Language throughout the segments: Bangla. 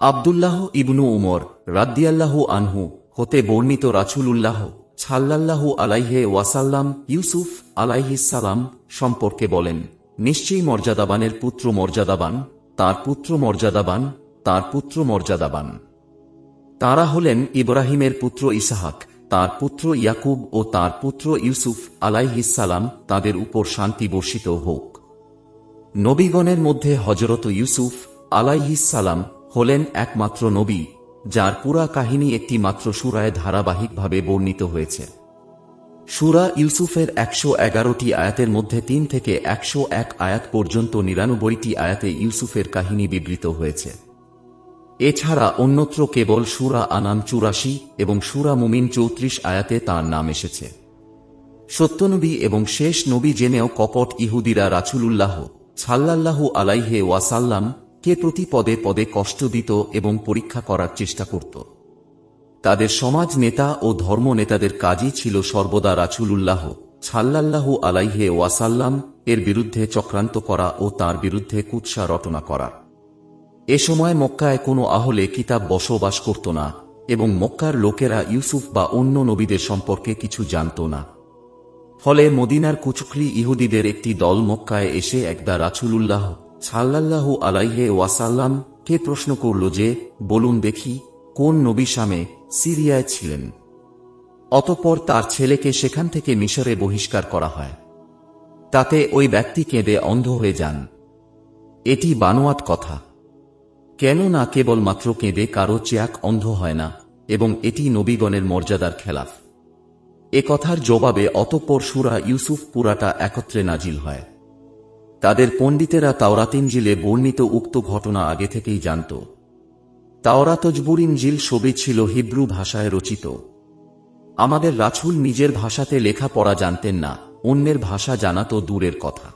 আব্দুল্লাহ ইবনু উমর রাদিয়াল্লাহু আনহু হতে বর্ণিত রাসূলুল্লাহ সাল্লাল্লাহু আলাইহি ওয়াসাল্লাম ইউসুফ আলাইহিস সালাম সম্পর্কে বলেন, নিশ্চয়ই মর্যাদাবানের পুত্র মর্যাদাবান, তার পুত্র মর্যাদাবান, তার পুত্র মর্যাদাবান। তারা হলেন ইব্রাহিমের পুত্র ইসহাক, তার পুত্র ইয়াকুব ও তার পুত্র ইউসুফ আলাইহিস সালাম, তাদের উপর শান্তি বর্ষিত হোক। নবীগণের মধ্যে হযরত ইউসুফ আলাইহিস সালাম হলেন একমাত্র নবী যার পুরা কাহিনী একটি মাত্র সূরায় ধারাবাহিকভাবে বর্ণিত হয়েছে। সূরা ইউসুফের ১১১টি আয়াতের মধ্যে ৩ থেকে ১০১ আয়াত পর্যন্ত ৯৯টি আয়াতে ইউসুফের কাহিনী বিবৃত হয়েছে। এছাড়া অন্যত্র কেবল সূরা আনাম ৮৪ এবং সূরা মুমিন ৩৪ আয়াতে তাঁর নাম এসেছে। সত্যনবী এবং শেষ নবী জেনেও কপট ইহুদিরা রাসূলুল্লাহ সাল্লাল্লাহু আলাইহি ওয়াসাল্লাম কে প্রতি পদে পদে কষ্ট দিত এবং পরীক্ষা করার চেষ্টা করত। তাদের সমাজ নেতা ও ধর্ম নেতাদের কাজই ছিল সর্বদা রাসূলুল্লাহ সাল্লাল্লাহু আলাইহি ওয়াসাল্লাম এর বিরুদ্ধে চক্রান্ত করা ও তার বিরুদ্ধে কুৎসা রটনা করা। এ সময় মক্কায় কোনো আহলে কিতাব বসবাস করত না এবং মক্কার লোকেরা ইউসুফ বা অন্য নবীদের সম্পর্কে কিছু জানত না। ফলে মদিনার কুচক্রী ইহুদিদের একটি দল মক্কায় এসে একদা রাসূলুল্লাহ সাল্লাল্লাহু আলাইহি ওয়াসাল্লাম কে প্রশ্ন করল যে, বলুন দেখি, কোন নবী শামে সিরিয়ায় ছিলেন? অতঃপর তার ছেলেকে সেখান থেকে মিশরে বহিষ্কার করা হয়। তাতে ওই ব্যক্তি কেঁদে অন্ধ হয়ে যান। এটি বানোয়াট কথা। কেন না কেবলমাত্র কেঁদে কারো চেয়াক অন্ধ হয় না, এবং এটি নবীগণের মর্যাদার খেলাফ। এ কথার জবাবে অতঃপর সূরা ইউসুফ পুরাটা একত্রে নাজিল হয়। তাদের পণ্ডিতেরা তাওরাত ইনজিলে বর্ণিত উক্ত ঘটনা আগে থেকেই জানত। তাওরাত জবুর ইনজিল সবই ছিল হিব্রু ভাষায় রচিত। আমাদের রাসূল নিজের ভাষাতে লেখা পড়া জানতেন না, অন্যের ভাষা জানা তো দূরের কথা।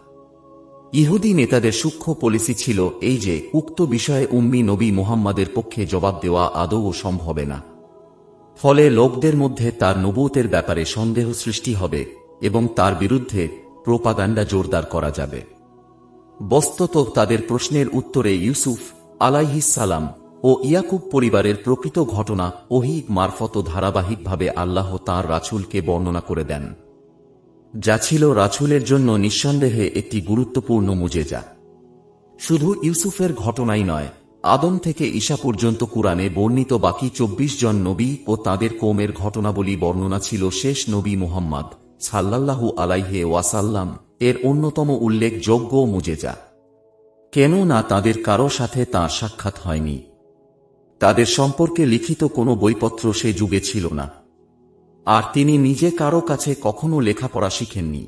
ইহুদি নেতাদের সূক্ষ্ম পলিসি ছিল এই যে উক্ত বিষয়ে উম্মি নবী মুহাম্মাদের পক্ষে জবাব দেওয়া আদৌ সম্ভবে না। ফলে লোকদের মধ্যে তার নবুয়তের ব্যাপারে সন্দেহ সৃষ্টি হবে এবং তার বিরুদ্ধে প্রোপাগান্ডা জোরদার করা যাবে। বস্তুত তাদের প্রশ্নের উত্তরে ইউসুফ আলাইহিস সালাম ও ইয়াকুব পরিবারের প্রকৃত ঘটনা ওহী মারফত ধারাবাহিকভাবে আল্লাহ তাঁর রাসূলকে বর্ণনা করে দেন, যা ছিল রাসূলের জন্য নিঃসন্দেহে একটি গুরুত্বপূর্ণ মুজেজা। শুধু ইউসুফের ঘটনাই নয়, আদম থেকে ঈসা পর্যন্ত কুরআনে বর্ণিত বাকি ২৪ জন নবী ও তাঁদের কওমের ঘটনাবলী বর্ণনা ছিল শেষ নবী মুহাম্মদ সাল্লাল্লাহু আলাইহি ওয়াসাল্লাম এর অন্যতম উল্লেখযোগ্য মুজেজা। কেন না তাদের কারো সাথে তাঁর সাক্ষাৎ হয়নি। তাদের সম্পর্কে লিখিত কোনো বইপত্র সে যুগে ছিল না, আর তিনি নিজে কারো কাছে কখনো লেখাপড়া শিখেননি।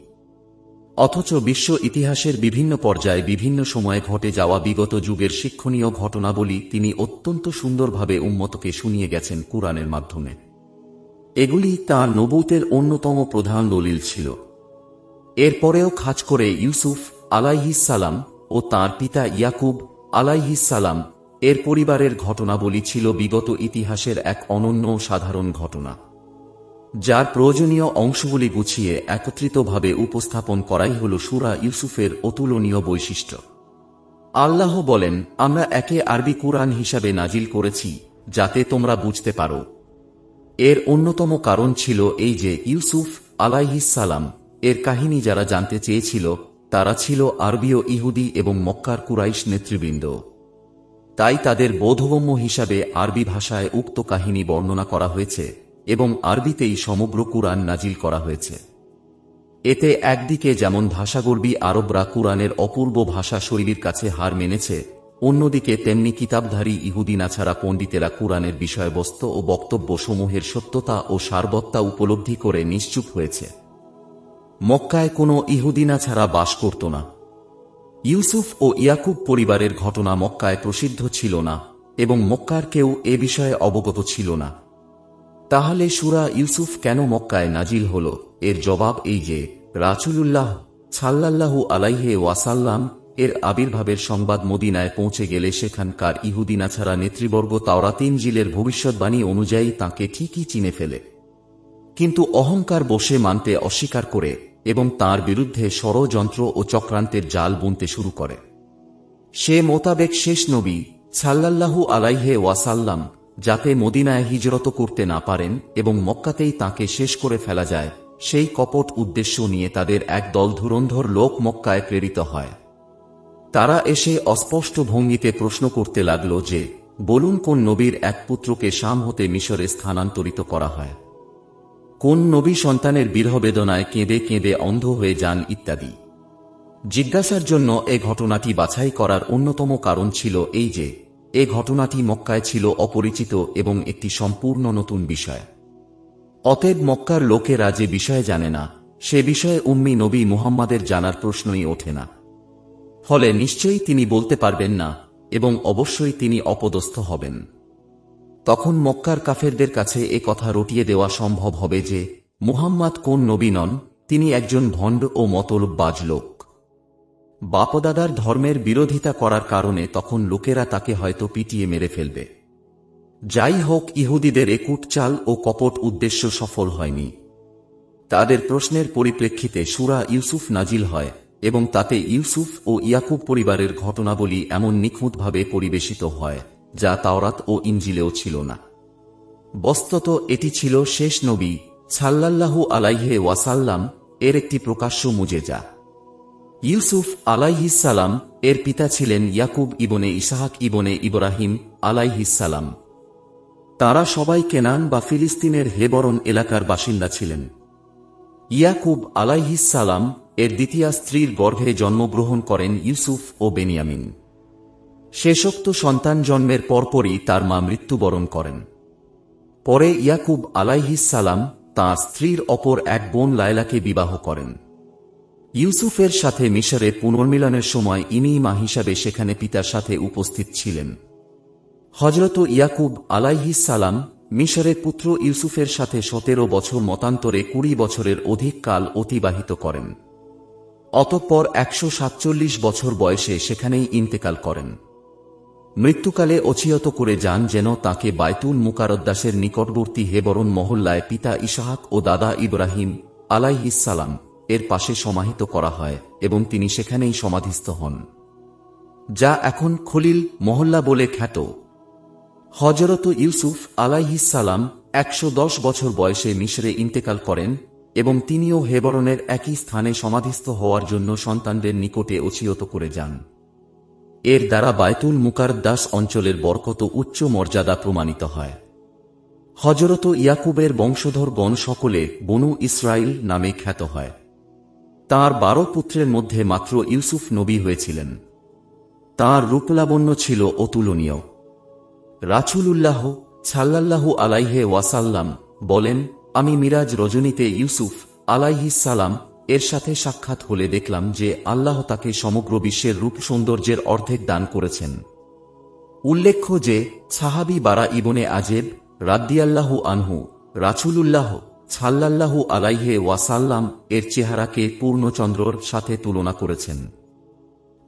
অথচ বিশ্ব ইতিহাসের বিভিন্ন পর্যায়ে বিভিন্ন সময়ে ঘটে যাওয়া বিগত যুগের শিক্ষণীয় ঘটনাবলী তিনি অত্যন্ত সুন্দরভাবে উম্মতকে শুনিয়ে গেছেন কুরআনের মাধ্যমে। এগুলি তাঁর নবুয়তের অন্যতম প্রধান দলিল ছিল। এরপরেও খাস করে ইউসুফ আলাইহিস সালাম ও তাঁর পিতা ইয়াকুব আলাইহিস সালাম এর পরিবারের ঘটনাবলী ছিল বিগত ইতিহাসের এক অনন্য সাধারণ ঘটনা, যার প্রয়োজনীয় অংশগুলি গুছিয়ে একত্রিতভাবে উপস্থাপন করাই হল সূরা ইউসুফের অতুলনীয় বৈশিষ্ট্য। আল্লাহ বলেন, আমরা একে আরবি কুরআন হিসাবে নাজিল করেছি যাতে তোমরা বুঝতে পারো। এর অন্যতম কারণ ছিল এই যে ইউসুফ আলাইহিস সালাম এর কাহিনী যারা জানতে চেয়েছিল তারা ছিল আরবীয় ইহুদি এবং মক্কার কুরাইশ নেতৃবৃন্দ। তাই তাদের বোধগম্য হিসাবে আরবি ভাষায় উক্ত কাহিনী বর্ণনা করা হয়েছে এবং আরবিতেই সমগ্র কুরআন নাজিল করা হয়েছে। এতে একদিকে যেমন ভাষাগর্বী আরবরা কুরআনের অপূর্ব ভাষা শৈলীর কাছে হার মেনেছে, অন্যদিকে তেমনি কিতাবধারী ইহুদিনা ছাড়া পণ্ডিতেরা কুরআনের বিষয়বস্তু ও বক্তব্য সমূহের সত্যতা ও সারবত্তা উপলব্ধি করে নিশ্চুপ হয়েছে। মক্কায় কোনো ইহুদিনা ছাড়া বাস করত না। ইউসুফ ও ইয়াকুব পরিবারের ঘটনা মক্কায় প্রসিদ্ধ ছিল না এবং মক্কার কেউ এ বিষয়ে অবগত ছিল না। তাহলে সূরা ইউসুফ কেন মক্কায় নাজিল হল? এর জবাব এই যে রাসূলুল্লাহ সাল্লাল্লাহু আলাইহি ওয়াসাল্লাম এর আবির্ভাবের সংবাদ মদিনায় পৌঁছে গেলে সেখানকার ইহুদিনা ছাড়া নেতৃবর্গ তাওরাত ইনজিলের ভবিষ্যদ্বাণী অনুযায়ী তাঁকে ঠিকই চিনে ফেলে, কিন্তু অহংকার বশে মানতে অস্বীকার করে এবং তাঁর বিরুদ্ধে ষড়যন্ত্র ও চক্রান্তের জাল বুনতে শুরু করে। সে মোতাবেক শেষ নবী সাল্লাল্লাহু আলাইহি ওয়াসাল্লাম যাতে মদিনায় হিজরত করতে না পারেন এবং মক্কাতেই তাকে শেষ করে ফেলা যায়, সেই কপট উদ্দেশ্য নিয়ে তাদের এক দল ধুরন্ধর লোক মক্কায় প্রেরিত হয়। তারা এসে অস্পষ্ট ভঙ্গিতে প্রশ্ন করতে লাগল যে, বলুন কোন নবীর এক পুত্রকে শাম হতে মিশরে স্থানান্তরিত করা হয়, কোন নবী সন্তানের বিরহ বেদনায় কেঁদে কেঁদে অন্ধ হয়ে যান ইত্যাদি। জিজ্ঞাসার জন্য এ ঘটনাটি বাছাই করার অন্যতম কারণ ছিল এই যে, এ ঘটনাটি মক্কায় ছিল অপরিচিত এবং একটি সম্পূর্ণ নতুন বিষয়। অতএব মক্কার লোকেরা যে বিষয়ে জানে না, সে বিষয়ে উম্মি নবী মুহাম্মাদের জানার প্রশ্নই ওঠে না। ফলে নিশ্চয়ই তিনি বলতে পারবেন না এবং অবশ্যই তিনি অপদস্থ হবেন। তখন মক্কার কাফেরদের কাছে এ কথা রটিয়ে দেওয়া সম্ভব হবে যে মুহাম্মদ কোন নবী নন, তিনি একজন ভণ্ড ও মতলববাজ লোক। বাপদাদার ধর্মের বিরোধিতা করার কারণে তখন লোকেরা তাকে হয়তো পিটিয়ে মেরে ফেলবে। যাই হোক, ইহুদিদের এ কূটচাল ও কপট উদ্দেশ্য সফল হয়নি। তাদের প্রশ্নের পরিপ্রেক্ষিতে সূরা ইউসুফ নাজিল হয় এবং তাতে ইউসুফ ও ইয়াকুব পরিবারের ঘটনাবলী এমন নিখুঁতভাবে পরিবেশিত হয় যা তাওরাত ও ইনজিলেও ছিল না। বস্তুত এটি ছিল শেষ নবী সাল্লাল্লাহু আলাইহি ওয়াসাল্লাম এর একটি প্রকাশ্য মুজেজা। ইউসুফ আলাইহিস সালাম এর পিতা ছিলেন ইয়াকুব ইবনে ইসহাক ইবনে ইব্রাহিম আলাইহিস সালাম। তারা সবাই কেনান বা ফিলিস্তিনের হেবরন এলাকার বাসিন্দা ছিলেন। ইয়াকুব আলাইহিস সালাম এর দ্বিতীয় স্ত্রীর গর্ভে জন্মগ্রহণ করেন ইউসুফ ও বেনিয়ামিন। শেষোক্ত সন্তান জন্মের পরপরই তার মা মৃত্যুবরণ করেন। পরে ইয়াকুব আলাইহিস সালাম তাঁর স্ত্রীর অপর এক বোন লায়লাকে বিবাহ করেন। ইউসুফের সাথে মিশরে পুনর্মিলনের সময় ইনি মা হিসাবে সেখানে পিতার সাথে উপস্থিত ছিলেন। হযরত ইয়াকুব আলাইহিস সালাম মিশরের পুত্র ইউসুফের সাথে 17 বছর মতান্তরে 20 বছরের অধিক কাল অতিবাহিত করেন। অতঃপর 147 বছর বয়সে সেখানেই ইন্তেকাল করেন। মৃত্যুকালে ওসিয়ত করে যান যেন তাকে বায়তুল মুকারদ্দাসের নিকটবর্তী হেবরন মহল্লায় পিতা ইসহাক ও দাদা ইব্রাহিম আলাইহিস সালাম এর পাশে সমাহিত করা হয় এবং তিনি সেখানেই সমাধিস্থ হন, যা এখন খলিল মহল্লা বলে খ্যাত। হযরত ইউসুফ আলাইহিস সালাম 110 বছর বয়সে মিশরে ইন্তেকাল করেন এবং তিনিও হেবরনের একই স্থানে সমাধিস্থ হওয়ার জন্য সন্তানদের নিকটে ওসিয়ত করে যান। এর দ্বারা বায়তুল মুকারদ্দাস অঞ্চলের বরকত উচ্চ মর্যাদা প্রমাণিত হয়। হযরত ইয়াকুবের বংশধরগণ সকলে বনু ইসরাইল নামে খ্যাত হয়। তাঁর 12 পুত্রের মধ্যে মাত্র ইউসুফ নবী হয়েছিলেন। তাঁর রূপলাবণ্য ছিল অতুলনীয়। রাসূলুল্লাহ সাল্লাল্লাহু আলাইহি ওয়াসাল্লাম বলেন, আমি মিরাজ রজনীতে ইউসুফ আলাইহিস সালাম এর সাথে সাক্ষাৎ হলে দেখলাম যে আল্লাহ তাকে সমগ্র বিশ্বের রূপ সৌন্দর্যের অর্ধেক দান করেছেন। উল্লেখ্য যে সাহাবী বারা ইবনে আজেব রাদিয়াল্লাহু আনহু রাসূলুল্লাহ সাল্লাল্লাহু আলাইহি ওয়াসাল্লাম এর চেহারাকে পূর্ণচন্দ্রর সাথে তুলনা করেছেন।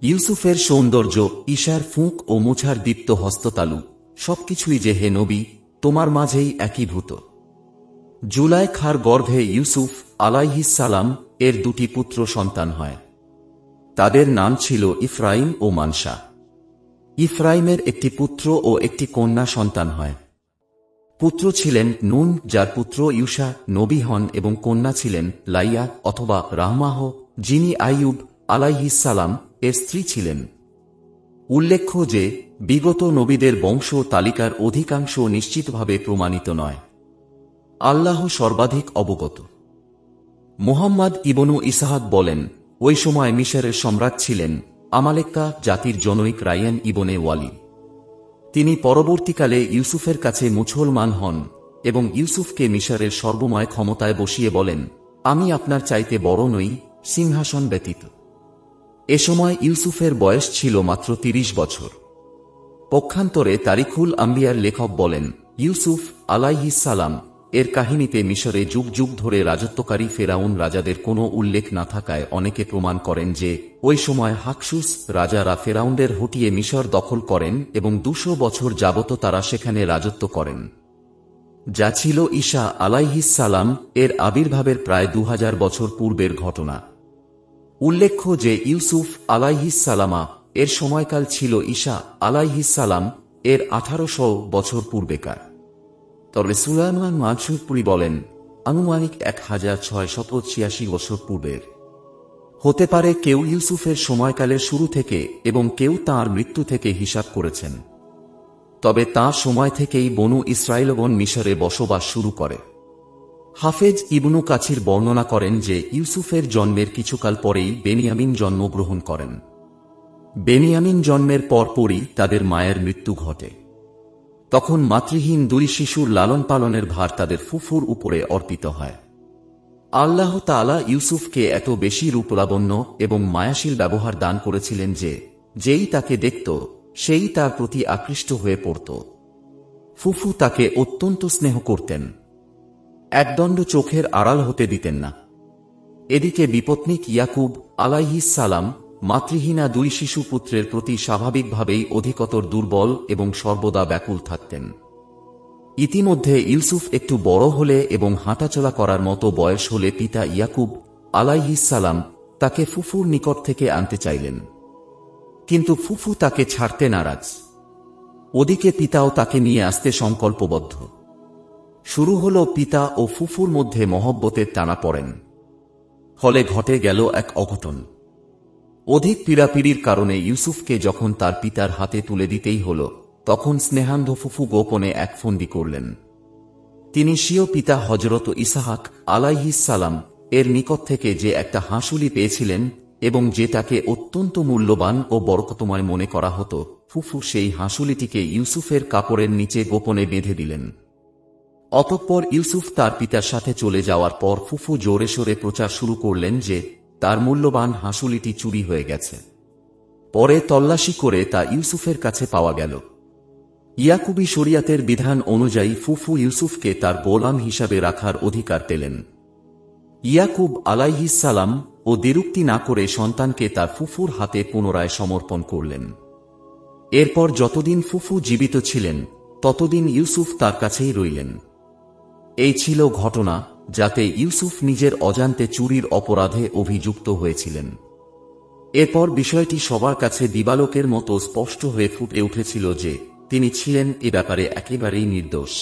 ইউসুফের সৌন্দর্য, ঈশার ফুঁক ও মুছার দীপ্ত হস্ততালু সবকিছুই যে হে নবী তোমার মাঝেই একীভূত। জুলাইখার গর্ভে ইউসুফ আলাইহিস সালাম এর 2টি পুত্র সন্তান হয়। তাদের নাম ছিল ইফরাইম ও মানশা। ইফরাইমের একটি পুত্র ও একটি কন্যা সন্তান হয়। পুত্র ছিলেন নুন, যার পুত্র ইউশা নবী হন, এবং কন্যা ছিলেন লাইয়া অথবা রাহমাহ, যিনি আইয়ুব আলাইহিস সালাম এর স্ত্রী ছিলেন। উল্লেখ্য যে বিগত নবীদের বংশ তালিকার অধিকাংশ নিশ্চিতভাবে প্রমাণিত নয়। আল্লাহ সর্বাধিক অবগত। মুহাম্মদ ইবনু ইসহাক বলেন, ওই সময় মিশরের সম্রাট ছিলেন আমালেক্কা জাতির জনৈক রায়ান ইবনে ওয়ালি। তিনি পরবর্তীকালে ইউসুফের কাছে মুসলমান হন এবং ইউসুফকে মিশরের সর্বময় ক্ষমতায় বসিয়ে বলেন, আমি আপনার চাইতে বড় নই সিংহাসন ব্যতীত। এ সময় ইউসুফের বয়স ছিল মাত্র 30 বছর। পক্ষান্তরে তারিখুল আম্বিয়ার লেখক বলেন, ইউসুফ আলাইহিস সালাম এর কাহিনীতে মিশরে যুগ যুগ ধরে রাজত্বকারী ফেরাউন রাজাদের কোনো উল্লেখ না থাকায় অনেকে প্রমাণ করেন যে ওই সময় হাকসুস রাজারা ফেরাউনদের হটিয়ে মিশর দখল করেন এবং 200 বছর যাবত তারা সেখানে রাজত্ব করেন, যা ছিল ঈসা আলাইহিস সালাম এর আবির্ভাবের প্রায় 2000 বছর পূর্বের ঘটনা। উল্লেখ্য যে ইউসুফ আলাইহিস সালামা এর সময়কাল ছিল ঈসা আলাইহিসসালাম এর 1800 বছর পূর্বেকার। তবে সুলাইমান মানসুরপুরি বলেন আনুমানিক 1686 বছর পূর্বের হতে পারে। কেউ ইউসুফের সময়কালের শুরু থেকে এবং কেউ তাঁর মৃত্যু থেকে হিসাব করেছেন। তবে তাঁর সময় থেকেই বনু ইসরায়েলগণ মিশরে বসবাস শুরু করে। হাফেজ ইবনু কাছির বর্ণনা করেন যে ইউসুফের জন্মের কিছুকাল পরেই বেনিয়ামিন জন্মগ্রহণ করেন। বেনিয়ামিন জন্মের পরপরই তাদের মায়ের মৃত্যু ঘটে। তখন মাতৃহীন দুই শিশুর লালন পালনের ভার তাদের ফুফুর উপরে অর্পিত হয়। আল্লাহ তাআলা ইউসুফকে এত বেশি রূপলাবণ্য এবং মায়াশীল ব্যবহার দান করেছিলেন যে যেই তাকে দেখত সেই তার প্রতি আকৃষ্ট হয়ে পড়ত। ফুফু তাকে অত্যন্ত স্নেহ করতেন, একদণ্ড চোখের আড়াল হতে দিতেন না। এদিকে বিপত্নিক ইয়াকুব আলাইহিসসালাম মাতৃহীনা দুই শিশু পুত্রের প্রতি স্বাভাবিকভাবেই অধিকতর দুর্বল এবং সর্বদা ব্যাকুল থাকতেন। ইতিমধ্যে ইউসুফ একটু বড় হলে এবং হাঁটাচলা করার মতো বয়স হলে পিতা ইয়াকুব আলাইহিসসালাম তাকে ফুফুর নিকট থেকে আনতে চাইলেন, কিন্তু ফুফু তাকে ছাড়তে নারাজ। ওদিকে পিতাও তাকে নিয়ে আসতে সংকল্পবদ্ধ। শুরু হল পিতা ও ফুফুর মধ্যে মহব্বতের টানাপড়েন। ফলে ঘটে গেল এক অঘটন। অধিক পীড়াপিড়ির কারণে ইউসুফকে যখন তার পিতার হাতে তুলে দিতেই হল, তখন স্নেহান্ধ ফুফু গোপনে এক ফন্দি করলেন। তিনি স্বীয় পিতা হযরত ইসহাক আলাইহিসসালাম এর নিকট থেকে যে একটা হাঁসুলি পেয়েছিলেন এবং যেটাকে অত্যন্ত মূল্যবান ও বরকতময় মনে করা হতো, ফুফু সেই হাঁসুলিটিকে ইউসুফের কাপড়ের নিচে গোপনে বেঁধে দিলেন। অতঃপর ইউসুফ তার পিতার সাথে চলে যাওয়ার পর ফুফু জোরে সোরে প্রচার শুরু করলেন যে তার মূল্যবান হাঁসুলিটি চুরি হয়ে গেছে। পরে তল্লাশি করে তা ইউসুফের কাছে পাওয়া গেল। ইয়াকুবী শরিয়াতের বিধান অনুযায়ী ফুফু ইউসুফকে তার গোলাম হিসাবে রাখার অধিকার পেলেন। ইয়াকুব আলাইহিসসালাম ও দ্বিরুক্তি না করে সন্তানকে তার ফুফুর হাতে পুনরায় সমর্পণ করলেন। এরপর যতদিন ফুফু জীবিত ছিলেন ততদিন ইউসুফ তার কাছেই রইলেন। এই ছিল ঘটনা যাতে ইউসুফ নিজের অজান্তে চুরির অপরাধে অভিযুক্ত হয়েছিলেন। এরপর বিষয়টি সবার কাছে দিবালোকের মতো স্পষ্ট হয়ে ফুটে উঠেছিল যে তিনি ছিলেন এ ব্যাপারে একেবারেই নির্দোষ।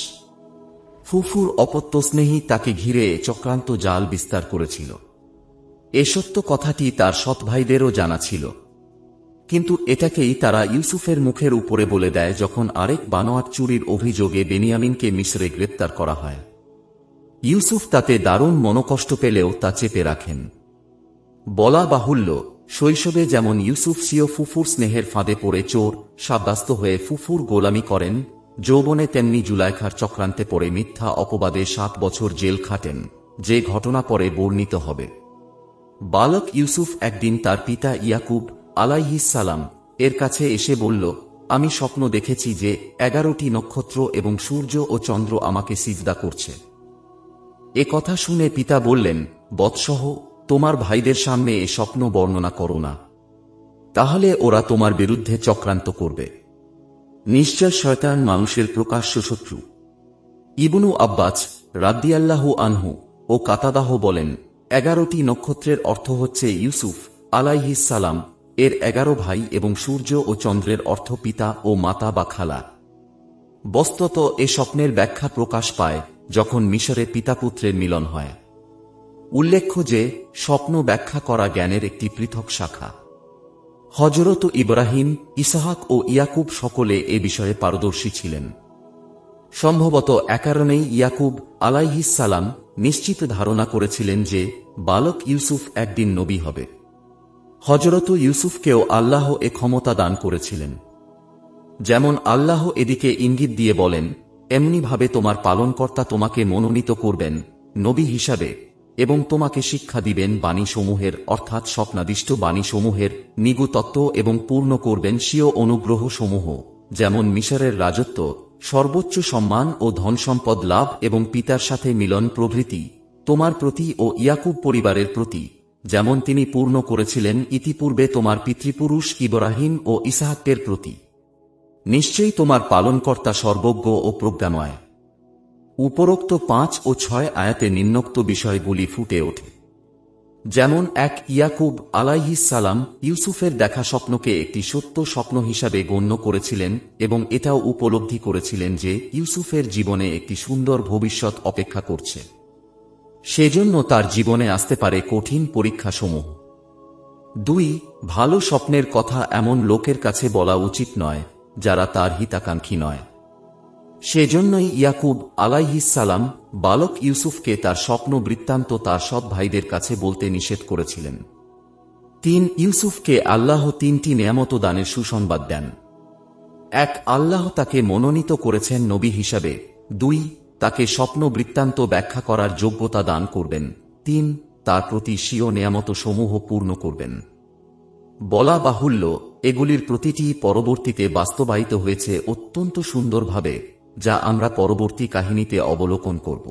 ফুফুর অপত্যস্নেহী তাকে ঘিরে চক্রান্ত জাল বিস্তার করেছিল। এ সত্য কথাটি তার সৎ ভাইদেরও জানা ছিল, কিন্তু এটাকেই তারা ইউসুফের মুখের উপরে বলে দেয় যখন আরেক বানোয়াট চুরির অভিযোগে বেনিয়ামিনকে মিশরে গ্রেপ্তার করা হয়। ইউসুফ তাতে দারুণ মনোকষ্ট পেলেও তা চেপে রাখেন। বলা বাহুল্য, শৈশবে যেমন ইউসুফ স্বীয় ফুফুর স্নেহের ফাঁদে পড়ে চোর সাব্যস্ত হয়ে ফুফুর গোলামি করেন, যৌবনে তেমনি জুলাইখার চক্রান্তে পড়ে মিথ্যা অপবাদে 7 বছর জেল খাটেন, যে ঘটনা পরে বর্ণিত হবে। বালক ইউসুফ একদিন তার পিতা ইয়াকুব আলাইহিসসালাম এর কাছে এসে বলল, আমি স্বপ্ন দেখেছি যে 11টি নক্ষত্র এবং সূর্য ও চন্দ্র আমাকে সিজদা করছে। এ কথা শুনে পিতা বললেন, বৎসহ, তোমার ভাইদের সামনে এ স্বপ্ন বর্ণনা করো না, তাহলে ওরা তোমার বিরুদ্ধে চক্রান্ত করবে। নিশ্চয় শয়তান মানুষের প্রকাশ্য শত্রু। ইবনু আব্বাস রাদিয়াল্লাহু আনহু ও কাতাদাহ বলেন, 11টি নক্ষত্রের অর্থ হচ্ছে ইউসুফ আলাইহিসসালাম এর 11 ভাই এবং সূর্য ও চন্দ্রের অর্থ পিতা ও মাতা বা খালা। বস্তুত এ স্বপ্নের ব্যাখ্যা প্রকাশ পায় যখন মিশরে পিতাপুত্রের মিলন হয়। উল্লেখ্য যে স্বপ্ন ব্যাখ্যা করা জ্ঞানের একটি পৃথক শাখা। হযরত ইব্রাহিম, ইসহাক ও ইয়াকুব সকলে এ বিষয়ে পারদর্শী ছিলেন। সম্ভবত এ কারণেই ইয়াকুব আলাইহিসসালাম নিশ্চিত ধারণা করেছিলেন যে বালক ইউসুফ একদিন নবী হবে। হযরত ইউসুফকেও আল্লাহ এ ক্ষমতা দান করেছিলেন। যেমন আল্লাহ এদিকে ইঙ্গিত দিয়ে বলেন, এমনিভাবে তোমার পালনকর্তা তোমাকে মনোনীত করবেন নবী হিসাবে এবং তোমাকে শিক্ষা দিবেন বাণীসমূহের অর্থাৎ স্বপ্নাদিষ্ট বাণীসমূহের নিগুতত্ত্ব এবং পূর্ণ করবেন স্বীয় অনুগ্রহসমূহ, যেমন মিশরের রাজত্ব, সর্বোচ্চ সম্মান ও ধনসম্পদ লাভ এবং পিতার সাথে মিলন প্রভৃতি তোমার প্রতি ও ইয়াকুব পরিবারের প্রতি, যেমন তিনি পূর্ণ করেছিলেন ইতিপূর্বে তোমার পিতৃপুরুষ ইব্রাহিম ও ইসহাকের প্রতি। নিশ্চয়ই তোমার পালনকর্তা সর্বজ্ঞ ও প্রজ্ঞাময়। উপরোক্ত 5 ও 6 আয়াতে নিম্নোক্ত বিষয়গুলি ফুটে ওঠে। যেমন এক ইয়াকুব আলাইহিস সালাম ইউসুফের দেখা স্বপ্নকে একটি সত্য স্বপ্ন হিসাবে গণ্য করেছিলেন এবং এটাও উপলব্ধি করেছিলেন যে ইউসুফের জীবনে একটি সুন্দর ভবিষ্যৎ অপেক্ষা করছে। সেজন্য তার জীবনে আসতে পারে কঠিন পরীক্ষাসমূহ। 2. ভালো স্বপ্নের কথা এমন লোকের কাছে বলা উচিত নয় যারা তার হিতাকাঙ্ক্ষী নয়। সেজন্যই ইয়াকুব আলাইহিস সালাম বালক ইউসুফকে তার স্বপ্ন বৃত্তান্ত তার সৎ ভাইদের কাছে বলতে নিষেধ করেছিলেন। 3. ইউসুফকে আল্লাহ 3টি নেয়ামত দানের সুসংবাদ দেন। 1. আল্লাহ তাকে মনোনীত করেছেন নবী হিসাবে। 2. তাকে স্বপ্ন বৃত্তান্ত ব্যাখ্যা করার যোগ্যতা দান করবেন। 3. তার প্রতি স্বীয় নেয়ামত সমূহ পূর্ণ করবেন। বলা বাহুল্য, এগুলির প্রতিটি পরবর্তীতে বাস্তবায়িত হয়েছে অত্যন্ত সুন্দরভাবে, যা আমরা পরবর্তী কাহিনীতে অবলোকন করব।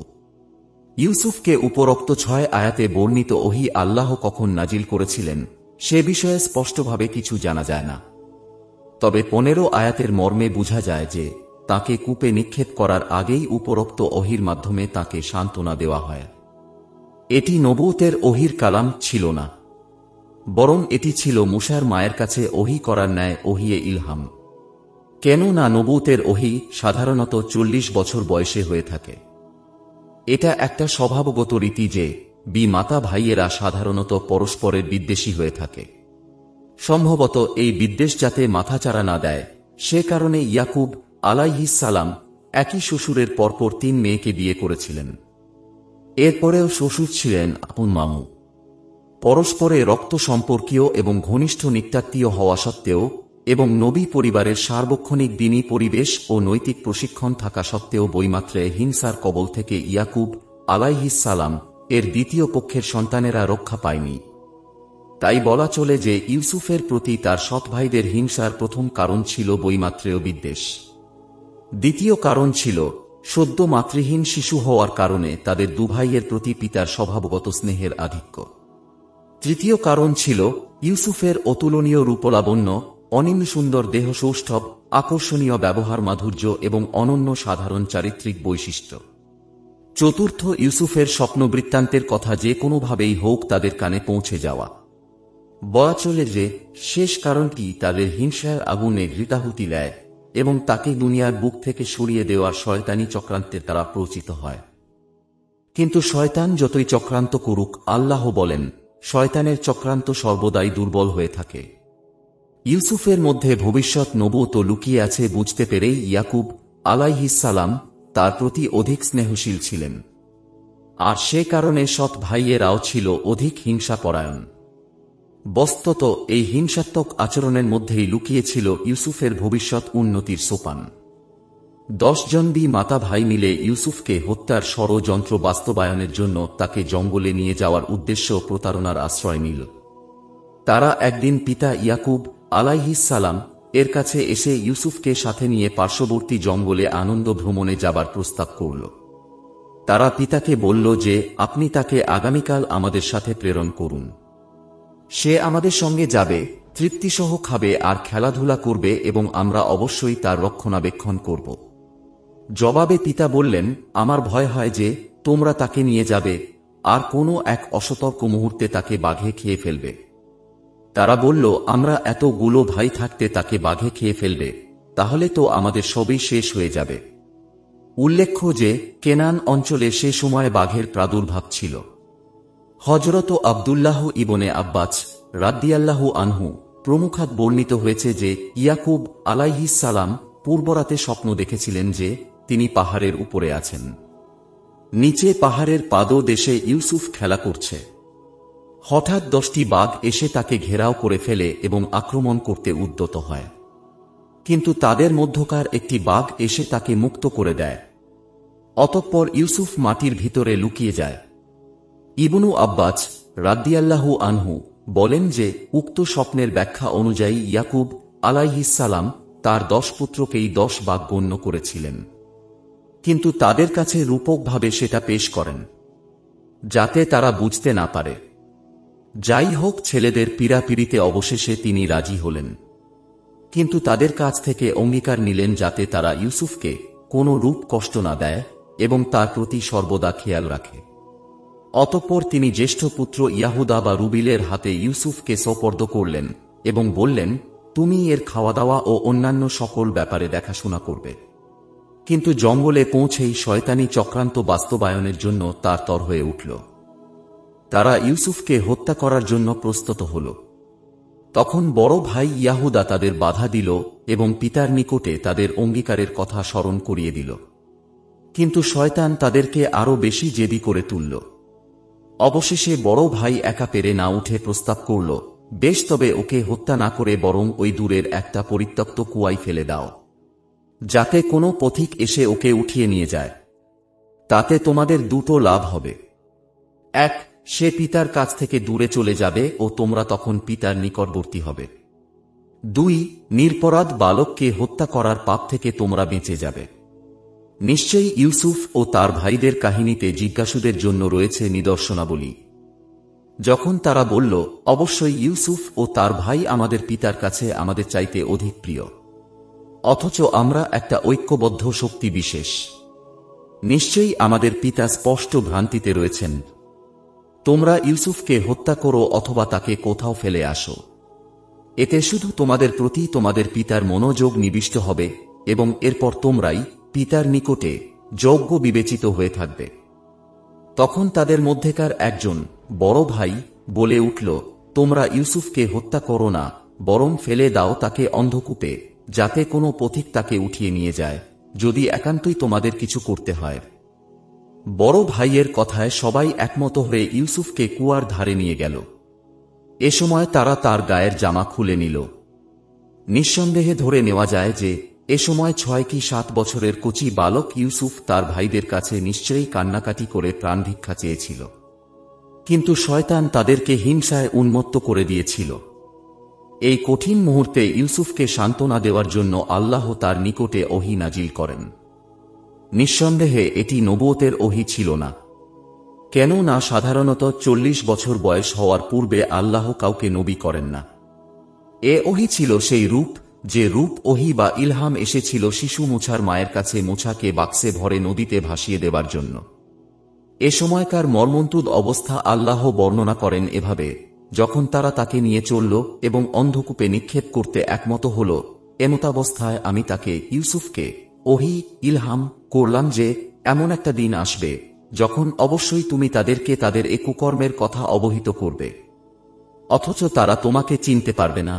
ইউসুফকে উপরোক্ত 6 আয়াতে বর্ণিত ওহী আল্লাহ কখন নাজিল করেছিলেন সে বিষয়ে স্পষ্টভাবে কিছু জানা যায় না। তবে 15 আয়াতের মর্মে বোঝা যায় যে তাকে কূপে নিক্ষেপ করার আগেই উপরোক্ত ওহীর মাধ্যমে তাকে সান্ত্বনা দেওয়া হয়। এটি নবুয়তের ওহীর কালাম ছিল না, বরং এটি ছিল মুসার মায়ের কাছে ওহী করার ন্যায় ওহিয়ে ইলহাম। কেননা নবুয়তের ওহী সাধারণত 40 বছর বয়সে হয়ে থাকে। এটা একটা স্বভাবগত রীতি যে মাতা ভাইয়েরা সাধারণত পরস্পরের বিদ্বেষী হয়ে থাকে। সম্ভবত এই বিদ্বেষ যাতে মাথাচাড়া না দেয় সে কারণে ইয়াকুব আলাইহিস সালাম একই শ্বশুরের পরপর 3 মেয়েকে বিয়ে করেছিলেন। এরপরেও শ্বশুর ছিলেন আপন মামু। পরস্পরে রক্ত সম্পর্কীয় এবং ঘনিষ্ঠ নিকটাত্মীয় হওয়া সত্ত্বেও এবং নবী পরিবারের সার্বক্ষণিক দিনী পরিবেশ ও নৈতিক প্রশিক্ষণ থাকা সত্ত্বেও বৈমাত্রে হিংসার কবল থেকে ইয়াকুব আলাইহিস সালাম এর দ্বিতীয় পক্ষের সন্তানেরা রক্ষা পায়নি। তাই বলা চলে যে ইউসুফের প্রতি তার সৎ ভাইদের হিংসার প্রথম কারণ ছিল বৈমাত্রেয় বিদ্বেষ। দ্বিতীয় কারণ ছিল সদ্য মাতৃহীন শিশু হওয়ার কারণে তাদের দুভাইয়ের প্রতি পিতার স্বভাবগত স্নেহের আধিক্য। তৃতীয় কারণ ছিল ইউসুফের অতুলনীয় রূপলাবণ্য, অনিম্ন সুন্দর দেহসৌষ্ঠব, আকর্ষণীয় ব্যবহার মাধুর্য এবং অনন্য সাধারণ চারিত্রিক বৈশিষ্ট্য। চতুর্থ, ইউসুফের স্বপ্নবৃত্তান্তের কথা যে কোনোভাবেই হোক তাদের কানে পৌঁছে যাওয়া। বলা চলে যে শেষ কারণটি তাদের হিংসার আগুনে ঘৃতাহুতি দেয় এবং তাকে দুনিয়ার বুক থেকে সরিয়ে দেওয়ার শয়তানি চক্রান্তের দ্বারা প্ররোচিত হয়। কিন্তু শয়তান যতই চক্রান্ত করুক, আল্লাহ বলেন শয়তানের চক্রান্ত সর্বদাই দুর্বল হয়ে থাকে। ইউসুফের মধ্যে ভবিষ্যৎ নবুয়ত লুকিয়ে আছে বুঝতে পেরেই ইয়াকুব আলাইহিস সালাম তার প্রতি অধিক স্নেহশীল ছিলেন, আর সে কারণে সৎ ভাইয়েরাও ছিল অধিক হিংসাপরায়ণ। বস্তুত এই হিংসাত্মক আচরণের মধ্যেই লুকিয়েছিল ইউসুফের ভবিষ্যৎ উন্নতির সোপান। 10 জন মাতা ভাই মিলে ইউসুফকে হত্যার ষড়যন্ত্র বাস্তবায়নের জন্য তাকে জঙ্গলে নিয়ে যাওয়ার উদ্দেশ্য প্রতারণার আশ্রয় নিল। তারা একদিন পিতা ইয়াকুব আলাইহিস সালাম এর কাছে এসে ইউসুফকে সাথে নিয়ে পার্শ্ববর্তী জঙ্গলে আনন্দ ভ্রমণে যাবার প্রস্তাব করল। তারা পিতাকে বলল যে আপনি তাকে আগামীকাল আমাদের সাথে প্রেরণ করুন। সে আমাদের সঙ্গে যাবে, তৃপ্তিসহ খাবে আর খেলাধুলা করবে এবং আমরা অবশ্যই তার রক্ষণাবেক্ষণ করব। জবাবে পিতা বললেন, আমার ভয় হয় যে তোমরা তাকে নিয়ে যাবে আর কোনো এক অসতর্ক মুহূর্তে তাকে বাঘে খেয়ে ফেলবে। তারা বলল, আমরা এতগুলো ভাই থাকতে তাকে বাঘে খেয়ে ফেলবে, তাহলে তো আমাদের সবই শেষ হয়ে যাবে। উল্লেখ্য যে কেনান অঞ্চলে সে সময় বাঘের প্রাদুর্ভাব ছিল। হযরত আব্দুল্লাহ ইবনে আব্বাস রাদিয়াল্লাহু আনহু প্রমুখাত বর্ণিত হয়েছে যে ইয়াকুব আলাইহিস সালাম পূর্বরাতে স্বপ্ন দেখেছিলেন যে তিনি পাহাড়ের উপরে আছেন। নিচে পাহাড়ের পাদদেশে ইউসুফ খেলা করছে। হঠাৎ 10টি বাঘ এসে তাকে ঘেরাও করে ফেলে এবং আক্রমণ করতে উদ্যত হয়, কিন্তু তাদের মধ্যকার একটি বাঘ এসে তাকে মুক্ত করে দেয়। অতঃপর ইউসুফ মাটির ভিতরে লুকিয়ে যায়। ইবনু আব্বাস রাদিয়াল্লাহু আনহু বলেন যে উক্ত স্বপ্নের ব্যাখ্যা অনুযায়ী ইয়াকুব আলাইহিস সালাম তার 10 পুত্রকেই 10 বাঘ গণ্য করেছিলেন, কিন্তু তাদের কাছে রূপকভাবে সেটা পেশ করেন যাতে তারা বুঝতে না পারে। যাই হোক, ছেলেদের পীড়াপিড়িতে অবশেষে তিনি রাজি হলেন, কিন্তু তাদের কাছ থেকে অঙ্গীকার নিলেন যাতে তারা ইউসুফকে কোনো রূপ কষ্ট না দেয় এবং তার প্রতি সর্বদা খেয়াল রাখে। অতঃপর তিনি জ্যেষ্ঠ পুত্র ইয়াহুদা বা রুবিলের হাতে ইউসুফকে সোপর্দ করলেন এবং বললেন, তুমি এর খাওয়া দাওয়া ও অন্যান্য সকল ব্যাপারে দেখাশোনা করবে। কিন্তু জঙ্গলে পৌঁছেই শয়তানি চক্রান্ত বাস্তবায়নের জন্য তার তর হয়ে উঠল। তারা ইউসুফকে হত্যা করার জন্য প্রস্তুত হল। তখন বড় ভাই ইয়াহুদা তাদের বাধা দিল এবং পিতার নিকটে তাদের অঙ্গীকারের কথা স্মরণ করিয়ে দিল। কিন্তু শয়তান তাদেরকে আরো বেশি জেদি করে তুলল। অবশেষে বড় ভাই একা পেরে না উঠে প্রস্তাব করল, বেশ, তবে ওকে হত্যা না করে বরং ওই দূরের একটা পরিত্যক্ত কুয়ায় ফেলে দাও, যাতে কোনো পথিক এসে ওকে উঠিয়ে নিয়ে যায়। তাতে তোমাদের দুটো লাভ হবে। এক, সে পিতার কাছ থেকে দূরে চলে যাবে ও তোমরা তখন পিতার নিকটবর্তী হবে। দুই, নিরপরাধ বালককে হত্যা করার পাপ থেকে তোমরা বেঁচে যাবে। নিশ্চয়ই ইউসুফ ও তার ভাইদের কাহিনীতে জিজ্ঞাসুদের জন্য রয়েছে নিদর্শনাবলী। যখন তারা বলল, অবশ্যই ইউসুফ ও তার ভাই আমাদের পিতার কাছে আমাদের চাইতে অধিক প্রিয়, অথচ আমরা একটা ঐক্যবদ্ধ শক্তি বিশেষ, নিশ্চয়ই আমাদের পিতা স্পষ্ট ভ্রান্তিতে রয়েছেন। তোমরা ইউসুফকে হত্যা করো অথবা তাকে কোথাও ফেলে আসো, এতে শুধু তোমাদের প্রতি তোমাদের পিতার মনোযোগ নিবিষ্ট হবে এবং এরপর তোমরাই পিতার নিকটে যোগ্য বিবেচিত হয়ে থাকবে। তখন তাদের মধ্যেকার একজন বড় ভাই বলে উঠল, তোমরা ইউসুফকে হত্যা করো না, বরং ফেলে দাও তাকে অন্ধকূপে, যাতে কোনো পথিক তাকে উঠিয়ে নিয়ে যায়, যদি একান্তই তোমাদের কিছু করতে হয়। বড় ভাইয়ের কথায় সবাই একমত হয়ে ইউসুফকে কুয়ার ধারে নিয়ে গেল। এ সময় তারা তার গায়ের জামা খুলে নিল। নিঃসন্দেহে ধরে নেওয়া যায় যে এ সময় 6 কি 7 বছরের কচি বালক ইউসুফ তার ভাইদের কাছে নিশ্চয়ই কান্নাকাটি করে প্রাণ ভিক্ষা চেয়েছিল। কিন্তু শয়তান তাদেরকে হিংসায় উন্মত্ত করে দিয়েছিল। এই কঠিন মুহূর্তে ইউসুফকে সান্ত্বনা দেওয়ার জন্য আল্লাহ তার নিকটে ওহী নাজিল করেন। নিঃসন্দেহে এটি নবুয়তের ওহী ছিল না, কেননা সাধারণত 40 বছর বয়স হওয়ার পূর্বে আল্লাহ কাউকে নবী করেন না। এ ওহী ছিল সেই রূপ, যে রূপ ওহী বা ইলহাম এসেছিল শিশু মুছার মায়ের কাছে মুছাকে বাক্সে ভরে নদীতে ভাসিয়ে দেবার জন্য। এ সময়কার মর্মন্তুদ অবস্থা আল্লাহ বর্ণনা করেন এভাবে, যখন তারা তাকে নিয়ে চলল এবং অন্ধকূপে নিক্ষেপ করতে একমত হল, এমতাবস্থায় আমি তাকে ইউসুফকে ওহী ইলহাম করলাম যে এমন একটা দিন আসবে যখন অবশ্যই তুমি তাদেরকে তাদের এ কুকর্মের কথা অবহিত করবে, অথচ তারা তোমাকে চিনতে পারবে না।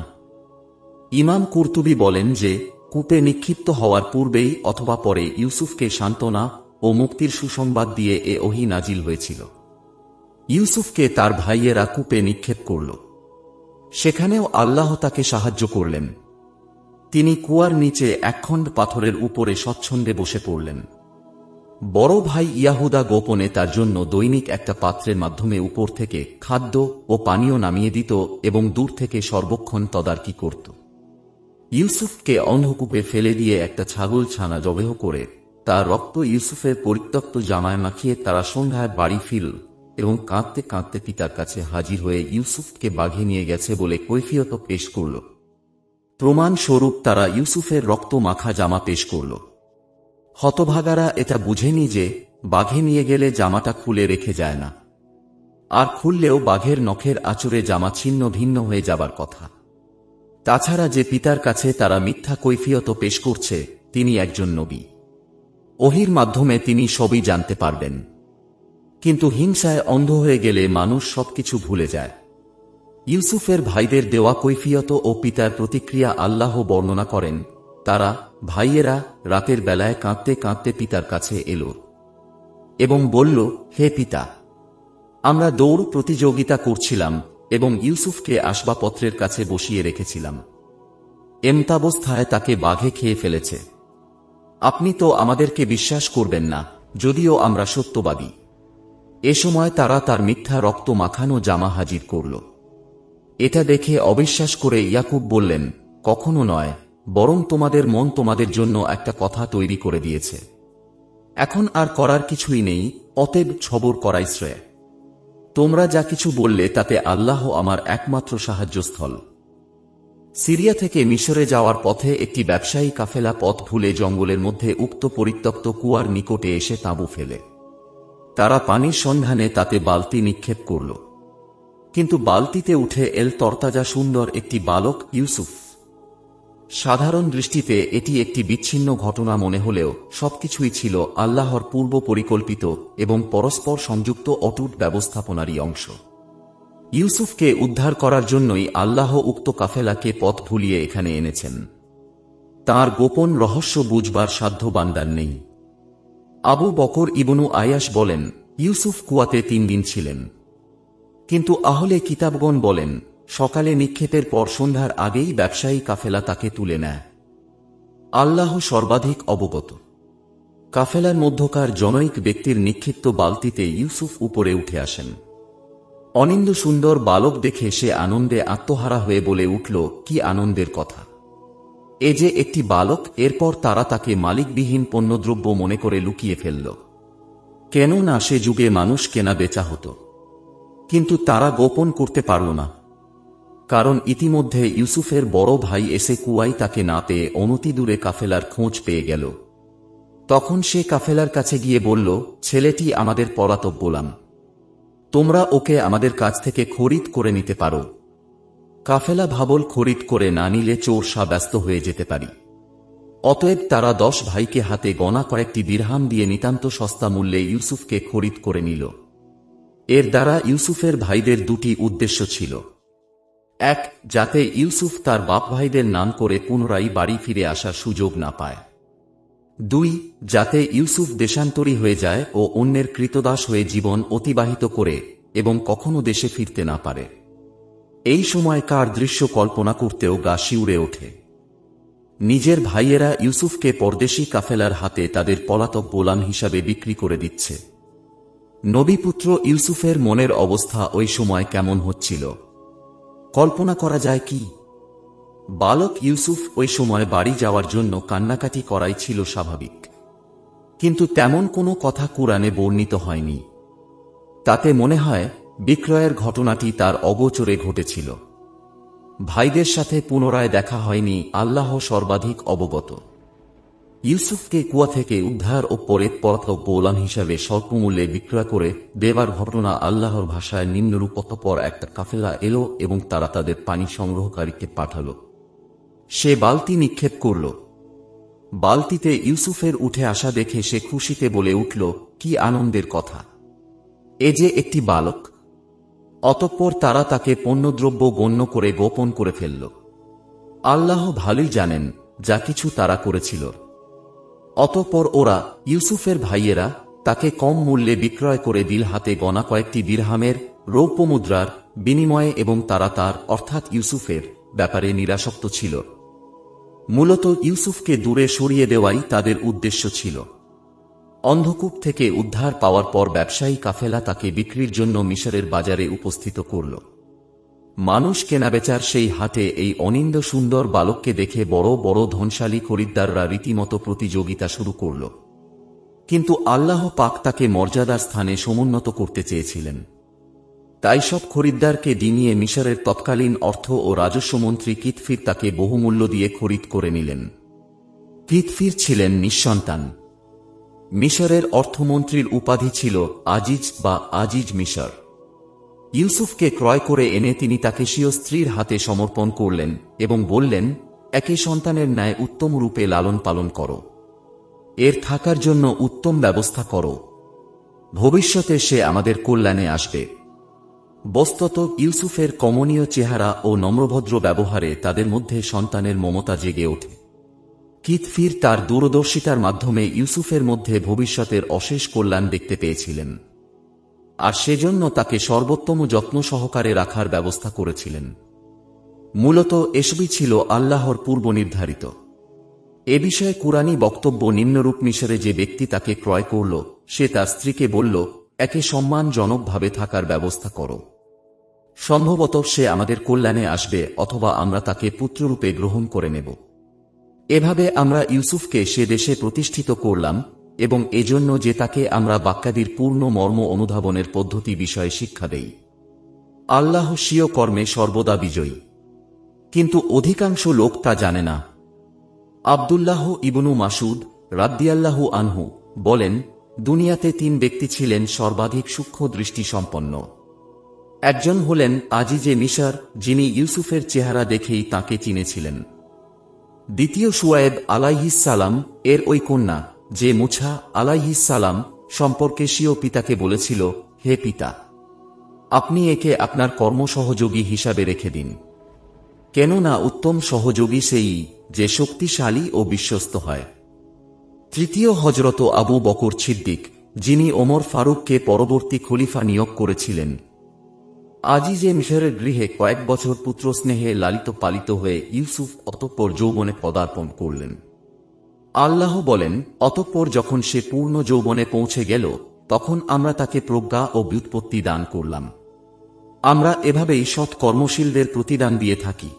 ইমাম কুরতুবী বলেন যে কূপে নিক্ষিপ্ত হওয়ার পূর্বেই অথবা পরে ইউসুফকে সান্ত্বনা ও মুক্তির সুসংবাদ দিয়ে এ ওহী নাজিল হয়েছিল। ইউসুফকে তার ভাইয়েরা কূপে নিক্ষেপ করল, সেখানেও আল্লাহ তাকে সাহায্য করলেন। তিনি কুয়ার নিচে একখণ্ড পাথরের উপরে স্বচ্ছন্দে বসে পড়লেন। বড় ভাই ইয়াহুদা গোপনে তার জন্য দৈনিক একটা পাত্রের মাধ্যমে উপর থেকে খাদ্য ও পানীয় নামিয়ে দিত এবং দূর থেকে সর্বক্ষণ তদারকি করত। ইউসুফকে অন্ধকূপে ফেলে দিয়ে একটা ছাগল ছানা জবেহ করে তার রক্ত ইউসুফের পরিত্যক্ত জামায় মাখিয়ে তারা সন্ধ্যায় বাড়ি ফিরল এবং কাঁদতে কাঁদতে পিতার কাছে হাজির হয়ে ইউসুফকে বাঘে নিয়ে গেছে বলে কৈফিয়ত পেশ করল। প্রমাণ স্বরূপ তারা ইউসুফের রক্ত মাখা জামা পেশ করল। হতভাগারা এটা বুঝেনি যে বাঘে নিয়ে গেলে জামাটা খুলে রেখে যায় না, আর খুললেও বাঘের নখের আঁচড়ে জামা ছিন্ন ভিন্ন হয়ে যাবার কথা। তাছাড়া যে পিতার কাছে তারা মিথ্যা কৈফিয়ত পেশ করছে তিনি একজন নবী, ওহীর মাধ্যমে তিনি সবই জানতে পারবেন। কিন্তু হিংসায় অন্ধ হয়ে গেলে মানুষ সবকিছু ভুলে যায়। ইউসুফের ভাইদের দেওয়া কৈফিয়ত ও পিতার প্রতিক্রিয়া আল্লাহ বর্ণনা করেন। তারা ভাইয়েরা রাতের বেলায় কাঁদতে কাঁদতে পিতার কাছে এল এবং বলল, হে পিতা, আমরা দৌড় প্রতিযোগিতা করছিলাম এবং ইউসুফকে আসবাবপত্রের কাছে বসিয়ে রেখেছিলাম। এমতাবস্থায় তাকে বাঘে খেয়ে ফেলেছে। আপনি তো আমাদেরকে বিশ্বাস করবেন না, যদিও আমরা সত্যবাদী। এ সময় তারা তার মিথ্যা রক্ত মাখানো জামা হাজির করল। এটা দেখে অবিশ্বাস করে ইয়াকুব বললেন, কখনো নয়, বরং তোমাদের মন তোমাদের জন্য একটা কথা তৈরি করে দিয়েছে। এখন আর করার কিছুই নেই, অতএব সবর করাই শ্রেয়। তোমরা যা কিছু বললে তাতে আল্লাহ আমার একমাত্র সাহায্যস্থল। সিরিয়া থেকে মিশরে যাওয়ার পথে একটি ব্যবসায়ী কাফেলা পথ ভুলে জঙ্গলের মধ্যে উক্ত পরিত্যক্ত কুয়ার নিকটে এসে তাঁবু ফেলে। তারা পানির সন্ধানে তাতে বালতি নিক্ষেপ করল, কিন্তু বালতিতে উঠে এল তরতাজা সুন্দর একটি বালক ইউসুফ। সাধারণ দৃষ্টিতে এটি একটি বিচ্ছিন্ন ঘটনা মনে হলেও সবকিছুই ছিল আল্লাহর পূর্ব পরিকল্পিত এবং পরস্পর সংযুক্ত অটুট ব্যবস্থাপনারই অংশ। ইউসুফকে উদ্ধার করার জন্যই আল্লাহ উক্ত কাফেলাকে পথ ভুলিয়ে এখানে এনেছেন। তার গোপন রহস্য বুঝবার সাধ্য বান্দার নেই। আবু বকর ইবনু আয়াশ বলেন, ইউসুফ কুয়াতে 3 দিন ছিলেন, কিন্তু আহলে কিতাবগণ বলেন সকালে নিক্ষেপের পর সন্ধ্যার আগেই ব্যবসায়ী কাফেলা তাকে তুলে নেয়। আল্লাহ সর্বাধিক অবগত। কাফেলার মধ্যকার জনৈক ব্যক্তির নিক্ষিপ্ত বালতিতে ইউসুফ উপরে উঠে আসেন। অনিন্দ সুন্দর বালক দেখে সে আনন্দে আত্মহারা হয়ে বলে উঠল, কি আনন্দের কথা! এ যে একটি বালক! এরপর তারা তাকে মালিকবিহীন পণ্যদ্রব্য মনে করে লুকিয়ে ফেলল। কেননা সে যুগে মানুষ কেনা বেচা হতো, কিন্তু তারা গোপন করতে পারল না, কারণ ইতিমধ্যে ইউসুফের বড় ভাই এসে কুয়ায় তাকে না পেয়ে অনতি দূরে কাফেলার খোঁজ পেয়ে গেল। তখন সে কাফেলার কাছে গিয়ে বলল, ছেলেটি আমাদের পলাতক গোলাম, তোমরা ওকে আমাদের কাছ থেকে খরিদ করে নিতে পারো। কাফেলা ভাবল খরিদ করে না নিলে চোর সাব্যস্ত হয়ে যেতে পারি। অতএব তারা 10 ভাইকে হাতে গণা কয়েকটি দিরহাম দিয়ে নিতান্ত সস্তা মূল্যে ইউসুফকে খরিদ করে নিল। এর দ্বারা ইউসুফের ভাইদের 2টি উদ্দেশ্য ছিল। 1, যাতে ইউসুফ তার বাপ ভাইদের নাম করে পুনরায় বাড়ি ফিরে আসার সুযোগ না পায়। 2, যাতে ইউসুফ দেশান্তরী হয়ে যায় ও অন্যের কৃতদাস হয়ে জীবন অতিবাহিত করে এবং কখনো দেশে ফিরতে না পারে। এই সময়কার দৃশ্য কল্পনা করতেও গা শিউরে ওঠে। নিজের ভাইয়েরা ইউসুফকে পরদেশী কাফেলার হাতে তাদের পলাতক গোলাম হিসাবে বিক্রি করে দিচ্ছে। নবীপুত্র ইউসুফের মনের অবস্থা ওই সময় কেমন হচ্ছিল কল্পনা করা যায় কি? বালক ইউসুফ ওই সময় বাড়ি যাওয়ার জন্য কান্নাকাটি করাই ছিল স্বাভাবিক, কিন্তু তেমন কোনো কথা কুরআনে বর্ণিত হয়নি। তাতে মনে হয় বিক্রয়ের ঘটনাটি তার অগোচরে ঘটেছিল। ভাইদের সাথে পুনরায় দেখা হয়নি, আল্লাহ সর্বাধিক অবগত। ইউসুফকে কুয়া থেকে উদ্ধার ও পরে পলাতক গোলাম হিসাবে স্বল্পমূল্যে বিক্রয় করে দেবার ঘটনা আল্লাহর ভাষায় নিম্নরূপ। অতঃপর একটা কাফেলা এলো এবং তারা তাদের পানি সংগ্রহকারীকে পাঠাল। সে বালতি নিক্ষেপ করল। বালতিতে ইউসুফের উঠে আসা দেখে সে খুশিতে বলে উঠল, কি আনন্দের কথা! এ যে একটি বালক! অতঃপর তারা তাকে পণ্যদ্রব্য গণ্য করে গোপন করে ফেলল। আল্লাহ ভালোই জানেন যা কিছু তারা করেছিল। অতঃপর ওরা, ইউসুফের ভাইয়েরা, তাকে কম মূল্যে বিক্রয় করে দিল হাতে গণা কয়েকটি দিরহামের রৌপ্য মুদ্রার বিনিময়ে, এবং তারা তার অর্থাৎ ইউসুফের ব্যাপারে নিরাসক্ত ছিল। মূলত ইউসুফকে দূরে সরিয়ে দেওয়াই তাদের উদ্দেশ্য ছিল। অন্ধকূপ থেকে উদ্ধার পাওয়ার পর ব্যবসায়ী কাফেলা তাকে বিক্রির জন্য মিশরের বাজারে উপস্থিত করল। মানুষ কেনাবেচার সেই হাটে এই অনিন্দ সুন্দর বালককে দেখে বড় বড় ধনশালী খরিদ্দাররা রীতিমতো প্রতিযোগিতা শুরু করল। কিন্তু আল্লাহ পাক তাকে মর্যাদার স্থানে সমুন্নত করতে চেয়েছিলেন। তাই সব খরিদ্দারকে ডিঙিয়ে মিশরের তৎকালীন অর্থ ও রাজস্বমন্ত্রী কিতফির তাকে বহুমূল্য দিয়ে খরিদ করে নিলেন। কিতফির ছিলেন নিঃসন্তান। মিশরের অর্থমন্ত্রীর উপাধি ছিল আজিজ বা আজিজ মিশর। ইউসুফকে ক্রয় করে এনে তিনি তাকে স্বীয় স্ত্রীর হাতে সমর্পণ করলেন এবং বললেন, একই সন্তানের ন্যায় উত্তম রূপে লালন পালন করো, এর থাকার জন্য উত্তম ব্যবস্থা করো, ভবিষ্যতে সে আমাদের কল্যাণে আসবে। বস্তুত ইউসুফের কমনীয় চেহারা ও নম্রভদ্র ব্যবহারে তাদের মধ্যে সন্তানের মমতা জেগে ওঠে। কিতফির তার দূরদর্শিতার মাধ্যমে ইউসুফের মধ্যে ভবিষ্যতের অশেষ কল্যাণ দেখতে পেয়েছিলেন, আর সেজন্য তাকে সর্বোত্তম যত্ন সহকারে রাখার ব্যবস্থা করেছিলেন। মূলত এসবই ছিল আল্লাহর পূর্ব নির্ধারিত। এ বিষয়ে কুরআনী বক্তব্য নিম্নরূপ: মিশরে যে ব্যক্তি তাকে ক্রয় করল, সে তার স্ত্রীকে বলল, একে সম্মানজনকভাবে থাকার ব্যবস্থা করো, সম্ভবত সে আমাদের কল্যাণে আসবে, অথবা আমরা তাকে পুত্ররূপে গ্রহণ করে নেব। এভাবে আমরা ইউসুফকে সে দেশে প্রতিষ্ঠিত করলাম, এবং এজন্য যে তাকে আমরা বাক্যাদির পূর্ণ মর্ম অনুধাবনের পদ্ধতি বিষয়ে শিক্ষা দেই। আল্লাহ স্বীয় কর্মে সর্বদা বিজয়ী, কিন্তু অধিকাংশ লোক তা জানে না। আব্দুল্লাহ ইবনু মাসুদ রাদিয়াল্লাহু আনহু বলেন, দুনিয়াতে 3 ব্যক্তি ছিলেন সর্বাধিক সূক্ষ্ম দৃষ্টি সম্পন্ন। একজন হলেন আজিজে মিশর, যিনি ইউসুফের চেহারা দেখেই তাকে চিনেছিলেন। দ্বিতীয় শুয়ায়েব আলাইহিস সালাম এর ওই কন্যা, যে মুছা আলাইহিস সালাম সম্পর্কে স্বীয় পিতাকে বলেছিল, হে পিতা, আপনি একে আপনার কর্মসহযোগী হিসাবে রেখে দিন, কেননা উত্তম সহযোগী সেই যে শক্তিশালী ও বিশ্বস্ত হয়। তৃতীয় হযরত আবু বকর সিদ্দিক, যিনি ওমর ফারুককে পরবর্তী খলিফা নিয়োগ করেছিলেন। আজিজে মিশরের গৃহে কয়েক বছর পুত্রস্নেহে লালিত পালিত হয়ে ইউসুফ অতঃপর যৌবনে পদার্পণ করলেন। আল্লাহ বলেন, অতঃপর যখন সে পূর্ণ যৌবনে পৌঁছে গেল, তখন আমরা তাকে প্রজ্ঞা ও ব্যুৎপত্তি দান করলাম। আমরা এভাবেই সৎ কর্মশীলদের প্রতিদান দিয়ে থাকি।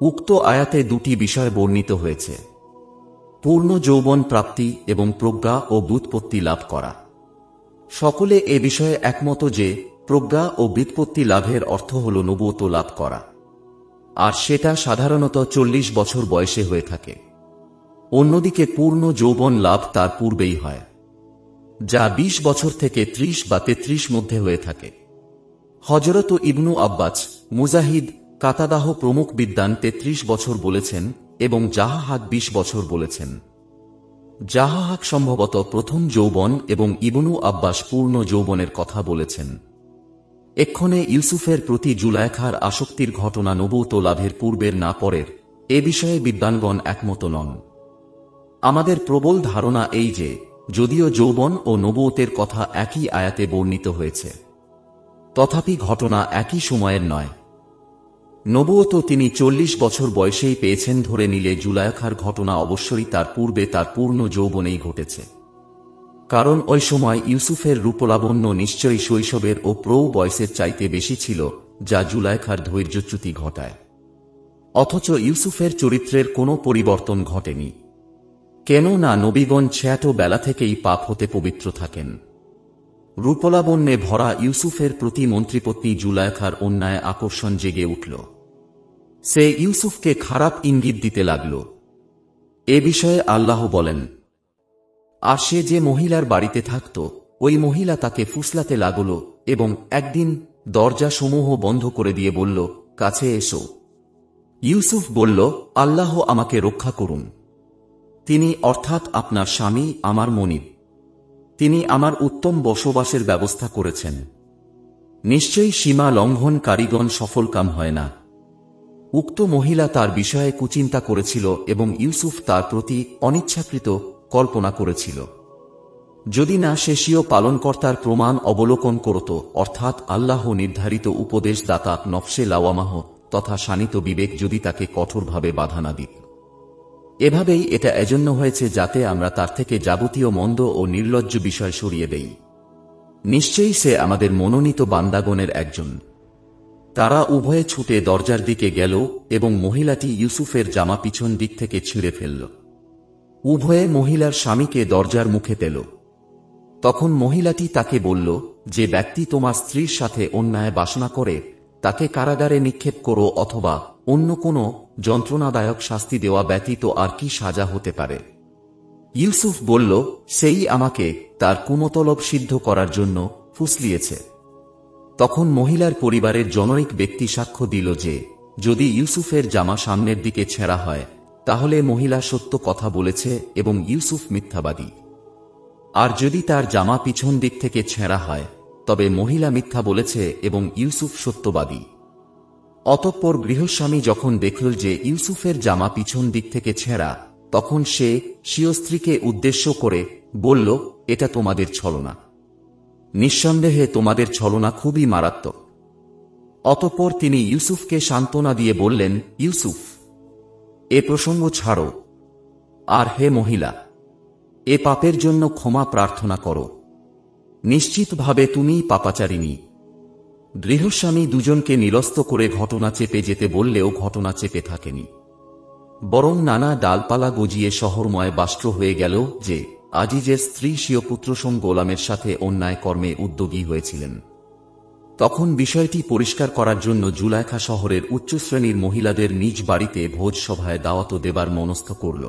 উক্ত আয়াতে 2টি বিষয় বর্ণিত হয়েছে: পূর্ণ যৌবন প্রাপ্তি এবং প্রজ্ঞা ও ব্যুৎপত্তি লাভ করা। সকলে এ বিষয়ে একমত যে প্রজ্ঞা ও ব্যুৎপত্তি লাভের অর্থ হল নবুয়ত লাভ করা, আর সেটা সাধারণত 40 বছর বয়সে হয়ে থাকে। অন্যদিকে পূর্ণ যৌবন লাভ তার পূর্বেই হয়, যা 20 বছর থেকে 30 বা 33 মধ্যে হয়ে থাকে। হযরত ইবনু আব্বাস, মুজাহিদ, কাতাদাহ প্রমুখ বিদ্বান 33 বছর বলেছেন এবং জাহাহাক 20 বছর বলেছেন। জাহাহাক সম্ভবত প্রথম যৌবন এবং ইবনু আব্বাস পূর্ণ যৌবনের কথা বলেছেন। এক্ষণে ইউসুফের প্রতি জুলায়খার আসক্তির ঘটনা নবুয়ত লাভের পূর্বের না পরের, এ বিষয়ে বিদ্বানগণ একমত নন। আমাদের প্রবল ধারণা এই যে, যদিও যৌবন ও নবুয়তের কথা একই আয়াতে বর্ণিত হয়েছে, তথাপি ঘটনা একই সময়ের নয়। নবুয়ত তিনি 40 বছর বয়সেই পেয়েছেন ধরে নিলে জুলায়খার ঘটনা অবশ্যই তার পূর্বে তার পূর্ণ যৌবনেই ঘটেছে, কারণ ওই সময় ইউসুফের রূপলাবণ্য নিশ্চয়ই শৈশবের ও প্রৌঢ় বয়সের চাইতে বেশি ছিল, যা জুলায়খার ধৈর্যচ্যুতি ঘটায়। অথচ ইউসুফের চরিত্রের কোনো পরিবর্তন ঘটেনি, কেননা নবীগণ ছোট বেলা থেকেই পাপ হতে পবিত্র থাকেন। রূপলাবণ্যে ভরা ইউসুফের প্রতি মন্ত্রীপত্নী জুলায়খার অন্যায় আকর্ষণ জেগে উঠল। সে ইউসুফকে খারাপ ইঙ্গিত দিতে লাগল। এ বিষয়ে আল্লাহ বলেন, আর সে যে মহিলার বাড়িতে থাকত, ওই মহিলা তাকে ফুসলাতে লাগল এবং একদিন দরজাসমূহ বন্ধ করে দিয়ে বলল, কাছে এসো। ইউসুফ বলল, আল্লাহ আমাকে রক্ষা করুন। তিনি অর্থাৎ আপনার স্বামী আমার মনিব, তিনি আমার উত্তম বসবাসের ব্যবস্থা করেছেন। নিশ্চয়ই সীমা লঙ্ঘনকারীগণ সফলকাম হয় না। উক্ত মহিলা তার বিষয়ে কুচিন্তা করেছিল এবং ইউসুফ তার প্রতি অনিচ্ছাকৃত কল্পনা করেছিল। যদি না সে স্বীয় পালনকর্তার প্রমাণ অবলোকন করত, অর্থাৎ আল্লাহ নির্ধারিত উপদেশদাতা নফসে লাওয়ামাহ তথা শানিত বিবেক যদি তাকে কঠোরভাবে বাধা না দিত। এভাবেই এটা এজন্য হয়েছে যাতে আমরা তার থেকে যাবতীয় মন্দ ও নির্লজ্জ বিষয় সরিয়ে দেই। নিশ্চয়ই সে আমাদের মনোনীত বান্দাগণের একজন। তারা উভয়ে ছুটে দরজার দিকে গেল এবং মহিলাটি ইউসুফের জামা পিছন দিক থেকে ছিঁড়ে ফেলল। উভয়ে মহিলার স্বামীকে দরজার মুখে পেল। তখন মহিলাটি তাকে বলল, যে ব্যক্তি তোমার স্ত্রীর সাথে অন্যায় বাসনা করে তাকে কারাগারে নিক্ষেপ করো অথবা অন্য কোনো যন্ত্রণাদায়ক শাস্তি দেওয়া ব্যতীত আর কি সাজা হতে পারে? ইউসুফ বলল, সেই আমাকে তার কুমতলব সিদ্ধ করার জন্য ফুসলিয়েছে। তখন মহিলার পরিবারের জনৈক ব্যক্তি সাক্ষ্য দিল যে, যদি ইউসুফের জামা সামনের দিকে ছেঁড়া হয়, তাহলে মহিলা সত্য কথা বলেছে এবং ইউসুফ মিথ্যাবাদী। আর যদি তার জামা পিছন দিক থেকে ছেঁড়া হয়, তবে মহিলা মিথ্যা বলেছে এবং ইউসুফ সত্যবাদী। অতঃপর গৃহস্বামী যখন দেখল যে ইউসুফের জামা পিছন দিক থেকে ছেঁড়া, তখন সে স্বীয় স্ত্রীকে উদ্দেশ্য করে বলল, এটা তোমাদের ছলনা। নিঃসন্দেহে তোমাদের ছলনা খুবই মারাত্মক। অতঃপর তিনি ইউসুফকে সান্ত্বনা দিয়ে বললেন, ইউসুফ, এ প্রসঙ্গ ছাড়ো, আর হে মহিলা, এ পাপের জন্য ক্ষমা প্রার্থনা করো। নিশ্চিতভাবে তুমিই পাপাচারিণী। গৃহস্বামী দুজনকে নিরস্ত করে ঘটনা চেপে যেতে বললেও ঘটনা চেপে থাকেনি, বরং নানা ডালপালা গজিয়ে শহরময় বাস্ত্র হয়ে গেল যে আজিজের স্ত্রী স্বীয় পুত্রসম গোলামের সাথে অন্যায় কর্মে উদ্যোগী হয়েছিলেন। তখন বিষয়টি পরিষ্কার করার জন্য জুলায়খা শহরের উচ্চশ্রেণীর মহিলাদের নিজ বাড়িতে ভোজসভায় দাওয়াত দেবার মনস্থ করল।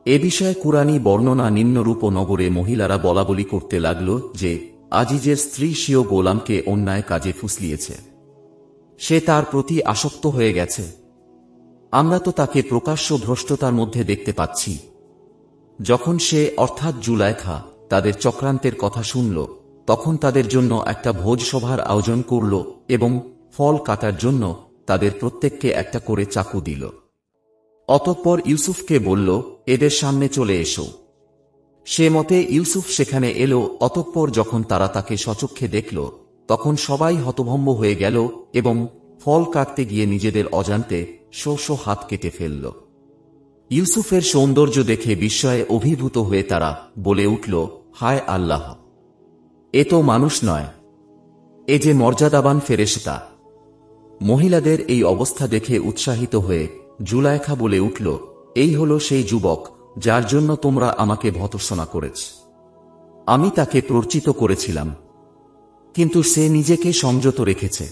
এ বিষয়ে কুরআনী বর্ণনা নিম্নরূপ: নগরে মহিলারা বলাবলি করতে লাগল যে আজিজের স্ত্রী স্বীয় গোলামকে অন্যায় কাজে ফুসলিয়েছে, সে তার প্রতি আসক্ত হয়ে গেছে। আমরা তো তাকে প্রকাশ্য ভ্রষ্টতার মধ্যে দেখতে পাচ্ছি। যখন সে অর্থাৎ জুলাইখা তাদের চক্রান্তের কথা শুনল, তখন তাদের জন্য একটা ভোজসভার আয়োজন করল এবং ফল কাটার জন্য তাদের প্রত্যেককে একটা করে চাকু দিল। অতঃপর ইউসুফকে বলল, এদের সামনে চলে এসো। সে মতে ইউসুফ সেখানে এলো। অতঃপর যখন তারা তাকে সচক্ষে দেখল, তখন সবাই হতভম্ব হয়ে গেল এবং ফল কাটতে গিয়ে নিজেদের অজান্তে হাত কেটে ফেলল। ইউসুফের সৌন্দর্য দেখে বিস্ময়ে অভিভূত হয়ে তারা বলে উঠল, হায় আল্লাহ! এ তো মানুষ নয়, এ যে মর্যাদাবান ফেরেশতা। মহিলাদের এই অবস্থা দেখে উৎসাহিত হয়ে জুলাইখা বলে উঠল, এই হল সেই যুবক যার জন্য তোমরা আমাকে ভর্ৎসনা করেছ। আমি তাকে প্ররোচিত করেছিলাম, কিন্তু সে নিজেকে সংযত রেখেছে।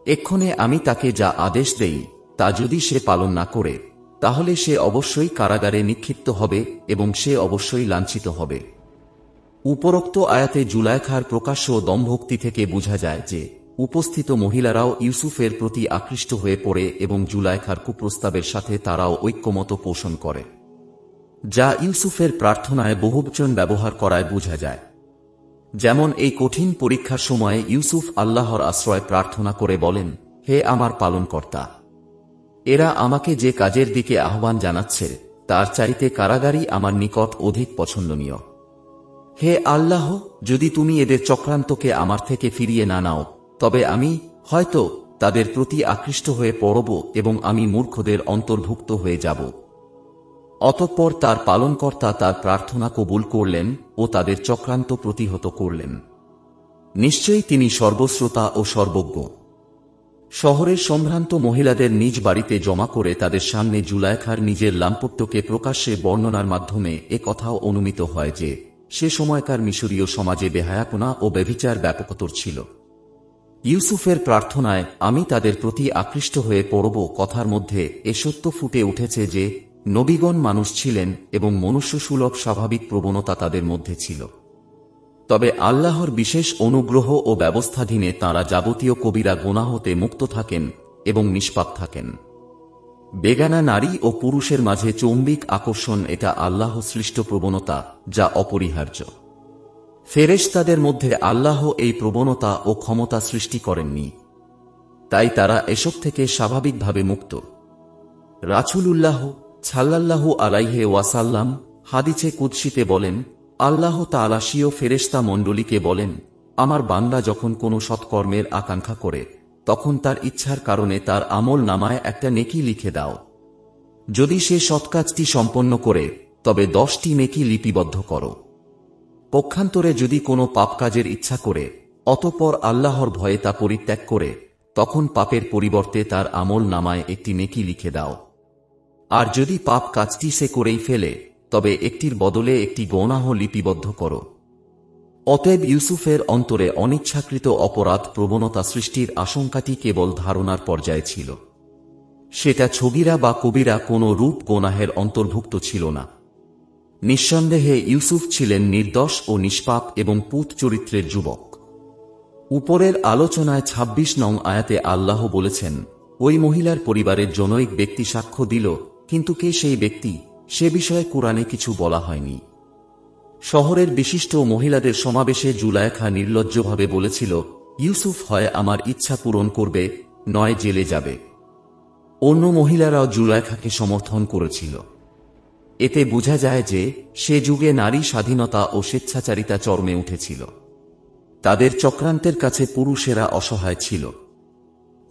এক্ষণে আমি তাকে যা আদেশ দেই তা যদি সে পালন না করে, তাহলে সে অবশ্যই কারাগারে নিক্ষিপ্ত হবে এবং সে অবশ্যই লাঞ্ছিত হবে। উপরোক্ত আয়াতে জুলাইখার প্রকাশ্য দম্ভক্তি থেকে বোঝা যায় যে উপস্থিত মহিলারাও ইউসুফের প্রতি আকৃষ্ট হয়ে পড়ে এবং জুলাইখার কুপ্রস্তাবের সাথে তারাও ঐক্যমত পোষণ করে, যা ইউসুফের প্রার্থনায় বহুবচন ব্যবহার করায় বোঝা যায়। যেমন এই কঠিন পরীক্ষার সময়ে ইউসুফ আল্লাহর আশ্রয় প্রার্থনা করে বলেন, হে আমার পালনকর্তা! এরা আমাকে যে কাজের দিকে আহ্বান জানাচ্ছে তার চাইতে কারাগারই আমার নিকট অধিক পছন্দনীয়। হে আল্লাহ, যদি তুমি এদের চক্রান্তকে আমার থেকে ফিরিয়ে না নাও, তবে আমি হয়তো তাদের প্রতি আকৃষ্ট হয়ে পড়ব এবং আমি মূর্খদের অন্তর্ভুক্ত হয়ে যাব। অতঃপর তার পালনকর্তা তার প্রার্থনা কবুল করলেন ও তাদের চক্রান্ত প্রতিহত করলেন। নিশ্চয়ই তিনি সর্বশ্রোতা ও সর্বজ্ঞ। শহরের সম্ভ্রান্ত মহিলাদের নিজ বাড়িতে জমা করে তাদের সামনে জুলাইখার নিজের লাম্পট্যকে প্রকাশ্যে বর্ণনার মাধ্যমে এ কথাও অনুমিত হয় যে সে সময়কার মিশরীয় সমাজে বেহায়াপনা ও ব্যভিচার ব্যাপকতর ছিল। ইউসুফের প্রার্থনায় আমি তাদের প্রতি আকৃষ্ট হয়ে পড়ব কথার মধ্যে এ সত্য ফুটে উঠেছে যে নবীগণ মানুষ ছিলেন এবং মনুষ্যসুলভ স্বাভাবিক প্রবণতা তাদের মধ্যে ছিল। তবে আল্লাহর বিশেষ অনুগ্রহ ও ব্যবস্থাধীনে তাঁরা যাবতীয় কবিরা গুনাহ হতে মুক্ত থাকেন এবং নিষ্পাপ থাকেন। বেগানা নারী ও পুরুষের মাঝে চৌম্বিক আকর্ষণ এটা আল্লাহ সৃষ্ট প্রবণতা, যা অপরিহার্য। ফেরেশতাদের মধ্যে আল্লাহ এই প্রবণতা ও ক্ষমতা সৃষ্টি করেননি, তাই তারা এসব থেকে স্বাভাবিকভাবে মুক্ত। রাসূলুল্লাহ সাল্লাল্লাহু আলাইহি ওয়াসাল্লাম হাদিসে কুদসিতে বলেন, আল্লাহ তাআলা স্বীয় ফেরেশতা মণ্ডলীকে বলেন, আমার বান্দা যখন কোনো সৎকর্মের আকাঙ্ক্ষা করে, তখন তার ইচ্ছার কারণে তার আমল নামায় একটা নেকি লিখে দাও। যদি সে সৎকাজটি সম্পন্ন করে, তবে 10টি নেকি লিপিবদ্ধ করো। পক্ষান্তরে যদি কোনো পাপ কাজের ইচ্ছা করে, অতঃপর আল্লাহর ভয়ে তা পরিত্যাগ করে, তখন পাপের পরিবর্তে তার আমল নামায় একটি নেকি লিখে দাও। আর যদি পাপ কাজটি সে করেই ফেলে, তবে একটির বদলে একটি গুনাহ লিপিবদ্ধ করো। অতএব ইউসুফের অন্তরে অনিচ্ছাকৃত অপরাধ প্রবণতা সৃষ্টির আশঙ্কাটি কেবল ধারণার পর্যায়ে ছিল, সেটা ছগিরা বা কবিরা কোনো রূপ গুনাহের অন্তর্ভুক্ত ছিল না। নিঃসন্দেহে ইউসুফ ছিলেন নির্দোষ ও নিষ্পাপ এবং পুত চরিত্রের যুবক। উপরের আলোচনায় ২৬ নং আয়াতে আল্লাহ বলেছেন, ওই মহিলার পরিবারের জনৈক ব্যক্তি সাক্ষ্য দিল, কিন্তু কে সেই ব্যক্তি সে বিষয়ে কুরআনে কিছু বলা হয়নি। শহরের বিশিষ্ট মহিলাদের সমাবেশে জুলাইখা নির্লজ্জভাবে বলেছিল, ইউসুফ হয় আমার ইচ্ছা পূরণ করবে, নয় জেলে যাবে। অন্য মহিলারাও জুলাইখাকে সমর্থন করেছিল। এতে বোঝা যায় যে সে যুগে নারী স্বাধীনতা ও স্বেচ্ছাচারিতা চরমে উঠেছিল। তাদের চক্রান্তের কাছে পুরুষেরা অসহায় ছিল।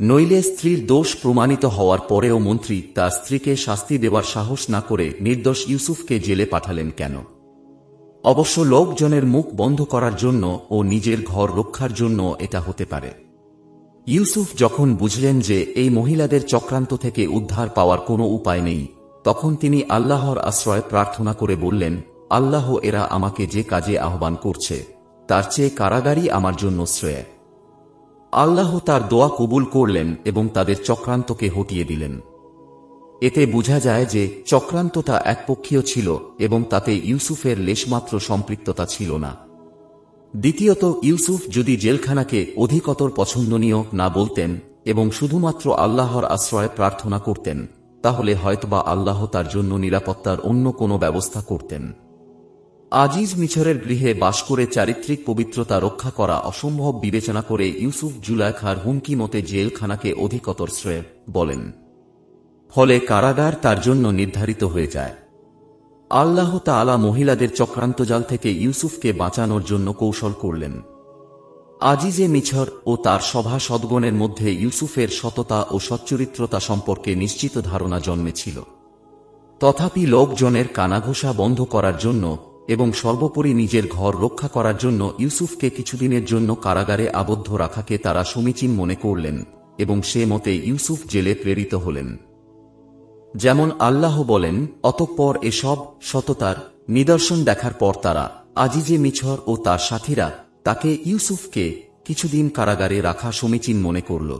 নইলে স্ত্রীর দোষ প্রমাণিত হওয়ার পরেও মন্ত্রী তার স্ত্রীকে শাস্তি দেওয়ার সাহস না করে নির্দোষ ইউসুফকে জেলে পাঠালেন কেন? অবশ্য লোকজনের মুখ বন্ধ করার জন্য ও নিজের ঘর রক্ষার জন্য এটা হতে পারে। ইউসুফ যখন বুঝলেন যে এই মহিলাদের চক্রান্ত থেকে উদ্ধার পাওয়ার কোনো উপায় নেই, তখন তিনি আল্লাহর আশ্রয় প্রার্থনা করে বললেন, আল্লাহ, এরা আমাকে যে কাজে আহ্বান করছে তার চেয়ে কারাগারই আমার জন্য শ্রেয়। আল্লাহ তার দোয়া কবুল করলেন এবং তাদের চক্রান্তকে হটিয়ে দিলেন। এতে বোঝা যায় যে চক্রান্তটা একপক্ষীয় ছিল এবং তাতে ইউসুফের লেশমাত্র সম্পৃক্ততা ছিল না। দ্বিতীয়ত, ইউসুফ যদি জেলখানাকে অধিকতর পছন্দনীয় না বলতেন এবং শুধুমাত্র আল্লাহর আশ্রয় প্রার্থনা করতেন, তাহলে হয়তোবা আল্লাহ তার জন্য নিরাপত্তার অন্য কোনো ব্যবস্থা করতেন। আজিজ মিছরের গৃহে বাস করে চারিত্রিক পবিত্রতা রক্ষা করা অসম্ভব বিবেচনা করে ইউসুফ জুলাইখার হুমকি মতে জেলখানাকে অধিকতর শ্রেয় বলেন। ফলে কারাগার তার জন্য নির্ধারিত হয়ে যায়। আল্লাহ তাআলা মহিলাদের চক্রান্তজাল থেকে ইউসুফকে বাঁচানোর জন্য কৌশল করলেন। আজিজে মিছর ও তার সভা সদ্গণের মধ্যে ইউসুফের সততা ও সচ্চরিত্রতা সম্পর্কে নিশ্চিত ধারণা জন্মেছিল। তথাপি লোকজনের কানাঘোষা বন্ধ করার জন্য এবং সর্বোপরি নিজের ঘর রক্ষা করার জন্য ইউসুফকে কিছুদিনের জন্য কারাগারে আবদ্ধ রাখাকে তারা সমীচীন মনে করলেন এবং সে মতে ইউসুফ জেলে প্রেরিত হলেন। যেমন আল্লাহ বলেন, অতঃপর এসব সততার নিদর্শন দেখার পর তারা, আজিজে মিছর ও তার সাথীরা, তাকে ইউসুফকে কিছুদিন কারাগারে রাখা সমীচীন মনে করল।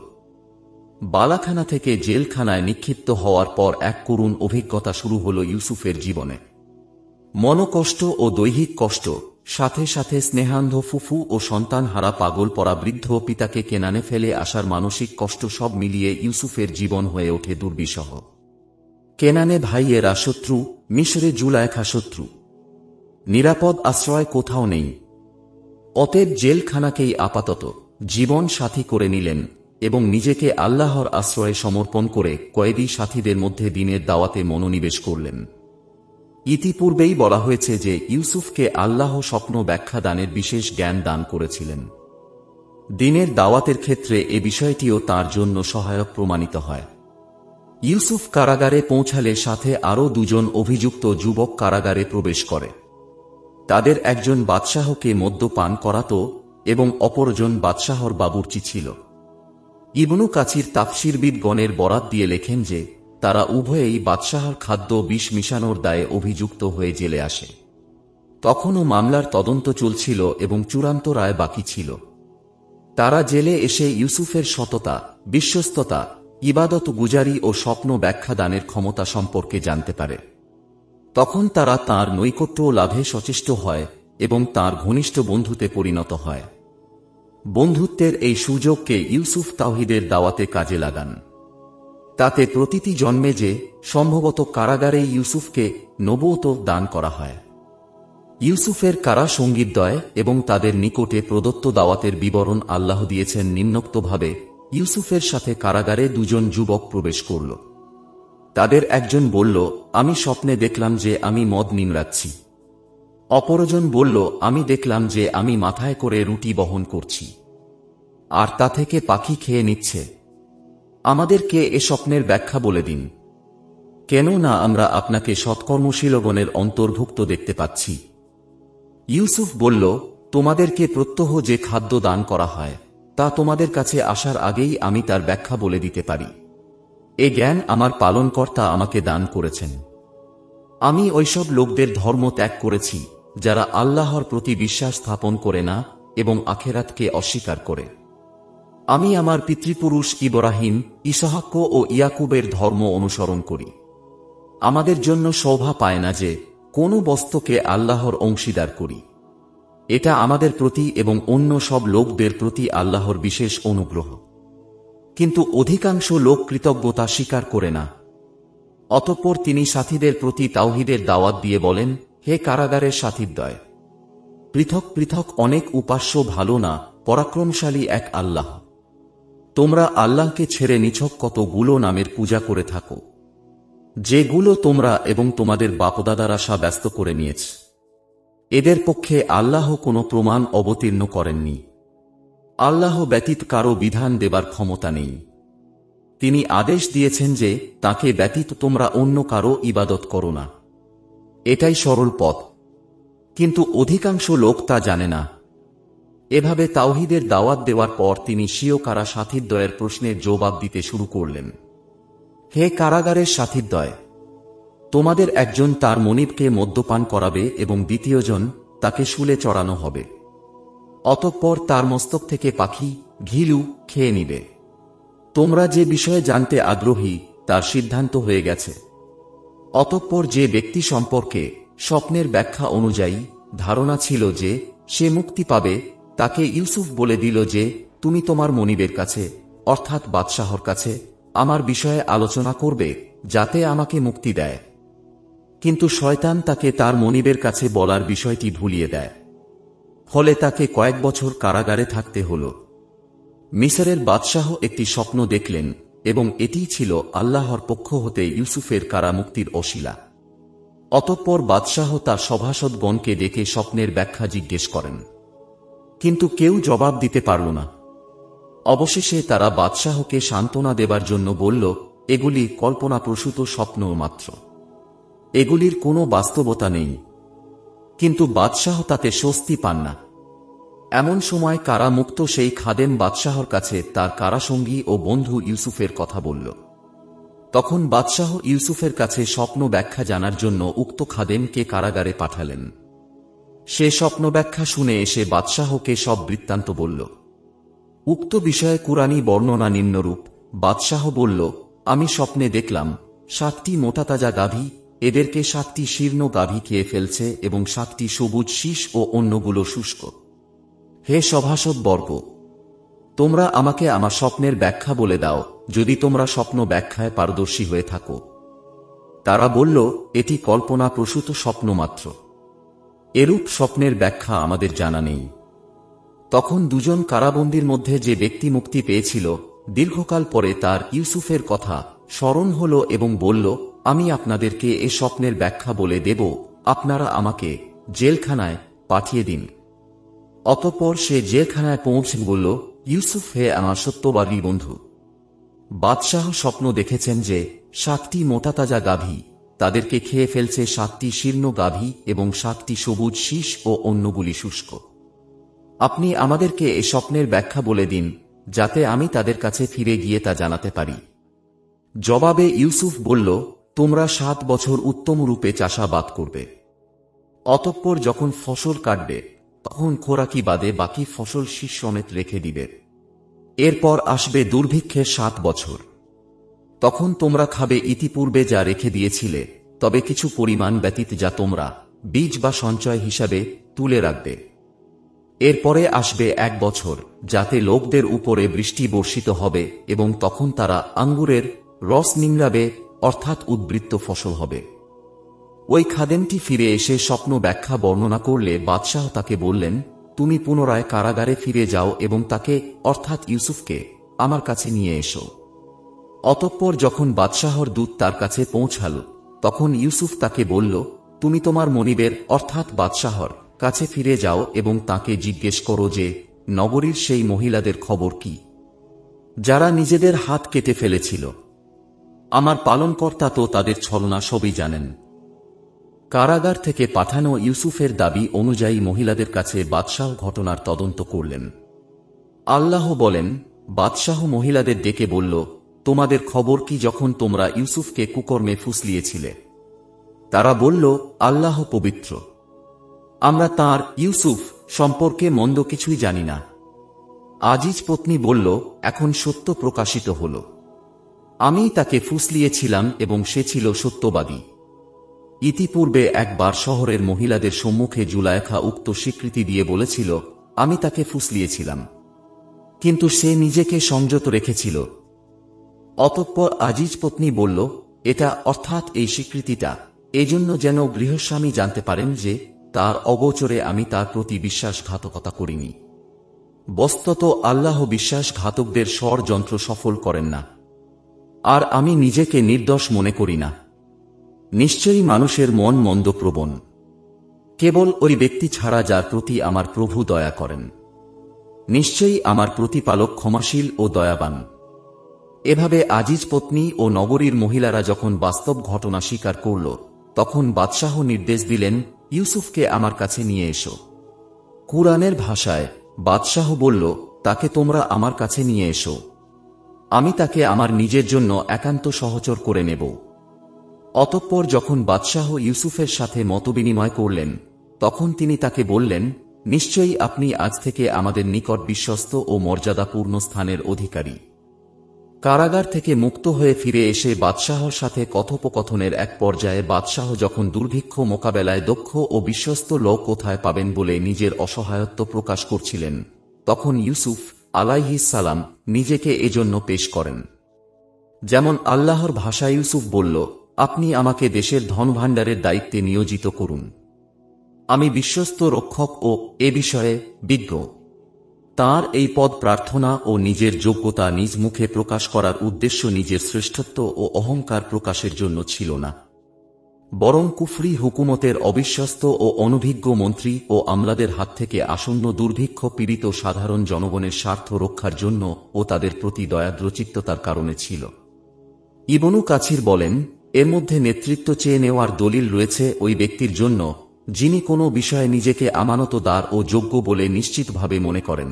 বালাখানা থেকে জেলখানায় নিক্ষিপ্ত হওয়ার পর এক করুণ অভিজ্ঞতা শুরু হল ইউসুফের জীবনে। মনোকষ্ট ও দৈহিক কষ্ট, সাথে সাথে স্নেহান্ধ ফুফু ও সন্তানহারা পাগল পরা বৃদ্ধ পিতাকে কেনানে ফেলে আসার মানসিক কষ্ট, সব মিলিয়ে ইউসুফের জীবন হয়ে ওঠে দুর্বিষহ। কেনানে ভাইয়েরা শত্রু, মিশরে জুলাইখা শত্রু, নিরাপদ আশ্রয় কোথাও নেই। অতএব জেলখানাকেই আপাতত জীবন সাথী করে নিলেন এবং নিজেকে আল্লাহর আশ্রয়ে সমর্পণ করে কয়েদি সাথীদের মধ্যে দিনের দাওয়াতে মনোনিবেশ করলেন। ইতিপূর্বেই বলা হয়েছে যে ইউসুফকে আল্লাহ স্বপ্ন ব্যাখ্যা দানের বিশেষ জ্ঞান দান করেছিলেন। দিনের দাওয়াতের ক্ষেত্রে এ বিষয়টিও তার জন্য সহায়ক প্রমাণিত হয়। ইউসুফ কারাগারে পৌঁছালে সাথে আরও দুজন অভিযুক্ত যুবক কারাগারে প্রবেশ করে। তাদের একজন বাদশাহকে মদ্যপান করাত এবং অপরজন বাদশাহর বাবুর্চি ছিল। ইবনু কাছির তাফসিরবিদগণের বরাত দিয়ে লেখেন যে তারা উভয়েই বাদশাহর খাদ্য বিষ মিশানোর দায়ে অভিযুক্ত হয়ে জেলে আসে। তখনও মামলার তদন্ত চলছিল এবং চূড়ান্ত রায় বাকি ছিল। তারা জেলে এসে ইউসুফের সততা, বিশ্বস্ততা, ইবাদত গুজারি ও স্বপ্ন ব্যাখ্যা দানের ক্ষমতা সম্পর্কে জানতে পারে। তখন তারা তাঁর নৈকট্য লাভে সচেষ্ট হয় এবং তাঁর ঘনিষ্ঠ বন্ধুতে পরিণত হয়। বন্ধুত্বের এই সুযোগকে ইউসুফ তাওহীদের দাওয়াতে কাজে লাগান। তাতে প্রতীতি জন্মে যে সম্ভবত কারাগারে ইউসুফকে নবুয়ত দান করা হয়। ইউসুফের কারা সঙ্গীতদ্বয় এবং তাদের নিকটে প্রদত্ত দাওয়াতের বিবরণ আল্লাহ দিয়েছেন নিম্নোক্তভাবে। ইউসুফের সাথে কারাগারে দুজন যুবক প্রবেশ করল। তাদের একজন বলল, আমি স্বপ্নে দেখলাম যে আমি মদ নিংড়াচ্ছি। অপরজন বলল, আমি দেখলাম যে আমি মাথায় করে রুটি বহন করছি, আর তা থেকে পাখি খেয়ে নিচ্ছে। আমাদেরকে এ স্বপ্নের ব্যাখ্যা বলে দিন, কেননা আমরা আপনাকে সৎকর্মশীলগণের অন্তর্ভুক্ত দেখতে পাচ্ছি। ইউসুফ বলল, তোমাদেরকে প্রত্যহ যে খাদ্য দান করা হয় তা তোমাদের কাছে আসার আগেই আমি তার ব্যাখ্যা বলে দিতে পারি। এ জ্ঞান আমার পালনকর্তা আমাকে দান করেছেন। আমি ওইসব লোকদের ধর্ম ত্যাগ করেছি যারা আল্লাহর প্রতি বিশ্বাস স্থাপন করে না এবং আখেরাতকে অস্বীকার করে। আমি আমার পিতৃপুরুষ ইব্রাহিম, ইসহাক ও ইয়াকুবের ধর্ম অনুসরণ করি। আমাদের জন্য শোভা পায় না যে কোনো বস্তুকে আল্লাহর অংশীদার করি। এটা আমাদের প্রতি এবং অন্য সব লোকদের প্রতি আল্লাহর বিশেষ অনুগ্রহ। কিন্তু অধিকাংশ লোক কৃতজ্ঞতা স্বীকার করে না। অতঃপর তিনি সাথীদের প্রতি তাওহীদের দাওয়াত দিয়ে বলেন, হে কারাগারের সাথীদ্বয়, পৃথক পৃথক অনেক উপাস্য ভালো না, পরাক্রমশালী এক আল্লাহ। তোমরা আল্লাহকে ছেড়ে নিছক কতগুলো নামের পূজা করে থাকো, যেগুলো তোমরা এবং তোমাদের বাপদাদারা সাব্যস্ত করে নিয়েছে। এদের পক্ষে আল্লাহ কোনো প্রমাণ অবতীর্ণ করেননি। আল্লাহ ব্যতীত কারো বিধান দেবার ক্ষমতা নেই। তিনি আদেশ দিয়েছেন যে তাকে ব্যতীত তোমরা অন্য কারো ইবাদত করো না। এটাই সরল পথ, কিন্তু অধিকাংশ লোক তা জানে না। এভাবে তাওহীদের দাওয়াত দেওয়ার পর তিনি স্বীয় কারা সাথীদ্বয়ের প্রশ্নের জবাব দিতে শুরু করলেন। হে কারাগারের সাথীদ্বয়, তোমাদের একজন তার মনিবকে মদ্যপান করাবে এবং দ্বিতীয়জন তাকে শুলে চড়ানো হবে। অতঃপর তার মস্তক থেকে পাখি, ঘিলু খেয়ে নিবে। তোমরা যে বিষয়ে জানতে আগ্রহী তার সিদ্ধান্ত হয়ে গেছে। অতঃপর যে ব্যক্তি সম্পর্কে স্বপ্নের ব্যাখ্যা অনুযায়ী ধারণা ছিল যে সে মুক্তি পাবে, তাকে ইউসুফ বলে দিল যে তুমি তোমার মনিবের কাছে অর্থাৎ বাদশাহর কাছে আমার বিষয়ে আলোচনা করবে যাতে আমাকে মুক্তি দেয়। কিন্তু শয়তান তাকে তার মনিবের কাছে বলার বিষয়টি ভুলিয়ে দেয়। ফলে তাকে কয়েক বছর কারাগারে থাকতে হল। মিসরের বাদশাহ একটি স্বপ্ন দেখলেন এবং এটিই ছিল আল্লাহর পক্ষ হতে ইউসুফের কারামুক্তির অশিলা। অতঃপর বাদশাহ তার সভাসদগণকে ডেকে স্বপ্নের ব্যাখ্যা জিজ্ঞেস করেন, কিন্তু কেউ জবাব দিতে পারল না। অবশেষে তারা বাদশাহকে সান্ত্বনা দেবার জন্য বলল, এগুলি কল্পনাপ্রসূত স্বপ্ন মাত্র, এগুলির কোনো বাস্তবতা নেই। কিন্তু বাদশাহ তাতে স্বস্তি পান না। এমন সময় কারামুক্ত সেই খাদেম বাদশাহর কাছে তার কারাসঙ্গী ও বন্ধু ইউসুফের কথা বলল। তখন বাদশাহ ইউসুফের কাছে স্বপ্ন ব্যাখ্যা জানার জন্য উক্ত খাদেমকে কারাগারে পাঠালেন। সে স্বপ্ন ব্যাখ্যা শুনে এসে বাদশাহকে সব বৃত্তান্ত বলল। উক্ত বিষয়ে কুরআনী বর্ণনা নিম্নরূপ। বাদশাহ বলল, আমি স্বপ্নে দেখলাম 7টি মোটাতাজা গাভী, এদেরকে 7টি শীর্ণ গাভী খেয়ে ফেলছে এবং 7টি সবুজ শীষ ও অন্যগুলো শুষ্ক। হে সভাসদ বর্গ, তোমরা আমাকে আমার স্বপ্নের ব্যাখ্যা বলে দাও, যদি তোমরা স্বপ্ন ব্যাখ্যায় পারদর্শী হয়ে থাকো। তারা বলল, এটি কল্পনাপ্রসূত স্বপ্ন মাত্র, এরূপ স্বপ্নের ব্যাখ্যা আমাদের জানা নেই। তখন দুজন কারাবন্দীর মধ্যে যে ব্যক্তি মুক্তি পেয়েছিল, দীর্ঘকাল পরে তার ইউসুফের কথা স্মরণ হল এবং বলল, আমি আপনাদেরকে এ স্বপ্নের ব্যাখ্যা বলে দেব, আপনারা আমাকে জেলখানায় পাঠিয়ে দিন। অতঃপর সে জেলখানায় পৌঁছে বলল, ইউসুফ, হে আমার সত্যবাদী বন্ধু, বাদশাহ স্বপ্ন দেখেছেন যে 7টি মোটাতাজা গাভী, তাদেরকে খেয়ে ফেলছে 7টি শীর্ণ গাভী এবং 7টি সবুজ শীষ ও অন্যগুলি শুষ্ক। আপনি আমাদেরকে এ স্বপ্নের ব্যাখ্যা বলে দিন, যাতে আমি তাদের কাছে ফিরে গিয়ে তা জানাতে পারি। জবাবে ইউসুফ বলল, তোমরা 7 বছর উত্তম রূপে চাষাবাদ করবে। অতঃপর যখন ফসল কাটবে, তখন খোরাকি বাদে বাকি ফসল শীষ সমেত রেখে দিবে। এরপর আসবে দুর্ভিক্ষের 7 বছর। তখন তোমরা খাবে ইতিপূর্বে যা রেখে দিয়েছিলে, তবে কিছু পরিমাণ ব্যতীত যা তোমরা বীজ বা সঞ্চয় হিসাবে তুলে রাখবে। এরপরে আসবে 1 বছর, যাতে লোকদের উপরে বৃষ্টি বর্ষিত হবে এবং তখন তারা আঙ্গুরের রস নিংড়াবে, অর্থাৎ উদ্বৃত্ত ফসল হবে। ওই খাদেমটি ফিরে এসে স্বপ্ন ব্যাখ্যা বর্ণনা করলে বাদশাহ তাকে বললেন, তুমি পুনরায় কারাগারে ফিরে যাও এবং তাকে অর্থাৎ ইউসুফকে আমার কাছে নিয়ে এসো। অতঃপর যখন বাদশাহর দূত তার কাছে পৌঁছাল, তখন ইউসুফ তাকে বলল, তুমি তোমার মনিবের অর্থাৎ বাদশাহর কাছে ফিরে যাও এবং তাকে জিজ্ঞেস করো যে নগরীর সেই মহিলাদের খবর কি, যারা নিজেদের হাত কেটে ফেলেছিল। আমার পালনকর্তা তো তাদের ছলনা সবই জানেন। কারাগার থেকে পাঠানো ইউসুফের দাবি অনুযায়ী মহিলাদের কাছে বাদশাহ ঘটনার তদন্ত করলেন। আল্লাহ বলেন, বাদশাহ মহিলাদের ডেকে বলল, তোমাদের খবর কি যখন তোমরা ইউসুফকে কুকর্মে ফুসলিয়েছিলে? তারা বলল, আল্লাহ পবিত্র, আমরা তাঁর ইউসুফ সম্পর্কে মন্দ কিছুই জানি না। আজিজ পত্নী বলল, এখন সত্য প্রকাশিত হল। আমি তাকে ফুসলিয়েছিলাম এবং সে ছিল সত্যবাদী। ইতিপূর্বে একবার শহরের মহিলাদের সম্মুখে জুলায়খা উক্ত স্বীকৃতি দিয়ে বলেছিল, আমি তাকে ফুসলিয়েছিলাম, কিন্তু সে নিজেকে সংযত রেখেছিল। অতঃপর আজিজ পত্নী বলল, এটা অর্থাৎ এই স্বীকৃতিটা এজন্য যেন গৃহস্বামী জানতে পারেন যে তার অগোচরে আমি তার প্রতি বিশ্বাসঘাতকতা করিনি। বস্তুত আল্লাহ বিশ্বাসঘাতকদের ষড়যন্ত্র সফল করেন না, আর আমি নিজেকে নির্দোষ মনে করি না। নিশ্চয়ই মানুষের মন মন্দপ্রবণ, কেবল ওই ব্যক্তি ছাড়া যার প্রতি আমার প্রভু দয়া করেন। নিশ্চয়ই আমার প্রতিপালক ক্ষমাশীল ও দয়াবান। এভাবে আজিজ পত্নী ও নগরীর মহিলারা যখন বাস্তব ঘটনা স্বীকার করল, তখন বাদশাহ নির্দেশ দিলেন, ইউসুফকে আমার কাছে নিয়ে এসো। কুরআনের ভাষায় বাদশাহ বলল, তাকে তোমরা আমার কাছে নিয়ে এসো, আমি তাকে আমার নিজের জন্য একান্ত সহচর করে নেব। অতঃপর যখন বাদশাহ ইউসুফের সাথে মতবিনিময় করলেন, তখন তিনি তাকে বললেন, নিশ্চয়ই আপনি আজ থেকে আমাদের নিকট বিশ্বস্ত ও মর্যাদাপূর্ণ স্থানের অধিকারী। কারাগার থেকে মুক্ত হয়ে ফিরে এসে বাদশাহর সাথে কথোপকথনের এক পর্যায়ে বাদশাহ যখন দুর্ভিক্ষ মোকাবেলায় দক্ষ ও বিশ্বস্ত লোক কোথায় পাবেন বলে নিজের অসহায়ত্ব প্রকাশ করছিলেন, তখন ইউসুফ আলাইহিস সালাম নিজেকে এজন্য পেশ করেন। যেমন আল্লাহর ভাষায় ইউসুফ বলল, আপনি আমাকে দেশের ধনভাণ্ডারের দায়িত্বে নিয়োজিত করুন। আমি বিশ্বস্ত রক্ষক ও এ বিষয়ে বিজ্ঞ। তাঁর এই পদ প্রার্থনা ও নিজের যোগ্যতা নিজ মুখে প্রকাশ করার উদ্দেশ্য নিজের শ্রেষ্ঠত্ব ও অহংকার প্রকাশের জন্য ছিল না, বরং কুফরি হুকুমতের অবিশ্বস্ত ও অনভিজ্ঞ মন্ত্রী ও আমলাদের হাত থেকে আসন্ন দুর্ভিক্ষ পীড়িত সাধারণ জনগণের স্বার্থ রক্ষার জন্য ও তাদের প্রতি দয়াদ্রচিত্ততার কারণে ছিল। ইবনু কাছির বলেন, এর মধ্যে নেতৃত্ব চেয়ে নেওয়ার দলিল রয়েছে ওই ব্যক্তির জন্য যিনি কোনো বিষয়ে নিজেকে আমানতদার ও যোগ্য বলে নিশ্চিতভাবে মনে করেন।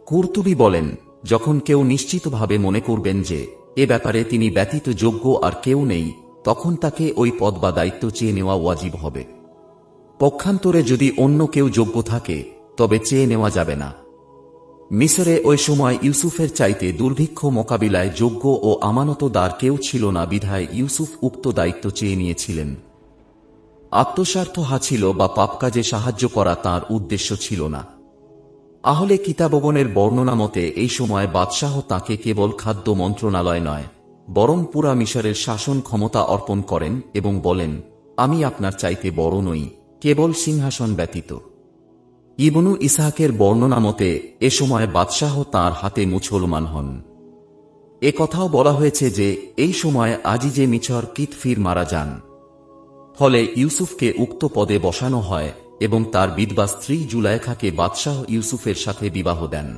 কুরতুবী বলেন, যখন কেউ নিশ্চিতভাবে মনে করবেন যে এ ব্যাপারে তিনি ব্যতীত যোগ্য আর কেউ নেই, তখন তাকে ওই পদ বা দায়িত্ব চেয়ে নেওয়া ওয়াজিব হবে। পক্ষান্তরে যদি অন্য কেউ যোগ্য থাকে তবে চেয়ে নেওয়া যাবে না। মিসরে ওই সময় ইউসুফের চাইতে দুর্ভিক্ষ মোকাবিলায় যোগ্য ও আমানতদার কেউ ছিল না বিধায় ইউসুফ উক্ত দায়িত্ব চেয়ে নিয়েছিলেন। আত্মস্বার্থ হাসিল বা পাপ কাজে সাহায্য করা তাঁর উদ্দেশ্য ছিল না। আহলে কিতাবগণের বর্ণনা মতে এই সময় বাদশাহ তাঁকে কেবল খাদ্য মন্ত্রণালয় নয়, বরং পুরা মিশরের শাসন ক্ষমতা অর্পণ করেন এবং বলেন, আমি আপনার চাইতে বড় নই, কেবল সিংহাসন ব্যতীত। ইবনু ইসহাকের বর্ণনা মতে এ সময় বাদশাহ তাঁর হাতে মুসলমান হন। এ কথাও বলা হয়েছে যে এই সময় আজিজে মিছর কিতফির মারা যান। ফলে ইউসুফকে উক্ত পদে বসানো হয় এবং তার বিধবা স্ত্রী জুলাইখাকে বাদশাহ ইউসুফের সাথে বিবাহ দেন।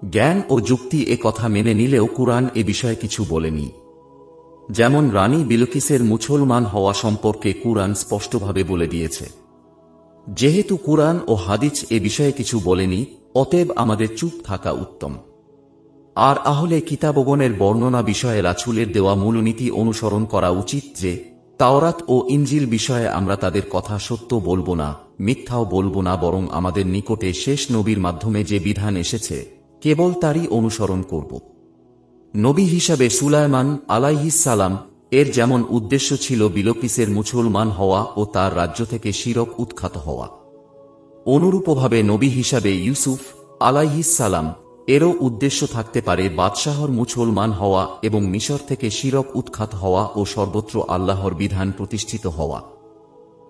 জ্ঞান ও যুক্তি এ কথা মেনে নিলেও কুরআন এ বিষয়ে কিছু বলেনি। যেমন রানী বিলকিসের মুসলমান হওয়া সম্পর্কে কুরআন স্পষ্টভাবে বলে দিয়েছে। যেহেতু কুরআন ও হাদিস এ বিষয়ে কিছু বলেনি, অতএব আমাদের চুপ থাকা উত্তম। আর আহলে কিতাবগণের বর্ণনা বিষয়ে রাসূলের দেওয়া মূলনীতি অনুসরণ করা উচিত যে তাওরাত ও ইনজিল বিষয়ে আমরা তাদের কথা সত্য বলবো না, মিথ্যাও বলবো না, বরং আমাদের নিকটে শেষ নবীর মাধ্যমে যে বিধান এসেছে কেবল তারই অনুসরণ করব। নবী হিসাবে সুলাইমান আলাইহিস সালাম এর যেমন উদ্দেশ্য ছিল বিলকিসের মুসলমান হওয়া ও তার রাজ্য থেকে শিরক উৎখাত হওয়া, অনুরূপভাবে নবী হিসাবে ইউসুফ আলাইহিস সালাম এরও উদ্দেশ্য থাকতে পারে বাদশাহর মুসলমান হওয়া এবং মিশর থেকে শিরক উৎখাত হওয়া ও সর্বত্র আল্লাহর বিধান প্রতিষ্ঠিত হওয়া।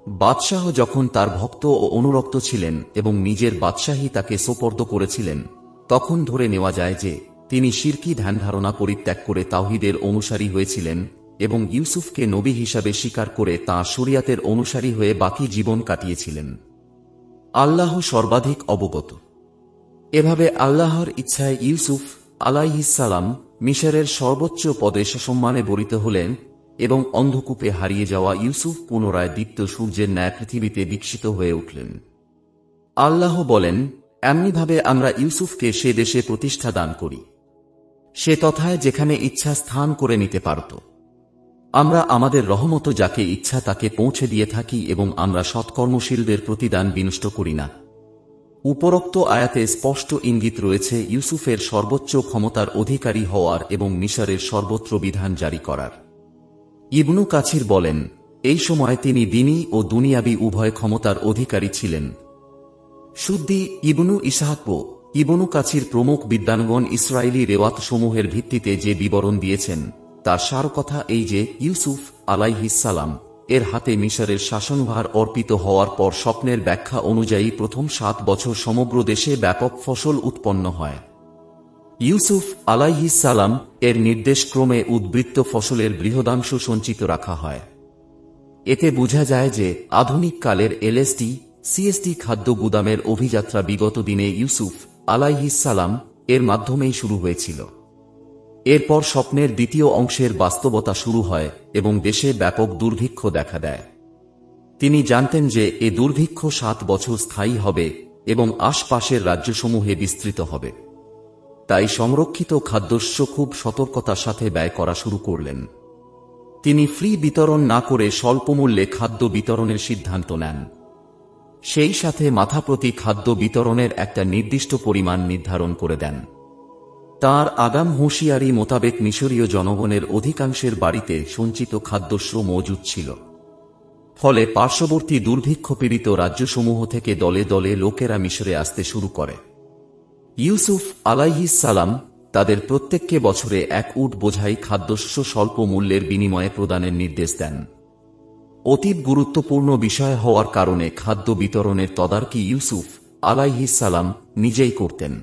বাদশাহ যখন তার ভক্ত ও অনুরক্ত ছিলেন এবং নিজের বাদশাহী তাকে সোপর্দ করেছিলেন, তখন ধরে নেওয়া যায় যে তিনি শিরকি ধ্যানধারণা পরিত্যাগ করে তাওহীদের অনুসারী হয়েছিলেন এবং ইউসুফকে নবী হিসাবে স্বীকার করে তাঁর শরিয়াতের অনুসারী হয়ে বাকি জীবন কাটিয়েছিলেন। আল্লাহ সর্বাধিক অবগত। এভাবে আল্লাহর ইচ্ছায় ইউসুফ আলাইহিস সালাম মিশরের সর্বোচ্চ পদে সম্মানে বরিত হলেন এবং অন্ধকূপে হারিয়ে যাওয়া ইউসুফ পুনরায় দীপ্ত সূর্যের ন্যায় পৃথিবীতে বিকশিত হয়ে উঠলেন। আল্লাহ বলেন, এমনিভাবে আমরা ইউসুফকে সে দেশে প্রতিষ্ঠা দান করি, সে তথায় যেখানে ইচ্ছা স্থান করে নিতে পারত। আমরা আমাদের রহমত যাকে ইচ্ছা তাকে পৌঁছে দিয়ে থাকি এবং আমরা সৎকর্মশীলদের প্রতিদান বিনষ্ট করি না। উপরোক্ত আয়াতে স্পষ্ট ইঙ্গিত রয়েছে ইউসুফের সর্বোচ্চ ক্ষমতার অধিকারী হওয়ার এবং মিশরের সর্বত্র বিধান জারি করার। ইবনু কাছির বলেন, এই সময় তিনি দ্বীনী ও দুনিয়াবী উভয় ক্ষমতার অধিকারী ছিলেন। সুদ্দি ইবনু ইসহাক ও ইবনু কাছির প্রমুখ বিদ্বানগণ ইসরায়েলি রেওয়াতসমূহের ভিত্তিতে যে বিবরণ দিয়েছেন তার সার কথা এই যে ইউসুফ আলাইহিস সালাম এর হাতে মিশরের শাসনভার অর্পিত হওয়ার পর স্বপ্নের ব্যাখ্যা অনুযায়ী প্রথম 7 বছর সমগ্র দেশে ব্যাপক ফসল উৎপন্ন হয়। ইউসুফ আলাইহিস সালাম এর নির্দেশক্রমে উদ্বৃত্ত ফসলের বৃহদাংশ সঞ্চিত রাখা হয়। এতে বোঝা যায় যে আধুনিক কালের এলএসটি সিএসটি খাদ্য গুদামের অভিযাত্রা বিগত দিনে ইউসুফ আলাইহিস সালাম এর মাধ্যমেই শুরু হয়েছিল। এরপর স্বপ্নের দ্বিতীয় অংশের বাস্তবতা শুরু হয় এবং দেশে ব্যাপক দুর্ভিক্ষ দেখা দেয়। তিনি জানতেন যে এ দুর্ভিক্ষ 7 বছর স্থায়ী হবে এবং আশপাশের রাজ্যসমূহে বিস্তৃত হবে। তাই সংরক্ষিত খাদ্যশস্য খুব সতর্কতার সাথে ব্যয় করা শুরু করলেন। তিনি ফ্রি বিতরণ না করে স্বল্পমূল্যে খাদ্য বিতরণের সিদ্ধান্ত নেন। সেই সাথে মাথাপ্রতি খাদ্য বিতরণের একটা নির্দিষ্ট পরিমাণ নির্ধারণ করে দেন। তার আগাম হুঁশিয়ারি মোতাবেক মিশরীয় জনগণের অধিকাংশের বাড়িতে সঞ্চিত খাদ্যশস্য মজুদ ছিল। ফলে পার্শ্ববর্তী দুর্ভিক্ষপীড়িত রাজ্যসমূহ থেকে দলে দলে লোকেরা মিশরে আসতে শুরু করে। ইউসুফ আলাইহিস সালাম তাদের প্রত্যেককে বছরে এক উট বোঝাই খাদ্যশস্য স্বল্প মূল্যের বিনিময়ে প্রদানের নির্দেশ দেন। অতীব গুরুত্বপূর্ণ বিষয় হওয়ার কারণে খাদ্য বিতরণের তদারকি ইউসুফ আলাইহিস সালাম নিজেই করতেন।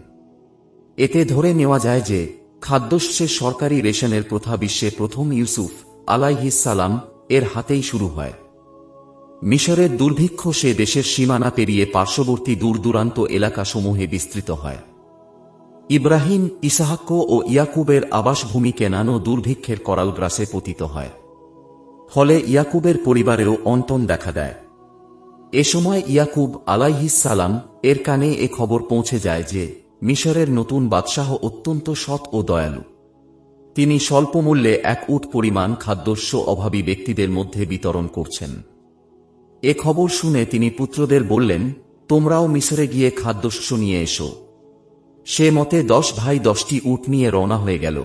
এতে ধরে নেওয়া যায় যে খাদ্যশস্যের সরকারি রেশনের প্রথা বিশ্বে প্রথম ইউসুফ আলাইহিস সালাম এর হাতেই শুরু হয়। মিশরের দুর্ভিক্ষ সে দেশের সীমানা পেরিয়ে পার্শ্ববর্তী দূরদূরান্ত এলাকাসমূহে বিস্তৃত হয়। ইব্রাহিম, ইসহাক ও ইয়াকুবের আবাসভূমি কেনানও দুর্ভিক্ষের করালগ্রাসে পতিত হয়। ফলে ইয়াকুবের পরিবারেও অনটন দেখা দেয়। এ সময় ইয়াকুব আলাইহিস সালাম এর কানে এ খবর পৌঁছে যায় যে মিশরের নতুন বাদশাহ অত্যন্ত সৎ ও দয়ালু। তিনি স্বল্প মূল্যে এক উট পরিমাণ খাদ্যশস্য অভাবী ব্যক্তিদের মধ্যে বিতরণ করছেন। এ খবর শুনে তিনি পুত্রদের বললেন, তোমরাও মিশরে গিয়ে খাদ্যশস্য নিয়ে এসো। সে মতে 10 ভাই 10টি উট নিয়ে রওনা হয়ে গেল।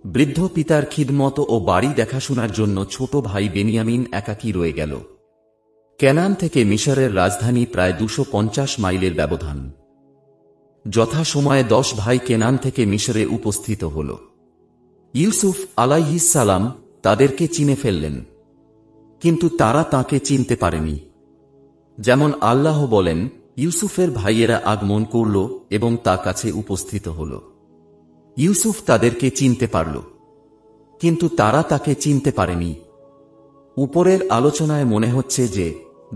বৃদ্ধ পিতার খিদমত ও বাড়ি দেখাশোনার জন্য ছোট ভাই বেনিয়ামিন একাকী রয়ে গেল। কেনান থেকে মিশরের রাজধানী প্রায় 250 মাইলের ব্যবধান। যথাসময়ে 10 ভাই কেনান থেকে মিশরে উপস্থিত হল। ইউসুফ আলাইহিস সালাম তাদেরকে চিনে ফেললেন, কিন্তু তারা তাকে চিনতে পারেনি। যেমন আল্লাহ বলেন, ইউসুফের ভাইয়েরা আগমন করল এবং তার কাছে উপস্থিত হল। ইউসুফ তাদেরকে চিনতে পারল, কিন্তু তারা তাকে চিনতে পারেনি। উপরের আলোচনায় মনে হচ্ছে যে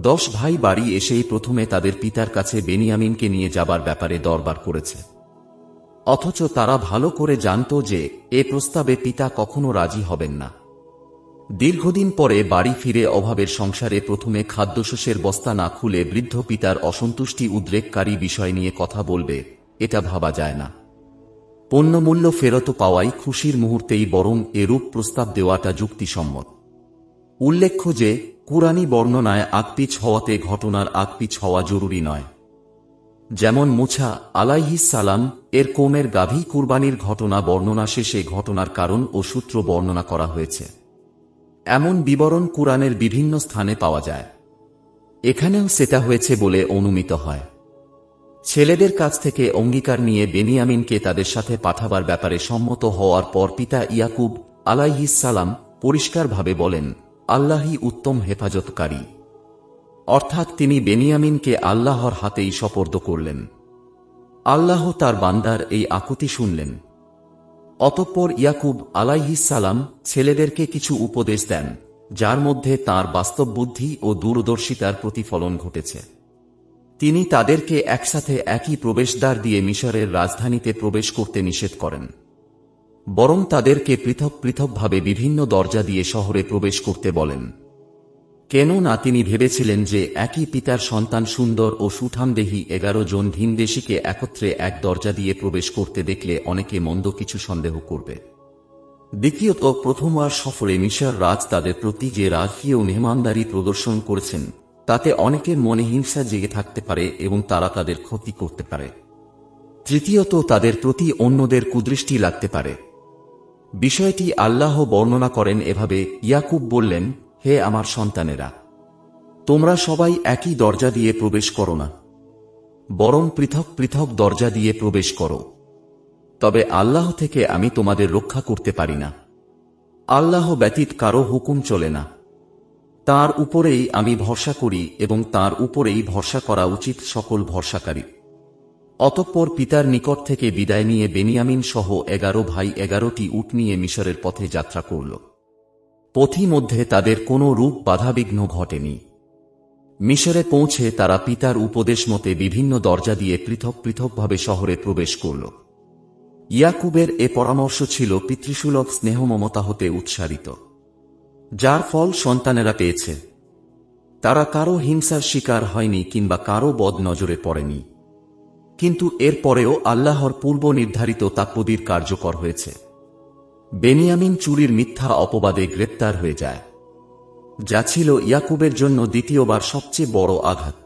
10 ভাই বাড়ি এসেই প্রথমে তাদের পিতার কাছে বেনিয়ামিনকে নিয়ে যাবার ব্যাপারে দরবার করেছে। অথচ তারা ভালো করে জানত যে এ প্রস্তাবে পিতা কখনো রাজি হবেন না। দীর্ঘদিন পরে বাড়ি ফিরে অভাবের সংসারে প্রথমে খাদ্যশস্যের বস্তা না খুলে বৃদ্ধ পিতার অসন্তুষ্টি উদ্রেককারী বিষয় নিয়ে কথা বলবে, এটা ভাবা যায় না। পণ্যমূল্য ফেরত পাওয়াই খুশির মুহূর্তেই বরং এরূপ প্রস্তাব দেওয়াটা যুক্তিসম্মত। উল্লেখ্য যে কুরআনী বর্ণনায় আগপিছ হওয়াতে ঘটনার আগপিছ হওয়া জরুরি নয়। যেমন মুসা আলাইহিস সালাম এর কওমের গাভী কুরবানির ঘটনা বর্ণনা শেষে ঘটনার কারণ ও সূত্র বর্ণনা করা হয়েছে। এমন বিবরণ কুরআনের বিভিন্ন স্থানে পাওয়া যায়। এখানেও সেটা হয়েছে বলে অনুমিত হয়। ছেলেদের কাছ থেকে অঙ্গীকার নিয়ে বেনিয়ামিনকে তাদের সাথে পাঠাবার ব্যাপারে সম্মত হওয়ার পর পিতা ইয়াকুব আলাইহিস সালাম পরিষ্কারভাবে বলেন, আল্লাহই উত্তম হেফাজতকারী। অর্থাৎ তিনি বেনিয়ামিনকে আল্লাহর হাতেই সোপর্দ করলেন। আল্লাহ তার বান্দার এই আকুতি শুনলেন। অতঃপর ইয়াকুব আলাইহিস সালাম ছেলেদেরকে কিছু উপদেশ দেন, যার মধ্যে তাঁর বাস্তব বুদ্ধি ও দূরদর্শিতার প্রতিফলন ঘটেছে। তিনি তাদেরকে একসাথে একই প্রবেশদ্বার দিয়ে মিশরের রাজধানীতে প্রবেশ করতে নিষেধ করেন, বরং তাদেরকে পৃথক পৃথকভাবে বিভিন্ন দরজা দিয়ে শহরে প্রবেশ করতে বলেন। কেননা তিনি ভেবেছিলেন যে একই পিতার সন্তান সুন্দর ও সুঠামদেহী 11 জন ভিনদেশীকে একত্রে এক দরজা দিয়ে প্রবেশ করতে দেখলে অনেকে মন্দ কিছু সন্দেহ করবে। দ্বিতীয়ত, প্রথমবার সফরে মিশর রাজ তাদের প্রতি যে রাজকীয় মেহমানদারি প্রদর্শন করেছেন, তাতে অনেকের মনে হিংসা জেগে থাকতে পারে এবং তারা তাদের ক্ষতি করতে পারে। তৃতীয়ত, তাদের প্রতি অন্যদের কুদৃষ্টি লাগতে পারে। বিষয়টি আল্লাহ বর্ণনা করেন এভাবে, ইয়াকুব বললেন, হে আমার সন্তানেরা, তোমরা সবাই একই দরজা দিয়ে প্রবেশ করো না, বরং পৃথক পৃথক দরজা দিয়ে প্রবেশ করো। তবে আল্লাহ থেকে আমি তোমাদের রক্ষা করতে পারি না। আল্লাহ ব্যতীত কারো হুকুম চলে না। তাঁর উপরেই আমি ভরসা করি এবং তাঁর উপরেই ভরসা করা উচিত সকল ভরসাকারী। অতঃপর পিতার নিকট থেকে বিদায় নিয়ে বেনিয়ামিন সহ 11 ভাই 11টি উট নিয়ে মিশরের পথে যাত্রা করল। পথিমধ্যে তাদের কোনো রূপ বাধাবিঘ্ন ঘটেনি। মিশরে পৌঁছে তারা পিতার উপদেশ মতে বিভিন্ন দরজা দিয়ে পৃথক পৃথকভাবে শহরে প্রবেশ করল। ইয়াকুবের এ পরামর্শ ছিল পিতৃসুলভ স্নেহমমতা হতে উৎসারিত, যার ফল সন্তানেরা পেয়েছে। তারা কারো হিংসার শিকার হয়নি কিংবা কারো বদ নজরে পড়েনি। কিন্তু এর পরেও আল্লাহর পূর্ব নির্ধারিত তাকদীর কার্যকর হয়েছে। বেনিয়ামিন চুরির মিথ্যা অপবাদে গ্রেপ্তার হয়ে যায়, যা ছিল ইয়াকুবের জন্য দ্বিতীয়বার সবচেয়ে বড় আঘাত।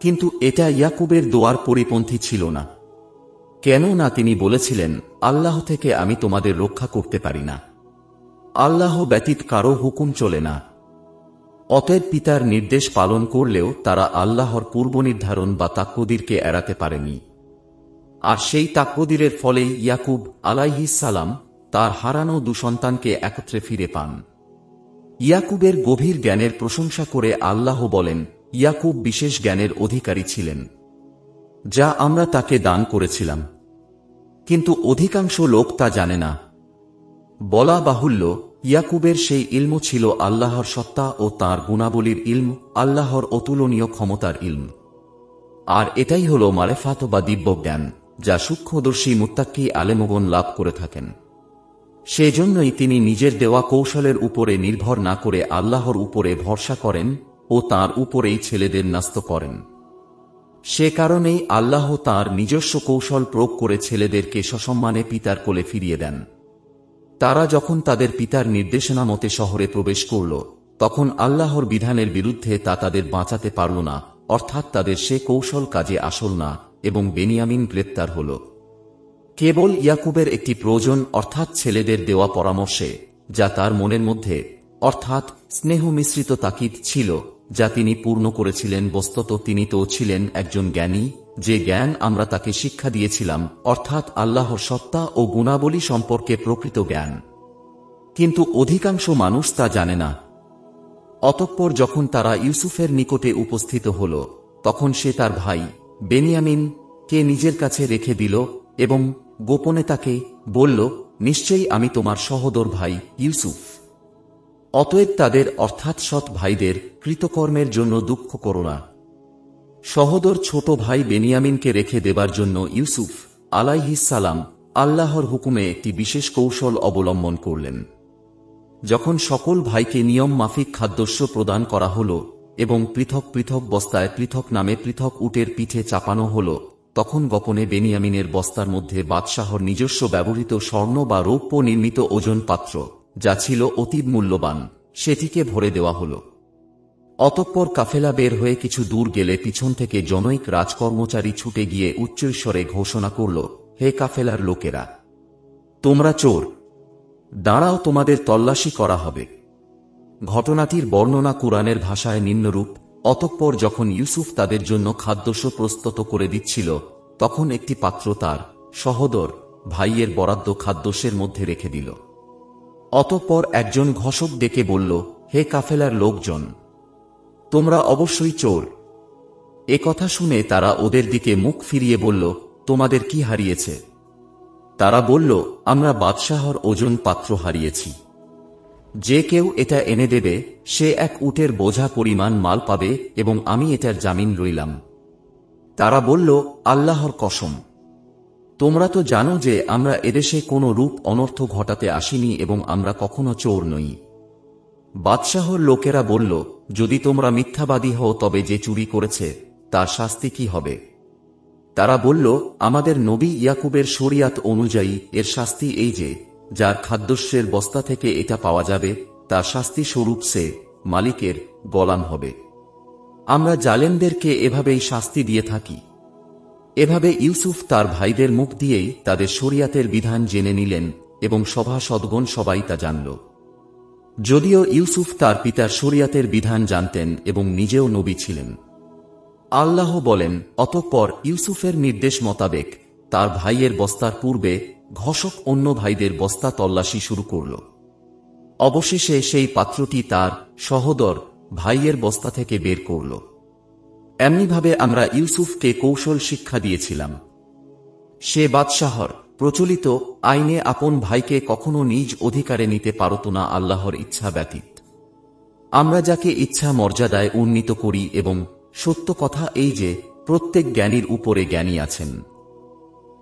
কিন্তু এটা ইয়াকুবের দোয়ার পরিপন্থী ছিল না। কেননা তিনি বলেছিলেন, আল্লাহ থেকে আমি তোমাদের রক্ষা করতে পারি না, আল্লাহ ব্যতীত কারো হুকুম চলে না। অতএব পিতার নির্দেশ পালন করলেও তারা আল্লাহর পূর্বনির্ধারণ বা তাকদীরকে এড়াতে পারেনি। আর সেই তাকদীরের ফলেই ইয়াকুব আলাইহিস সালাম তার হারানো দুসন্তানকে একত্রে ফিরে পান। ইয়াকুবের গভীর জ্ঞানের প্রশংসা করে আল্লাহ বলেন, ইয়াকুব বিশেষ জ্ঞানের অধিকারী ছিলেন, যা আমরা তাকে দান করেছিলাম, কিন্তু অধিকাংশ লোক তা জানে না। বলা বাহুল্য, ইয়াকুবের সেই ইলম ছিল আল্লাহর সত্তা ও তাঁর গুণাবলীর ইলম, আল্লাহর অতুলনীয় ক্ষমতার ইলম। আর এটাই হল মারেফাত বা দিব্যজ্ঞান, যা সূক্ষ্মদর্শী মুত্তাক্কি আলেমগণ লাভ করে থাকেন। সেজন্যই তিনি নিজের দেওয়া কৌশলের উপরে নির্ভর না করে আল্লাহর উপরে ভরসা করেন ও তাঁর উপরেই ছেলেদের ন্যস্ত করেন। সে কারণেই আল্লাহ তাঁর নিজস্ব কৌশল প্রয়োগ করে ছেলেদেরকে সসম্মানে পিতার কোলে ফিরিয়ে দেন। তারা যখন তাদের পিতার নির্দেশনা মতে শহরে প্রবেশ করল, তখন আল্লাহর বিধানের বিরুদ্ধে তা তাদের বাঁচাতে পারল না, অর্থাৎ তাদের সে কৌশল কাজে আসল না এবং বেনিয়ামিন গ্রেপ্তার হল। কেবল ইয়াকুবের একটি প্রয়োজন, অর্থাৎ ছেলেদের দেওয়া পরামর্শে, যা তার মনের মধ্যে অর্থাৎ স্নেহ মিশ্রিত তাকিদ ছিল, যা তিনি পূর্ণ করেছিলেন। বস্তুত তিনি তো ছিলেন একজন জ্ঞানী, যে জ্ঞান আমরা তাকে শিক্ষা দিয়েছিলাম, অর্থাৎ আল্লাহর সত্তা ও গুণাবলী সম্পর্কে প্রকৃত জ্ঞান। কিন্তু অধিকাংশ মানুষ তা জানে না। অতঃপর যখন তারা ইউসুফের নিকটে উপস্থিত হল, তখন সে তার ভাই বেনিয়ামিন কে নিজের কাছে রেখে দিল এবং গোপনে তাকে বলল, নিশ্চয়ই আমি তোমার সহোদর ভাই ইউসুফ। অতএব তাদের অর্থাৎ সৎ ভাইদের কৃতকর্মের জন্য দুঃখ করো না। সহোদর ছোট ভাই বেনিয়ামিনকে রেখে দেবার জন্য ইউসুফ আলাইহিস সালাম আল্লাহর হুকুমে একটি বিশেষ কৌশল অবলম্বন করলেন। যখন সকল ভাইকে নিয়ম মাফিক খাদ্যস্য প্রদান করা হল এবং পৃথক পৃথক বস্তায় পৃথক নামে পৃথক উটের পিঠে চাপানো হল, তখন গোপনে বেনিয়ামিনের বস্তার মধ্যে বাদশাহর নিজস্ব ব্যবহৃত স্বর্ণ বা রৌপ্য নির্মিত ওজন পাত্র, যা ছিল অতীব মূল্যবান, সেটিকে ভরে দেওয়া হল। অতঃপর কাফেলা বের হয়ে কিছু দূর গেলে পিছন থেকে জনৈক রাজকর্মচারী ছুটে গিয়ে উচ্চস্বরে ঘোষণা করল, হে কাফেলার লোকেরা, তোমরা চোর, দাঁড়াও, তোমাদের তল্লাশি করা হবে। ঘটনাটির বর্ণনা কুরআনের ভাষায় নিম্নরূপ: অতঃপর যখন ইউসুফ তাদের জন্য খাদ্যশস্য প্রস্তুত করে দিচ্ছিল, তখন একটি পাত্র তার সহোদর ভাইয়ের বরাদ্দ খাদ্যশস্যের মধ্যে রেখে দিল। অতঃপর একজন ঘোষক ডেকে বলল, হে কাফেলার লোকজন, তোমরা অবশ্যই চোর। এ কথা শুনে তারা ওদের দিকে মুখ ফিরিয়ে বলল, তোমাদের কি হারিয়েছে? তারা বলল, আমরা বাদশাহর ওজন পাত্র হারিয়েছি। যে কেউ এটা এনে দেবে, সে এক উটের বোঝা পরিমাণ মাল পাবে এবং আমি এটার জামিন রইলাম। তারা বলল, আল্লাহর কসম, তোমরা তো জানো যে আমরা এদেশে কোনো রূপ অনর্থ ঘটাতে আসিনি এবং আমরা কখনো চোর নই। বাদশাহর লোকেরা বলল, যদি তোমরা মিথ্যাবাদী হও তবে যে চুরি করেছে তার শাস্তি কি হবে? তারা বলল, আমাদের নবী ইয়াকুবের শরিয়াত অনুযায়ী এর শাস্তি এই যে, যার খাদ্যশস্যের বস্তা থেকে এটা পাওয়া যাবে, তার শাস্তি স্বরূপ সে মালিকের গোলাম হবে। আমরা জালেমদেরকে এভাবেই শাস্তি দিয়ে থাকি। এভাবে ইউসুফ তার ভাইদের মুখ দিয়েই তাদের শরিয়াতের বিধান জেনে নিলেন এবং সভাসদগণ সবাই তা জানল। যদিও ইউসুফ তার পিতার শরিয়াতের বিধান জানতেন এবং নিজেও নবী ছিলেন। আল্লাহ বলেন, অতঃপর ইউসুফের নির্দেশ মোতাবেক তার ভাইয়ের বস্তার পূর্বে ঘোষক অন্য ভাইদের বস্তা তল্লাশি শুরু করল। অবশেষে সেই পাত্রটি তার সহোদর ভাইয়ের বস্তা থেকে বের করল। এমনিভাবে আমরা ইউসুফকে কৌশল শিক্ষা দিয়েছিলাম। সে বাদশাহর প্রচলিত আইনে আপন ভাইকে কখনো নিজ অধিকারে নিতে পারত না আল্লাহর ইচ্ছা ব্যতীত। আমরা যাকে ইচ্ছা মর্যাদায় উন্নীত করি এবং সত্য কথা এই যে, প্রত্যেক জ্ঞানীর উপরে জ্ঞানী আছেন।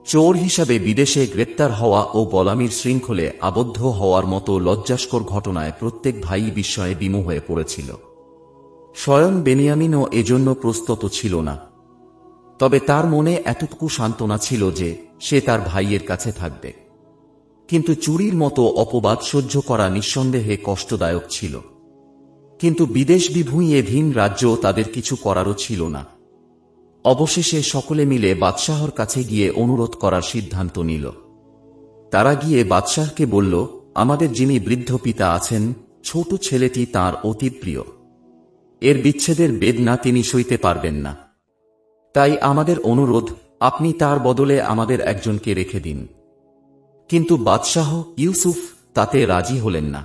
চোর হিসাবে বিদেশে গ্রেপ্তার হওয়া ও গোলামির শৃঙ্খলে আবদ্ধ হওয়ার মতো লজ্জাস্কর ঘটনায় প্রত্যেক ভাই বিস্ময়ে বিমূঢ় হয়ে পড়েছিল। স্বয়ং বেনিয়ামিনও এজন্য প্রস্তুত ছিল না। তবে তার মনে এতটুকু সান্ত্বনা ছিল যে সে তার ভাইয়ের কাছে থাকবে। কিন্তু চুরির মতো অপবাদ সহ্য করা নিঃসন্দেহে কষ্টদায়ক ছিল। কিন্তু বিদেশ বিভুঁইয়ে ভিন রাজ্য তাদের কিছু করারও ছিল না। অবশেষে সকলে মিলে বাদশাহর কাছে গিয়ে অনুরোধ করার সিদ্ধান্ত নিল। তারা গিয়ে বাদশাহকে বলল, আমাদের যিনি বৃদ্ধ পিতা আছেন, ছোট ছেলেটি তাঁর অতি প্রিয়। এর বিচ্ছেদের বেদনা তিনি সইতে পারবেন না। তাই আমাদের অনুরোধ, আপনি তার বদলে আমাদের একজনকে রেখে দিন। কিন্তু বাদশাহ ইউসুফ তাতে রাজি হলেন না।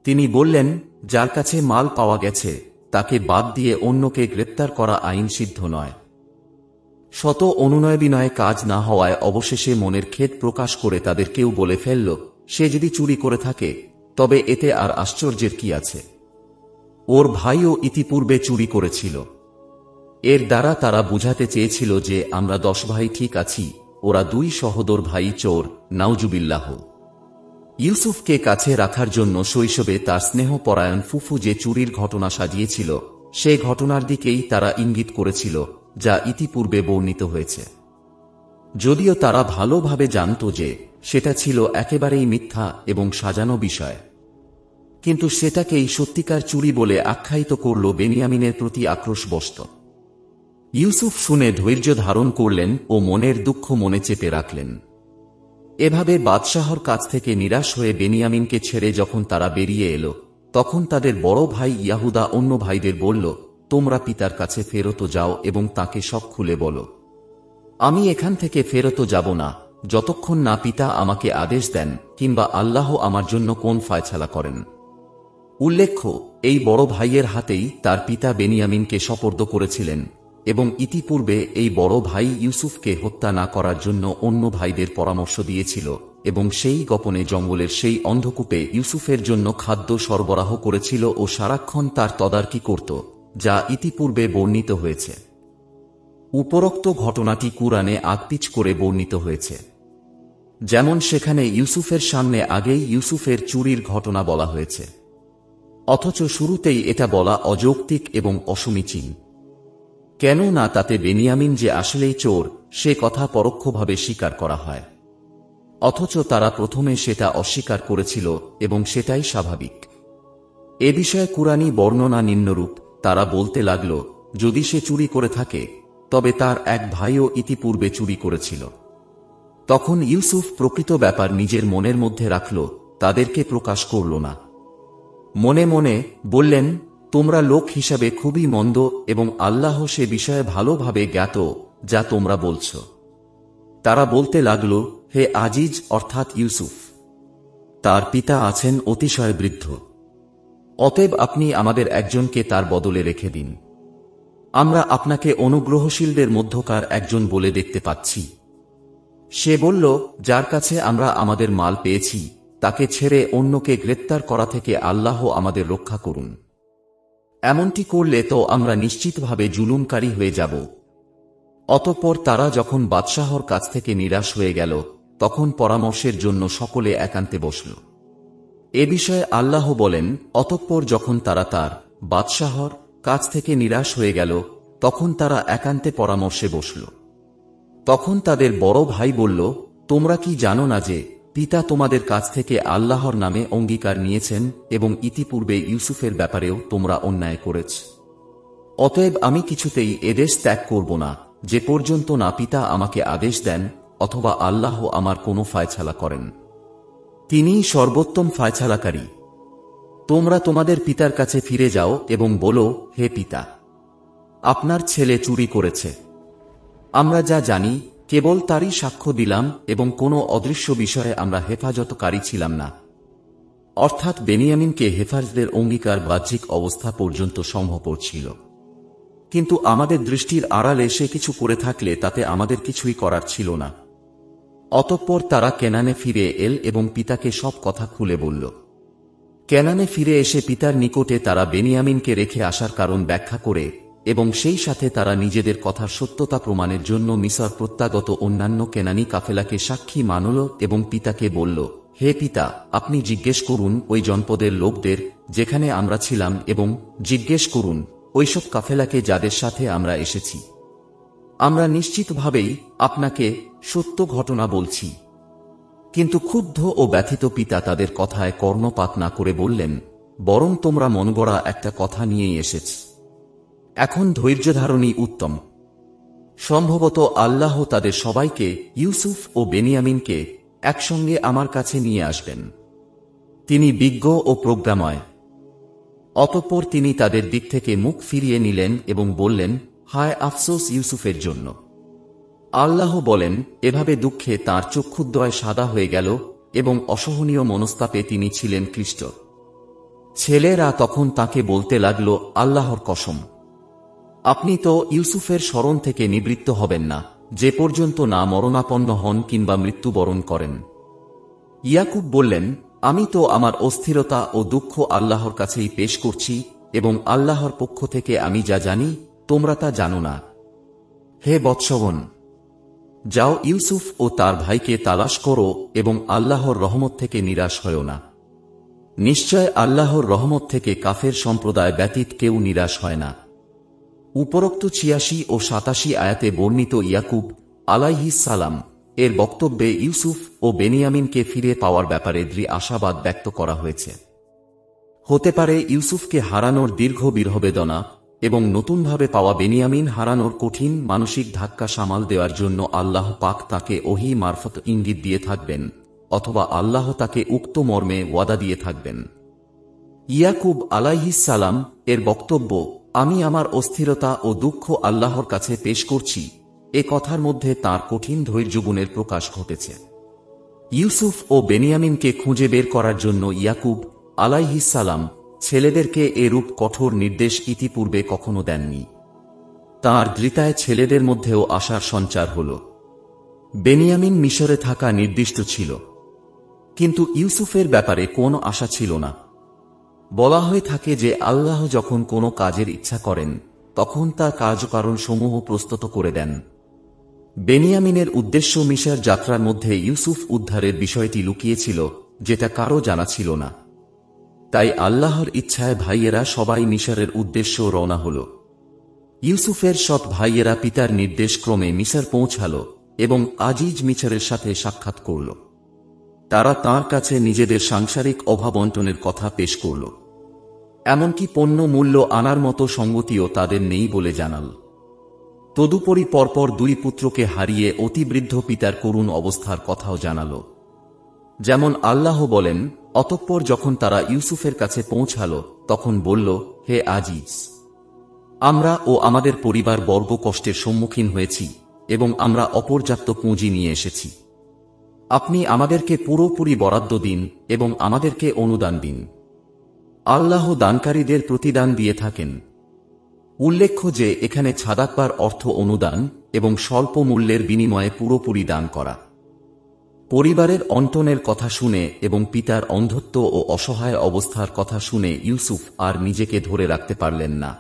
তিনি বললেন, যার কাছে মাল পাওয়া গেছে তাকে বাদ দিয়ে অন্যকে গ্রেপ্তার করা আইনসিদ্ধ নয়। শত অনুনয় বিনয়ে কাজ না হওয়ায় অবশেষে মনের খেদ প্রকাশ করে তাদের কেউ বলে ফেলল, সে যদি চুরি করে থাকে তবে এতে আর আশ্চর্যের কি আছে? ওর ভাইও ইতিপূর্বে চুরি করেছিল। এর দ্বারা তারা বুঝাতে চেয়েছিল যে আমরা 10 ভাই ঠিক আছি, ওরা 2 সহোদর ভাই চোর, নাউজুবিল্লাহ। ইউসুফকে কাছে রাখার জন্য শৈশবে তার স্নেহপরায়ণ ফুফু যে চুরির ঘটনা সাজিয়েছিল, সে ঘটনার দিকেই তারা ইঙ্গিত করেছিল, যা ইতিপূর্বে বর্ণিত হয়েছে। যদিও তারা ভালোভাবে জানত যে সেটা ছিল একেবারেই মিথ্যা এবং সাজানো বিষয়, কিন্তু সেটাকেই সত্যিকার চুরি বলে আখ্যায়িত করল বেনিয়ামিনের প্রতি আক্রোশবশত। ইউসুফ শুনে ধৈর্য ধারণ করলেন ও মনের দুঃখ মনে চেপে রাখলেন। এভাবে বাদশাহর কাছ থেকে নিরাশ হয়ে বেনিয়ামিনকে ছেড়ে যখন তারা বেরিয়ে এলো, তখন তাদের বড় ভাই ইয়াহুদা অন্য ভাইদের বলল, তোমরা পিতার কাছে ফেরত যাও এবং তাকে সব খুলে বলো। আমি এখান থেকে ফেরত যাব না যতক্ষণ না পিতা আমাকে আদেশ দেন কিংবা আল্লাহ আমার জন্য কোন ফায়সালা করেন। উল্লেখ্য, এই বড় ভাইয়ের হাতেই তার পিতা বেনিয়ামিনকে সোপর্দ করেছিলেন এবং ইতিপূর্বে এই বড় ভাই ইউসুফকে হত্যা না করার জন্য অন্য ভাইদের পরামর্শ দিয়েছিল এবং সেই গোপনে জঙ্গলের সেই অন্ধকূপে ইউসুফের জন্য খাদ্য সরবরাহ করেছিল ও সারাক্ষণ তার তদারকি করত, যা ইতিপূর্বে বর্ণিত হয়েছে। উপরোক্ত ঘটনাটি কুরআনে আগপিচ করে বর্ণিত হয়েছে। যেমন সেখানে ইউসুফের সামনে আগেই ইউসুফের চুরির ঘটনা বলা হয়েছে, অথচ শুরুতেই এটা বলা অযৌক্তিক এবং অসমীচীন। কেননা তাতে বেনিয়ামিন যে আসলেই চোর সে কথা পরোক্ষভাবে স্বীকার করা হয়, অথচ তারা প্রথমে সেটা অস্বীকার করেছিল এবং সেটাই স্বাভাবিক। এ বিষয়ে কুরআনী বর্ণনা নিম্নরূপ, তারা বলতে লাগল, যদি সে চুরি করে থাকে তবে তার এক ভাইও ইতিপূর্বে চুরি করেছিল। তখন ইউসুফ প্রকৃত ব্যাপার নিজের মনের মধ্যে রাখল, তাদেরকে প্রকাশ করল না। মনে মনে বললেন, তোমরা লোক হিসাবে খুবই মন্দ এবং আল্লাহ সে বিষয়ে ভালোভাবে জ্ঞাত যা তোমরা বলছ। তারা বলতে লাগল, হে আজিজ অর্থাৎ ইউসুফ, তার পিতা আছেন অতিশয় বৃদ্ধ, অতএব আপনি আমাদের একজনকে তার বদলে রেখে দিন। আমরা আপনাকে অনুগ্রহশীলদের মধ্যকার একজন বলে দেখতে পাচ্ছি। সে বলল, যার কাছে আমরা আমাদের মাল পেয়েছি তাকে ছেড়ে অন্যকে গ্রেপ্তার করা থেকে আল্লাহ আমাদের রক্ষা করুন। এমনটি করলে তো আমরা নিশ্চিতভাবে জুলুমকারী হয়ে যাব। অতঃপর তারা যখন বাদশাহর কাছ থেকে নিরাশ হয়ে গেল, তখন পরামর্শের জন্য সকলে একান্তে বসল। এ বিষয়ে আল্লাহ বলেন, অতঃপর যখন তারা তার বাদশাহর কাছ থেকে নিরাশ হয়ে গেল, তখন তারা একান্তে পরামর্শে বসল। তখন তাদের বড় ভাই বলল, তোমরা কি জানো না যে পিতা তোমাদের কাছ থেকে আল্লাহর নামে অঙ্গীকার নিয়েছেন এবং ইতিপূর্বে ইউসুফের ব্যাপারেও তোমরা অন্যায় করেছ। অতএব আমি কিছুতেই এদেশ ত্যাগ করব না যে পর্যন্ত না পিতা আমাকে আদেশ দেন অথবা আল্লাহ আমার কোনো ফায়সালা করেন। তিনিই সর্বোত্তম ফায়সালাকারী। তোমরা তোমাদের পিতার কাছে ফিরে যাও এবং বলো, হে পিতা, আপনার ছেলে চুরি করেছে। আমরা যা জানি কেবল তারই সাক্ষ্য দিলাম এবং কোনো অদৃশ্য বিষয়ে আমরা হেফাজতকারী ছিলাম না। অর্থাৎ বেনিয়ামিনকে হেফাজতের অঙ্গীকার বাহ্যিক অবস্থা পর্যন্ত সম্ভবপর ছিল, কিন্তু আমাদের দৃষ্টির আড়ালে সে কিছু করে থাকলে তাতে আমাদের কিছুই করার ছিল না। অতঃপর তারা কেনানে ফিরে এল এবং পিতাকে সব কথা খুলে বলল। কেনানে ফিরে এসে পিতার নিকটে তারা বেনিয়ামিনকে রেখে আসার কারণ ব্যাখ্যা করে এবং সেই সাথে তারা নিজেদের কথার সত্যতা প্রমাণের জন্য মিসর প্রত্যাগত অন্যান্য কেনানি কাফেলাকে সাক্ষী মানল এবং পিতাকে বলল, হে পিতা, আপনি জিজ্ঞেস করুন ওই জনপদের লোকদের যেখানে আমরা ছিলাম এবং জিজ্ঞেস করুন ওইসব কাফেলাকে যাদের সাথে আমরা এসেছি। আমরা নিশ্চিতভাবেই আপনাকে সত্য ঘটনা বলছি। কিন্তু ক্ষুব্ধ ও ব্যথিত পিতা তাদের কথায় কর্ণপাত না করে বললেন, বরং তোমরা মনগড়া একটা কথা নিয়েই এসেছ। এখন ধৈর্য ধারণই উত্তম। সম্ভবত আল্লাহ তাদের সবাইকে, ইউসুফ ও বেনিয়ামিনকে একসঙ্গে আমার কাছে নিয়ে আসবেন। তিনি বিজ্ঞ ও প্রজ্ঞাময়। অতঃপর তিনি তাদের দিক থেকে মুখ ফিরিয়ে নিলেন এবং বললেন, হায় আফসোস ইউসুফের জন্য। আল্লাহ বলেন, এভাবে দুঃখে তাঁর চক্ষুদ্বয় সাদা হয়ে গেল এবং অসহনীয় মনস্তাপে তিনি ছিলেন ক্লিষ্ট। ছেলেরা তখন তাকে বলতে লাগল, আল্লাহর কসম, আপনি তো ইউসুফের স্মরণ থেকে নিবৃত্ত হবেন না, যে পর্যন্ত না মরণাপন্ন হন কিংবা মৃত্যুবরণ করেন। ইয়াকুব বললেন, আমি তো আমার অস্থিরতা ও দুঃখ আল্লাহর কাছেই পেশ করছি এবং আল্লাহর পক্ষ থেকে আমি যা জানি তোমরা তা জানো না। হে বৎসগণ, যাও ইউসুফ ও তার ভাইকে তালাশ করো এবং আল্লাহর রহমত থেকে নিরাশ হয়ো না। নিশ্চয় আল্লাহর রহমত থেকে কাফের সম্প্রদায় ব্যতীত কেউ নিরাশ হয় না। উপরোক্ত ৮৬ ও ৮৭ আয়াতে বর্ণিত ইয়াকুব আলাইহিস সালাম এর বক্তব্যে ইউসুফ ও বেনিয়ামিনকে ফিরে পাওয়ার ব্যাপারে দৃঢ় আশাবাদ ব্যক্ত করা হয়েছে। হতে পারে ইউসুফকে হারানোর দীর্ঘ বিরহ বেদনা এবং নতুনভাবে পাওয়া বেনিয়ামিন হারানোর কঠিন মানসিক ধাক্কা সামাল দেওয়ার জন্য আল্লাহ পাক তাকে ওহী মারফত ইঙ্গিত দিয়ে থাকবেন, অথবা আল্লাহ তাকে উক্ত মর্মে ওয়াদা দিয়ে থাকবেন। ইয়াকুব আলাইহিস সালাম এর বক্তব্য, আমি আমার অস্থিরতা ও দুঃখ আল্লাহর কাছে পেশ করছি, এ কথার মধ্যে তাঁর কঠিন ধৈর্যগুণের প্রকাশ ঘটেছে। ইউসুফ ও বেনিয়ামিনকে খুঁজে বের করার জন্য ইয়াকুব আলাইহিস সালাম ছেলেদেরকে এরূপ কঠোর নির্দেশ ইতিপূর্বে কখনো দেননি। তাঁর দৃতায় ছেলেদের মধ্যেও আশার সঞ্চার হল। বেনিয়ামিন মিশরে থাকা নির্দিষ্ট ছিল, কিন্তু ইউসুফের ব্যাপারে কোনো আশা ছিল না। বলা হয়ে থাকে যে আল্লাহ যখন কোনো কাজের ইচ্ছা করেন তখন তার কার্যকারণ সমূহ প্রস্তুত করে দেন। বেনিয়ামিনের উদ্দেশ্য মিশর যাত্রার মধ্যে ইউসুফ উদ্ধারের বিষয়টি লুকিয়েছিল, যেটা কারও জানা ছিল না। তাই আল্লাহর ইচ্ছায় ভাইয়েরা সবাই মিশরের উদ্দেশ্য রওনা হল। ইউসুফের সৎ ভাইয়েরা পিতার নির্দেশ ক্রমে মিশর পৌঁছাল এবং আজিজ মিশরের সাথে সাক্ষাৎ করল। তারা তাঁর কাছে নিজেদের সাংসারিক অভাবন্টনের কথা পেশ করল, এমনকি পণ্য মূল্য আনার মতো সঙ্গতিও তাদের নেই বলে জানাল। তদুপরি পরপর দুই পুত্রকে হারিয়ে অতিবৃদ্ধ পিতার করুণ অবস্থার কথাও জানাল। যেমন আল্লাহ বলেন, অতঃপর যখন তারা ইউসুফের কাছে পৌঁছাল তখন বলল, হে আজিজ, আমরা ও আমাদের পরিবার বর্গ কষ্টের সম্মুখীন হয়েছি এবং আমরা অপর্যাপ্ত পুঁজি নিয়ে এসেছি। আপনি আমাদেরকে পুরোপুরি বরাদ্দ দিন এবং আমাদেরকে অনুদান দিন। আল্লাহ দানকারীদের প্রতিদান দিয়ে থাকেন। উল্লেখ্য যে এখানে ছাদাকবার অর্থ অনুদান এবং স্বল্প মূল্যের বিনিময়ে পুরোপুরি দান করা। পরিবারের অন্টনের কথা শুনে এবং পিতার অন্ধত্ব ও অসহায় অবস্থার কথা শুনে ইউসুফ আর নিজেকে ধরে রাখতে পারলেন না।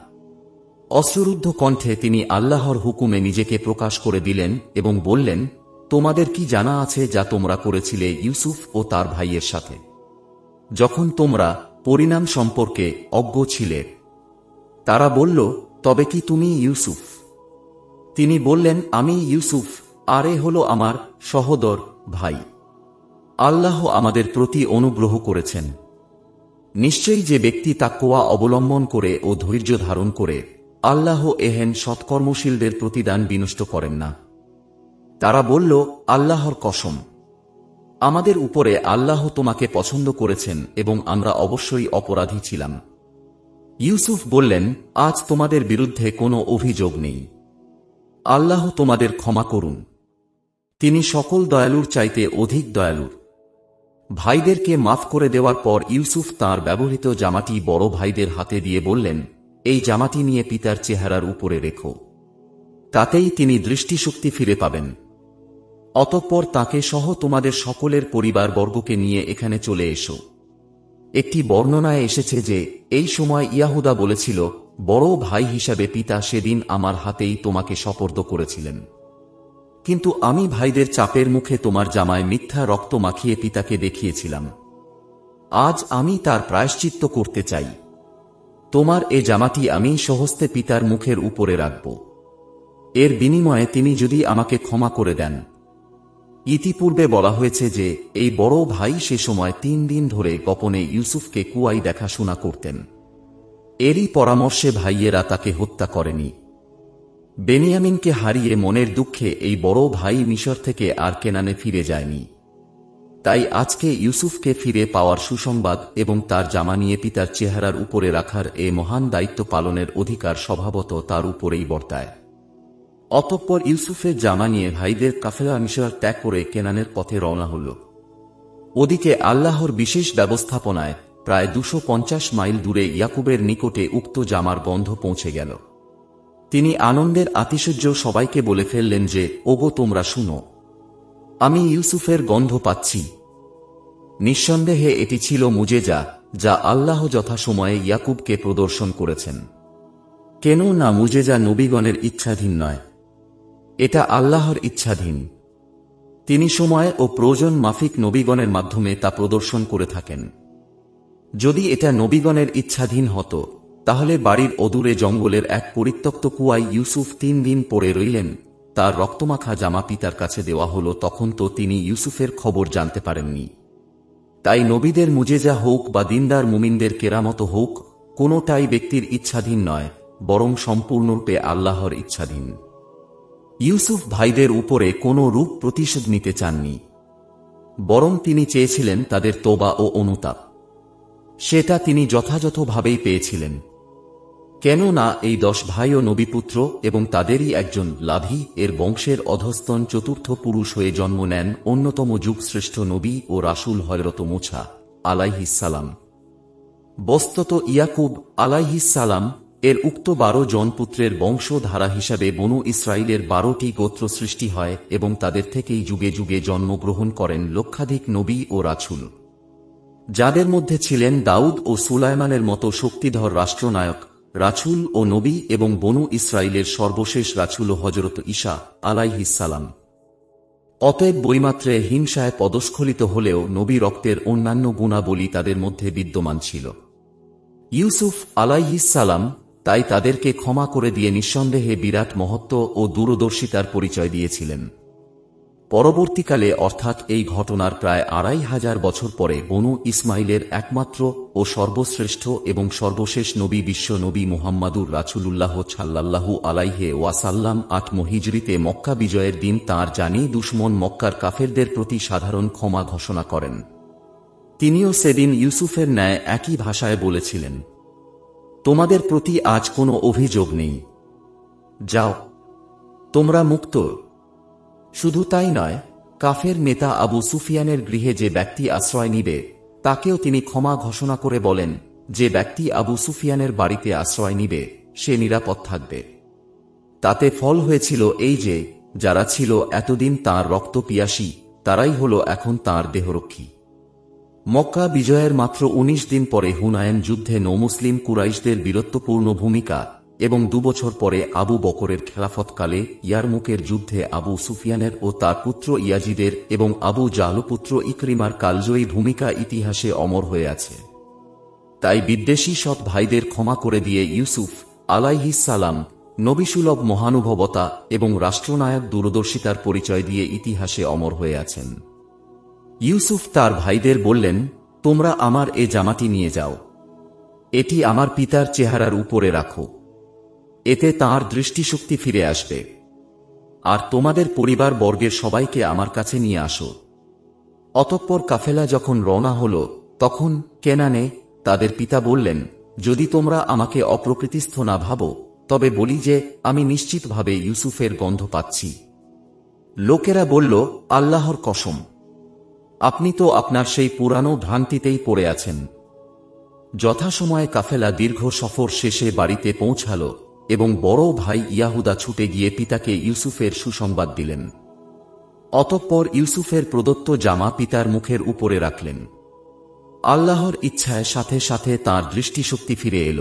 অশ্রুরুদ্ধ কণ্ঠে তিনি আল্লাহর হুকুমে নিজেকে প্রকাশ করে দিলেন এবং বললেন, তোমাদের কি জানা আছে যা তোমরা করেছিলে ইউসুফ ও তার ভাইয়ের সাথে, যখন তোমরা পরিণাম সম্পর্কে অজ্ঞ ছিলে? তারা বলল, তবে কি তুমি ইউসুফ? তিনি বললেন, আমি ইউসুফ, আর এ হল আমার সহোদর ভাই। আল্লাহ আমাদের প্রতি অনুগ্রহ করেছেন। নিশ্চয়ই যে ব্যক্তি তাকওয়া অবলম্বন করে ও ধৈর্য ধারণ করে, আল্লাহ এহেন সৎকর্মশীলদের প্রতিদান বিনষ্ট করেন না। তারা বলল, আল্লাহর কসম, আমাদের উপরে আল্লাহ তোমাকে পছন্দ করেছেন এবং আমরা অবশ্যই অপরাধী ছিলাম। ইউসুফ বললেন, আজ তোমাদের বিরুদ্ধে কোনো অভিযোগ নেই। আল্লাহ তোমাদের ক্ষমা করুন, তিনি সকল দয়ালুর চাইতে অধিক দয়ালুর। ভাইদেরকে মাফ করে দেওয়ার পর ইউসুফ তাঁর ব্যবহৃত জামাটি বড় ভাইদের হাতে দিয়ে বললেন, এই জামাটি নিয়ে পিতার চেহারার উপরে রেখো, তাতেই তিনি দৃষ্টিশক্তি ফিরে পাবেন। অতঃপর তাকে সহ তোমাদের সকলের পরিবারবর্গকে নিয়ে এখানে চলে এসো। একটি বর্ণনায় এসেছে যে এই সময় ইয়াহুদা বলেছিল, বড় ভাই হিসাবে পিতা সেদিন আমার হাতেই তোমাকে সোপর্দ করেছিলেন, কিন্তু আমি ভাইদের চাপের মুখে তোমার জামায় মিথ্যা রক্ত মাখিয়ে পিতাকে দেখিয়েছিলাম। আজ আমি তার প্রায়শ্চিত্ত করতে চাই। তোমার এ জামাটি আমি স্বহস্তে পিতার মুখের উপরে রাখব, এর বিনিময়ে তিনি যদি আমাকে ক্ষমা করে দেন। ইতিপূর্বে বলা হয়েছে যে এই বড় ভাই সে সময় ৩ দিন ধরে গোপনে ইউসুফকে কুয়াই দেখাশোনা করতেন। এরই পরামর্শে ভাইয়েরা তাকে হত্যা করেনি। বেনিয়ামিনকে হারিয়ে মনের দুঃখে এই বড় ভাই মিশর থেকে আর কেনানে ফিরে যায়নি। তাই আজকে ইউসুফকে ফিরে পাওয়ার সুসংবাদ এবং তার জামা নিয়ে পিতার চেহারার উপরে রাখার এ মহান দায়িত্ব পালনের অধিকার স্বভাবত তার উপরেই বর্তায়। অতঃপর ইউসুফের জামা নিয়ে ভাইদের কাফেলা মিশর ত্যাগ করে কেনানের পথে রওনা হল। ওদিকে আল্লাহর বিশেষ ব্যবস্থাপনায় প্রায় 250 মাইল দূরে ইয়াকুবের নিকটে উক্ত জামার গন্ধ পৌঁছে গেল। তিনি আনন্দের আতিশয্য সবাইকে বলে ফেললেন যে, ওগো তোমরা শুনো, আমি ইউসুফের গন্ধ পাচ্ছি। নিঃসন্দেহে এটি ছিল মুজেজা, যা আল্লাহ যথাসময়ে ইয়াকুবকে প্রদর্শন করেছেন। কেন না মুজেজা নবীগণের ইচ্ছাধীন নয়, এটা আল্লাহর ইচ্ছাধীন। তিনি সময় ও প্রয়োজন মাফিক নবীগণের মাধ্যমে তা প্রদর্শন করে থাকেন। যদি এটা নবীগণের ইচ্ছাধীন হতো, তাহলে বাড়ির অদূরে জঙ্গলের এক পরিত্যক্ত কুয়ায় ইউসুফ 3 দিন পড়ে রইলেন। তার রক্তমাখা জামা পিতার কাছে দেওয়া হল, তখন তো তিনি ইউসুফের খবর জানতে পারেননি। তাই নবীদের মুজেজা হোক বা দিনদার মুমিনদের কেরামত হোক, কোনোটাই ব্যক্তির ইচ্ছাধীন নয়, বরং সম্পূর্ণরূপে আল্লাহর ইচ্ছাধীন। ইউসুফ ভাইদের উপরে কোনো রূপ প্রতিশোধ নিতে চাননি, বরং তিনি চেয়েছিলেন তাদের তোবা ও অনুতাপ। সেটা তিনি যথাযথভাবেই পেয়েছিলেন। কেননা এই 10 ভাইও নবীপুত্র এবং তাদেরই একজন লাভী এর বংশের অধস্তন চতুর্থ পুরুষ হয়ে জন্ম নেন অন্যতম যুগশ্রেষ্ঠ নবী ও রাসূল হযরত মূসা আলাইহিস সালাম। বস্তুত ইয়াকুব আলাইহিস সালাম এর উক্ত 12 জন পুত্রের বংশধারা হিসাবে বনু ইসরাইলের 12টি গোত্র সৃষ্টি হয় এবং তাদের থেকেই যুগে যুগে জন্মগ্রহণ করেন লক্ষাধিক নবী ও রাসূল, যাদের মধ্যে ছিলেন দাউদ ও সুলাইমানের মতো শক্তিধর রাষ্ট্রনায়ক, রাসূল ও নবী, এবং বনু ইসরাইলের সর্বশেষ রাসূল হযরত ঈসা আলাইহিস সালাম। অতএব বৈমাত্রে হিংসায় পদস্খলিত হলেও নবী রক্তের অন্যান্য গুণাবলী তাদের মধ্যে বিদ্যমান ছিল। ইউসুফ আলাইহিস সালাম তাই তাদেরকে ক্ষমা করে দিয়ে নিঃসন্দেহে বিরাট মহত্ব ও দূরদর্শিতার পরিচয় দিয়েছিলেন। পরবর্তীকালে অর্থাৎ এই ঘটনার প্রায় 2500 বছর পরে বনু ইসমাইলের একমাত্র ও সর্বশ্রেষ্ঠ এবং সর্বশেষ নবী বিশ্ব নবী মুহাম্মাদুর রাসূলুল্লাহ সাল্লাল্লাহু আলাইহি ওয়াসাল্লাম 8 হিজরিতে মক্কা বিজয়ের দিন তাঁর জানি দুশমন মক্কার কাফেরদের প্রতি সাধারণ ক্ষমা ঘোষণা করেন। তিনিও সেদিন ইউসুফের ন্যায় একই ভাষায় বলেছিলেন, তোমাদের প্রতি আজ কোনো অভিযোগ নেই, যাও, তোমরা মুক্ত। শুধু তাই নয়, কাফের নেতা আবু সুফিয়ানের গৃহে যে ব্যক্তি আশ্রয় নিবে তাকেও তিনি ক্ষমা ঘোষণা করে বলেন, যে ব্যক্তি আবু সুফিয়ানের বাড়িতে আশ্রয় নিবে সে নিরাপদ থাকবে। তাতে ফল হয়েছিল এই যে, যারা ছিল এতদিন তাঁর রক্ত পিয়াসী তারাই হল এখন তাঁর দেহরক্ষী। মক্কা বিজয়ের মাত্র 19 দিন পরে হুনায়ন যুদ্ধে নৌমুসলিম কুরাইশদের বীরত্বপূর্ণ ভূমিকা এবং 2 বছর পরে আবু বকরের খেলাফতকালে ইয়ারমুকের যুদ্ধে আবু সুফিয়ানের ও তার পুত্র ইয়াজিদের এবং আবু জাহল পুত্র ইকরিমার কালজয়ী ভূমিকা ইতিহাসে অমর হয়ে আছে। তাই বিদ্বেষী সৎ ভাইদের ক্ষমা করে দিয়ে ইউসুফ আলাইহিস সালাম নবীসুলভ মহানুভবতা এবং রাষ্ট্রনায়ক দূরদর্শিতার পরিচয় দিয়ে ইতিহাসে অমর হয়ে আছেন। ইউসুফ তার ভাইদের বললেন, তোমরা আমার এ জামাটি নিয়ে যাও, এটি আমার পিতার চেহারার উপরে রাখো, এতে তাঁর দৃষ্টিশক্তি ফিরে আসবে। আর তোমাদের পরিবার বর্গের সবাইকে আমার কাছে নিয়ে আসো। অতঃপর কাফেলা যখন রওনা হল, তখন কেনানে তাদের পিতা বললেন, যদি তোমরা আমাকে অপ্রকৃতিস্থ না ভাবো, তবে বলি যে আমি নিশ্চিতভাবে ইউসুফের গন্ধ পাচ্ছি। লোকেরা বলল, আল্লাহর কসম, আপনি তো আপনার সেই পুরানো ভ্রান্তিতেই পড়ে আছেন। যথাসময়ে কাফেলা দীর্ঘ সফর শেষে বাড়িতে পৌঁছাল এবং বড় ভাই ইয়াহুদা ছুটে গিয়ে পিতাকে ইউসুফের সুসংবাদ দিলেন। অতঃপর ইউসুফের প্রদত্ত জামা পিতার মুখের উপরে রাখলেন। আল্লাহর ইচ্ছায় সাথে সাথে তাঁর দৃষ্টিশক্তি ফিরে এল।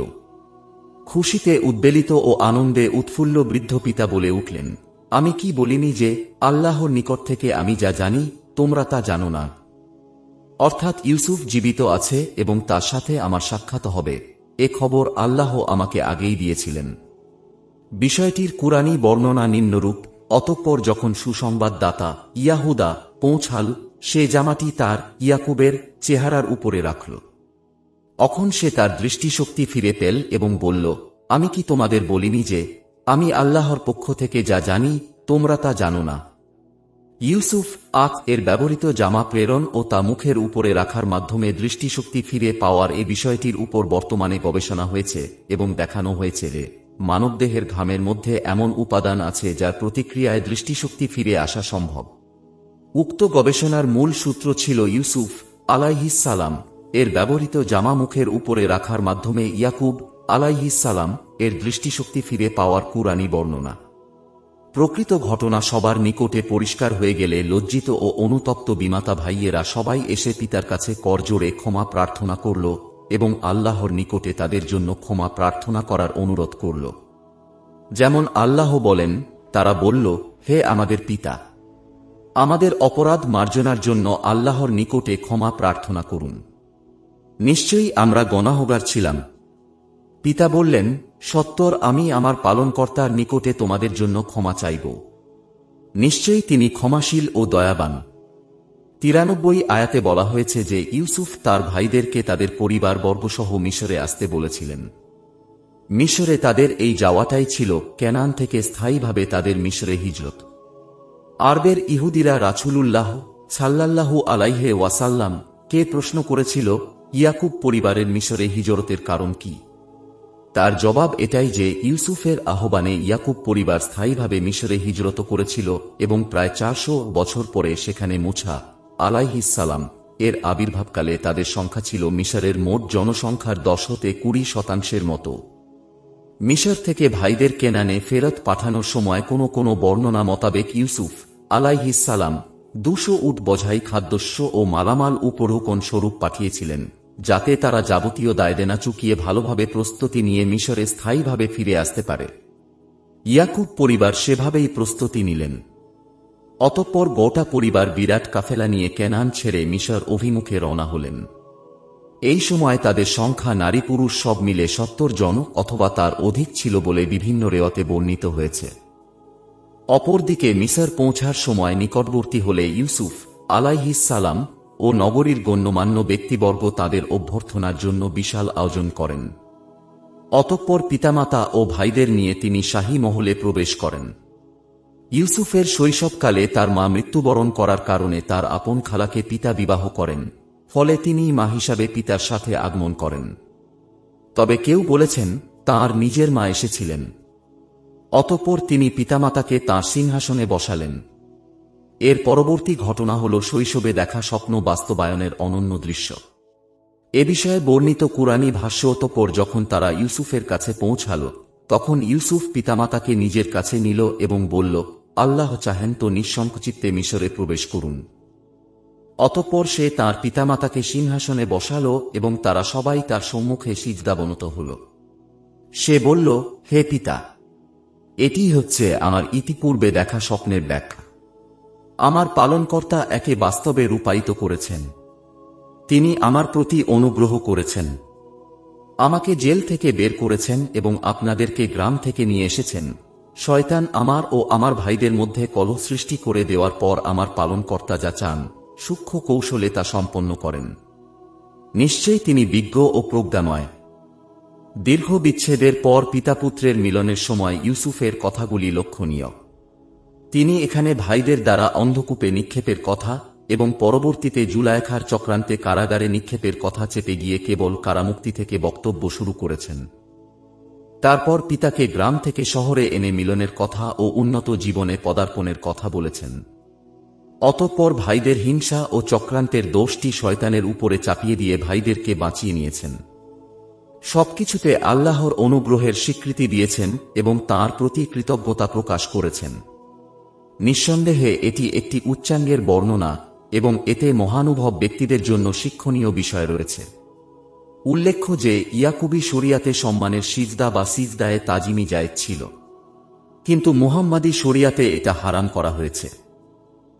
খুশিতে উদ্বেলিত ও আনন্দে উৎফুল্ল বৃদ্ধ পিতা বলে উঠলেন, আমি কি বলিনি যে আল্লাহর নিকট থেকে আমি যা জানি তোমরা তা জানো না? অর্থাৎ ইউসুফ জীবিত আছে এবং তার সাথে আমার সাক্ষাৎ হবে, এ খবর আল্লাহ আমাকে আগেই দিয়েছিলেন। বিষয়টির কুরআনী বর্ণনা নিম্নরূপ, অতঃপর যখন সুসংবাদদাতা ইয়াহুদা পৌঁছাল, সে জামাটি তার ইয়াকুবের চেহারার উপরে রাখল। অখন সে তার দৃষ্টিশক্তি ফিরে পেল এবং বলল, আমি কি তোমাদের বলিনি যে আমি আল্লাহর পক্ষ থেকে যা জানি তোমরা তা জানো না। ইউসুফ এর ব্যবহৃত জামা প্রেরণ ও তা মুখের উপরে রাখার মাধ্যমে দৃষ্টিশক্তি ফিরে পাওয়ার এ বিষয়টির উপর বর্তমানে গবেষণা হয়েছে এবং দেখানো হয়েছে যে মানবদেহের ঘামের মধ্যে এমন উপাদান আছে যার প্রতিক্রিয়ায় দৃষ্টিশক্তি ফিরে আসা সম্ভব। উক্ত গবেষণার মূল সূত্র ছিল ইউসুফ আলাইহিস সালাম এর ব্যবহৃত জামা মুখের উপরে রাখার মাধ্যমে ইয়াকুব আলাইহিস সালাম এর দৃষ্টিশক্তি ফিরে পাওয়ার কুরআনী বর্ণনা। প্রকৃত ঘটনা সবার নিকটে পরিষ্কার হয়ে গেলে লজ্জিত ও অনুতপ্ত বিমাতা ভাইয়েরা সবাই এসে পিতার কাছে করজোড়ে ক্ষমা প্রার্থনা করল এবং আল্লাহর নিকটে তাদের জন্য ক্ষমা প্রার্থনা করার অনুরোধ করল। যেমন আল্লাহ বলেন, তারা বলল, হে আমাদের পিতা, আমাদের অপরাধ মার্জনার জন্য আল্লাহর নিকটে ক্ষমা প্রার্থনা করুন। নিশ্চয়ই আমরা গুনাহগার ছিলাম। পিতা বললেন, সত্বর আমি আমার পালনকর্তার নিকটে তোমাদের জন্য ক্ষমা চাইব। নিশ্চয়ই তিনি ক্ষমাশীল ও দয়াবান। 93 আয়াতে বলা হয়েছে যে ইউসুফ তার ভাইদেরকে তাদের পরিবারবর্গসহ মিশরে আসতে বলেছিলেন। মিশরে তাদের এই যাওয়াটাই ছিল কেনান থেকে স্থায়ীভাবে তাদের মিশরে হিজরত। আরবের ইহুদিরা রাসূলুল্লাহ সাল্লাল্লাহু আলাইহি ওয়াসাল্লাম কে প্রশ্ন করেছিল, ইয়াকুব পরিবারের মিশরে হিজরতের কারণ কি? তার জবাব এটাই যে ইউসুফের আহ্বানে ইয়াকুব পরিবার স্থায়ীভাবে মিশরে হিজরত করেছিল এবং প্রায় 400 বছর পরে সেখানে মুসা আলাইহিস সালাম এর আবির্ভাবকালে তাদের সংখ্যা ছিল মিশরের মোট জনসংখ্যার 10-20% মতো। মিশর থেকে ভাইদের কেনানে ফেরত পাঠানোর সময় কোনো বর্ণনা মোতাবেক ইউসুফ আলাইহিস সালাম 200 উট বোঝাই খাদ্যশস্য ও মালামাল উপঢৌকন স্বরূপ পাঠিয়েছিলেন, যাতে তারা যাবতীয় দায়দেনা চুকিয়ে ভালোভাবে প্রস্তুতি নিয়ে মিশরে স্থায়ীভাবে ফিরে আসতে পারে। ইয়াকুব পরিবার সেভাবেই প্রস্তুতি নিলেন। অতঃপর গোটা পরিবার বিরাট কাফেলা নিয়ে কেনান ছেড়ে মিশর অভিমুখে রওনা হলেন। এই সময় তাদের সংখ্যা নারী পুরুষ সব মিলে 70 জন অথবা তার অধিক ছিল বলে বিভিন্ন রেওয়াতে বর্ণিত হয়েছে। অপরদিকে মিশর পৌঁছার সময় নিকটবর্তী হলে ইউসুফ আলাইহিস সালাম ও নগরীর গণ্যমান্য ব্যক্তিবর্গ তাদের অভ্যর্থনার জন্য বিশাল আয়োজন করেন। অতঃপর পিতামাতা ও ভাইদের নিয়ে তিনি শাহী মহলে প্রবেশ করেন। ইউসুফের শৈশবকালে তার মা মৃত্যুবরণ করার কারণে তার আপন খালাকে পিতা বিবাহ করেন, ফলে তিনি মা হিসাবে পিতার সাথে আগমন করেন। তবে কেউ বলেছেন তাঁর নিজের মা এসেছিলেন। অতঃপর তিনি পিতামাতাকে তাঁর সিংহাসনে বসালেন। এর পরবর্তী ঘটনা হল শৈশবে দেখা স্বপ্ন বাস্তবায়নের অনন্য দৃশ্য। এ বিষয়ে বর্ণিত কুরআনী ভাষ্য। অতঃপর যখন তারা ইউসুফের কাছে পৌঁছাল, তখন ইউসুফ পিতামাতাকে নিজের কাছে নিল এবং বলল, আল্লাহ চাহেন তো নিঃসংকোচিত্তে মিশরে প্রবেশ করুন। অতঃপর সে তাঁর পিতামাতাকে সিংহাসনে বসাল এবং তারা সবাই তার সম্মুখে সিজদাবনত হল। সে বলল, হে পিতা, এটি হচ্ছে আমার ইতিপূর্বে দেখা স্বপ্নের ব্যাখ্যা। আমার পালনকর্তা একে বাস্তবে রূপায়িত করেছেন। তিনি আমার প্রতি অনুগ্রহ করেছেন, আমাকে জেল থেকে বের করেছেন এবং আপনাদেরকে গ্রাম থেকে নিয়ে এসেছেন। শয়তান আমার ও আমার ভাইদের মধ্যে কলহ সৃষ্টি করে দেওয়ার পর আমার পালনকর্তা যা চান সূক্ষ্ম কৌশলে তা সম্পন্ন করেন। নিশ্চয়ই তিনি বিজ্ঞ ও প্রজ্ঞাময়। দীর্ঘ বিচ্ছেদের পর পিতাপুত্রের মিলনের সময় ইউসুফের কথাগুলি লক্ষণীয়। তিনি এখানে ভাইদের দ্বারা অন্ধকূপে নিক্ষেপের কথা এবং পরবর্তীতে জুলায়খার চক্রান্তে কারাগারে নিক্ষেপের কথা চেপে গিয়ে কেবল কারামুক্তি থেকে বক্তব্য শুরু করেছেন। তারপর পিতাকে গ্রাম থেকে শহরে এনে মিলনের কথা ও উন্নত জীবনে পদার্পণের কথা বলেছেন। অতঃপর ভাইদের হিংসা ও চক্রান্তের দোষটি শয়তানের উপরে চাপিয়ে দিয়ে ভাইদেরকে বাঁচিয়ে নিয়েছেন। সবকিছুতে আল্লাহর অনুগ্রহের স্বীকৃতি দিয়েছেন এবং তাঁর প্রতি কৃতজ্ঞতা প্রকাশ করেছেন। নিঃসন্দেহে এটি একটি উচ্চাঙ্গের বর্ণনা এবং এতে মহানুভব ব্যক্তিদের জন্য শিক্ষণীয় বিষয় রয়েছে। উল্লেখ্য যে ইয়াকুবী শরিয়াতে সম্মানের সিজদা বা সিজদায়ে তাজিমি জায়েজ ছিল, কিন্তু মুহাম্মাদী শরিয়াতে এটা হারাম করা হয়েছে।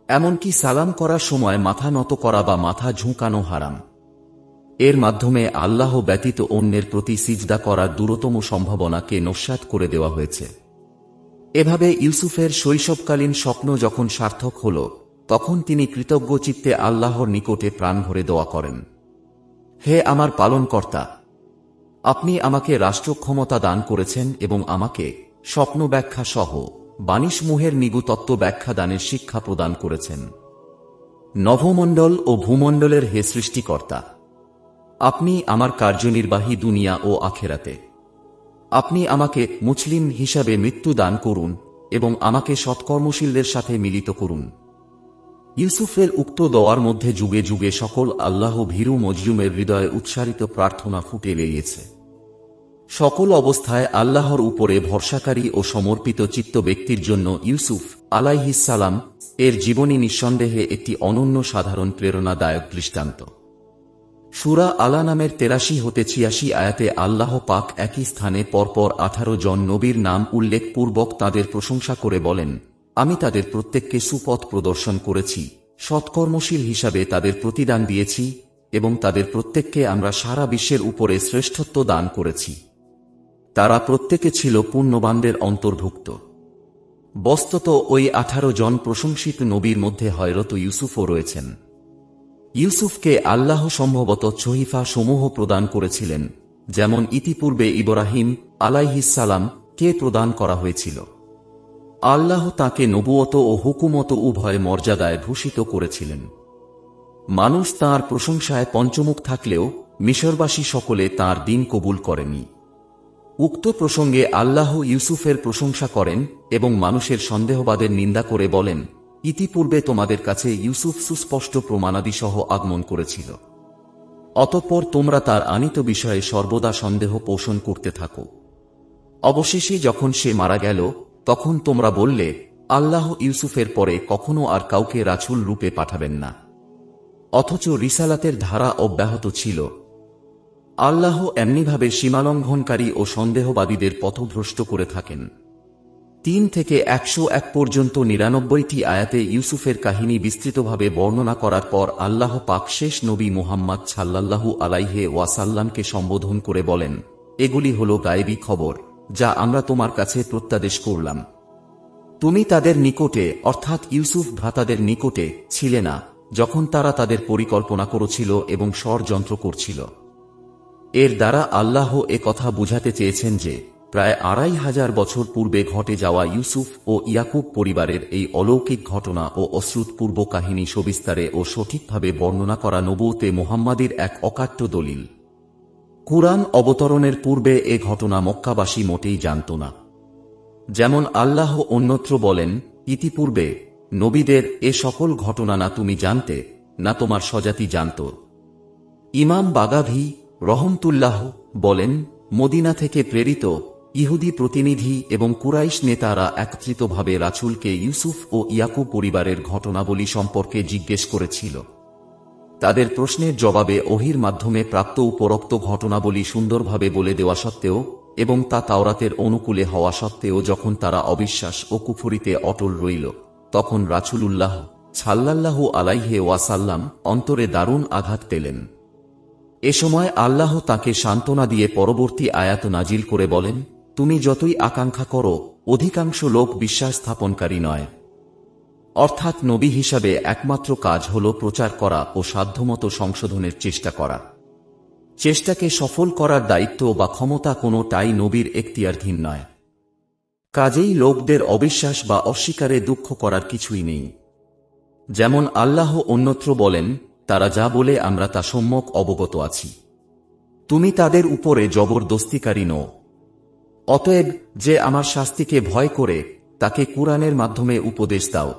এমনকি সালাম করার সময় মাথা নত করা বা মাথা ঝুঁকানো হারাম। এর মাধ্যমে আল্লাহ ব্যতীত অন্যের প্রতি সিজদা করার দূরতম সম্ভাবনাকে নস্যাৎ করে দেওয়া হয়েছে। এভাবে ইউসুফের শৈশবকালীন স্বপ্ন যখন সার্থক হল, তখন তিনি কৃতজ্ঞ চিত্তে আল্লাহর নিকটে প্রাণ ভরে দোয়া করেন, হে আমার পালনকর্তা, আপনি আমাকে রাষ্ট্র ক্ষমতা দান করেছেন এবং আমাকে স্বপ্ন ব্যাখ্যা সহ বাণীসমূহের নিগুতত্ত্ব ব্যাখ্যা দানের শিক্ষা প্রদান করেছেন। নভমণ্ডল ও ভূমণ্ডলের হে সৃষ্টিকর্তা, আপনি আমার কার্যনির্বাহী দুনিয়া ও আখেরাতে। আপনি আমাকে মুসলিম হিসাবে মৃত্যু দান করুন এবং আমাকে সৎকর্মশীলদের সাথে মিলিত করুন। ইউসুফের উক্ত দোয়ার মধ্যে যুগে যুগে সকল আল্লাহ ভীরু মজলুমের হৃদয়ে উৎসারিত প্রার্থনা ফুটে বেরিয়েছে। সকল অবস্থায় আল্লাহর উপরে ভরসাকারী ও সমর্পিত চিত্ত ব্যক্তির জন্য ইউসুফ আলাইহিসসালাম এর জীবনী নিঃসন্দেহে একটি অনন্য সাধারণ প্রেরণাদায়ক দৃষ্টান্ত। সূরা আলা নামের ৮৩ হতে ৮৬ আয়াতে আল্লাহ পাক একই স্থানে পরপর ১৮ জন নবীর নাম উল্লেখপূর্বক তাদের প্রশংসা করে বলেন, আমি তাদের প্রত্যেককে সুপথ প্রদর্শন করেছি, সৎকর্মশীল হিসাবে তাদের প্রতিদান দিয়েছি এবং তাদের প্রত্যেককে আমরা সারা বিশ্বের উপরে শ্রেষ্ঠত্ব দান করেছি। তারা প্রত্যেকে ছিল পুণ্যবানদের অন্তর্ভুক্ত। বস্তুত ওই ১৮ জন প্রশংসিত নবীর মধ্যে হযরত ইউসুফও রয়েছেন। ইউসুফকে আল্লাহ সম্ভবত সহিফা সমূহ প্রদান করেছিলেন, যেমন ইতিপূর্বে ইব্রাহিম আলাইহিসসালাম কে প্রদান করা হয়েছিল। আল্লাহ তাকে নবুয়ত ও হুকুমত উভয় মর্যাদায় ভূষিত করেছিলেন। মানুষ তাঁর প্রশংসায় পঞ্চমুখ থাকলেও মিশরবাসী সকলে তাঁর দিন কবুল করেনি। উক্ত প্রসঙ্গে আল্লাহ ইউসুফের প্রশংসা করেন এবং মানুষের সন্দেহবাদের নিন্দা করে বলেন, ইতিপূর্বে তোমাদের কাছে ইউসুফ সুস্পষ্ট প্রমাণাদিসহ আগমন করেছিল, অতঃপর তোমরা তার আনিত বিষয়ে সর্বদা সন্দেহ পোষণ করতে থাকো। অবশেষে যখন সে মারা গেল, তখন তোমরা বললে, আল্লাহ ইউসুফের পরে কখনো আর কাউকে রাসূল রূপে পাঠাবেন না। অথচ রিসালাতের ধারা অব্যাহত ছিল। আল্লাহ এমনিভাবে সীমালঙ্ঘনকারী ও সন্দেহবাদীদের পথভ্রষ্ট করে থাকেন। ৩ থেকে ১০১ পর্যন্ত ৯৯টি আয়াতে ইউসুফের কাহিনী বিস্তৃতভাবে বর্ণনা করার পর আল্লাহ পাক শেষ নবী মুহাম্মদ সাল্লাল্লাহু আলাইহি ওয়াসাল্লামকে সম্বোধন করে বলেন, এগুলি হল গায়েবী খবর যা আমরা তোমার কাছে প্রত্যাদেশ করলাম। তুমি তাদের নিকটে অর্থাৎ ইউসুফ ভ্রাতাদের নিকটে ছিলে না যখন তারা তাদের পরিকল্পনা করেছিল এবং ষড়যন্ত্র করছিল। এর দ্বারা আল্লাহ এ কথা বুঝাতে চেয়েছেন যে প্রায় ২৫০০ বছর পূর্বে ঘটে যাওয়া ইউসুফ ও ইয়াকুব পরিবারের এই অলৌকিক ঘটনা ও অশ্রুতপূর্ব কাহিনী সবিস্তারে ও সঠিকভাবে বর্ণনা করা নবুয়তে মুহাম্মাদীর এক অকাট্য দলিল। কুরআন অবতরণের পূর্বে এ ঘটনা মক্কাবাসী মোটেই জানত না। যেমন আল্লাহ অন্যত্র বলেন, ইতিপূর্বে নবীদের এ সকল ঘটনা না তুমি জানতে, না তোমার স্বজাতি জানত। ইমাম বাগাভী রহমতুল্লাহ বলেন, মদিনা থেকে প্রেরিত ইহুদি প্রতিনিধি এবং কুরাইশ নেতারা একত্রিতভাবে রাসূলকে ইউসুফ ও ইয়াকুব পরিবারের ঘটনাবলী সম্পর্কে জিজ্ঞেস করেছিল। তাদের প্রশ্নের জবাবে ওহীর মাধ্যমে প্রাপ্ত উপরোক্ত ঘটনাবলী সুন্দরভাবে বলে দেওয়া সত্ত্বেও এবং তা তাওরাতের অনুকূলে হওয়া সত্ত্বেও যখন তারা অবিশ্বাস ও কুফরিতে অটল রইল, তখন রাসূলুল্লাহ সাল্লাল্লাহু আলাইহি ওয়াসাল্লাম অন্তরে দারুণ আঘাত পেলেন। এ সময় আল্লাহ তাকে সান্ত্বনা দিয়ে পরবর্তী আয়াত নাজিল করে বলেন, তুমি যতই আকাঙ্ক্ষা করো, অধিকাংশ লোক বিশ্বাস স্থাপনকারী নয়। অর্থাৎ নবী হিসাবে একমাত্র কাজ হল প্রচার করা ও সাধ্যমতো সংশোধনের চেষ্টা করা। চেষ্টাকে সফল করার দায়িত্ব বা ক্ষমতা কোনোটাই নবীর এখতিয়ারধীন নয়। কাজেই লোকদের অবিশ্বাস বা অস্বীকারে দুঃখ করার কিছুই নেই। যেমন আল্লাহ অন্যত্র বলেন, তারা যা বলে আমরা তা সম্যক অবগত আছি। তুমি তাদের উপরে জবরদস্তিকারী নও। অতএব যে আমার শাস্তিকে ভয় করে তাকে কুরআনের মাধ্যমে উপদেশ দাও।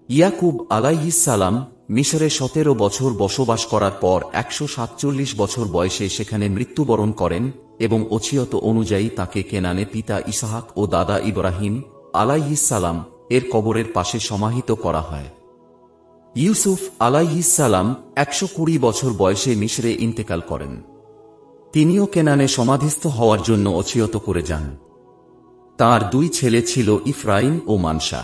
ইয়াকুব আলাইহিসসালাম মিশরে ১৭ বছর বসবাস করার পর ১৪৭ বছর বয়সে সেখানে মৃত্যুবরণ করেন এবং ওসিয়ত অনুযায়ী তাকে কেনানে পিতা ইসহাক ও দাদা ইব্রাহিম আলাইহিসসালাম এর কবরের পাশে সমাহিত করা হয়। ইউসুফ আলাইহিসসালাম ১২০ বছর বয়সে মিশরে ইন্তেকাল করেন। তিনিও কেনানে সমাধিস্থ হওয়ার জন্য ওসিয়ত করে যান। তাঁর ২ ছেলে ছিল ইফরাইম ও মানশা।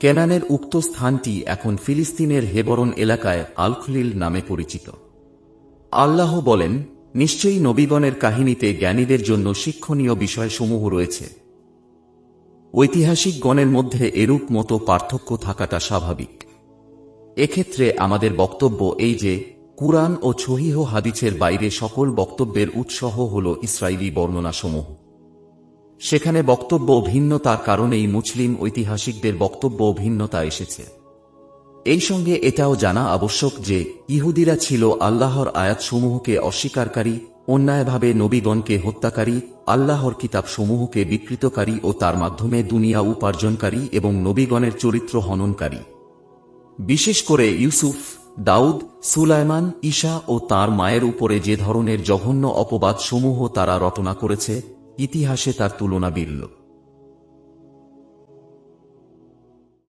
কেনানের উক্ত স্থানটি এখন ফিলিস্তিনের হেবরন এলাকায় আল খলিল নামে পরিচিত। আল্লাহ বলেন, নিশ্চয়ই নবীগণের কাহিনীতে জ্ঞানীদের জন্য শিক্ষণীয় বিষয়সমূহ রয়েছে। ঐতিহাসিকগণের মধ্যে এরূপ মতো পার্থক্য থাকাটা স্বাভাবিক। এক্ষেত্রে আমাদের বক্তব্য এই যে, কুরআন ও সহিহ হাদিসের বাইরে সকল বক্তব্যের উৎস হল ইসরাইলি বর্ণনাসমূহ। সেখানে বক্তব্য ভিন্ন, তার কারণেই মুসলিম ঐতিহাসিকদের বক্তব্য ভিন্নতা এসেছে। এই সঙ্গে এটাও জানা আবশ্যক যে ইহুদিরা ছিল আল্লাহর আয়াতসমূহকে অস্বীকারী, অন্যায়ভাবে নবীগণকে হত্যাকারী, আল্লাহর কিতাবসমূহকে বিকৃতকারী ও তার মাধ্যমে দুনিয়া উপার্জনকারী এবং নবীগণের চরিত্র হননকারী। বিশেষ করে ইউসুফ, দাউদ, সুলাইমান, ঈসা ও তার মায়ের উপরে যে ধরনের জঘন্য অপবাদসমূহ তারা রটনা করেছে, ইতিহাসে তার তুলনা বিরল।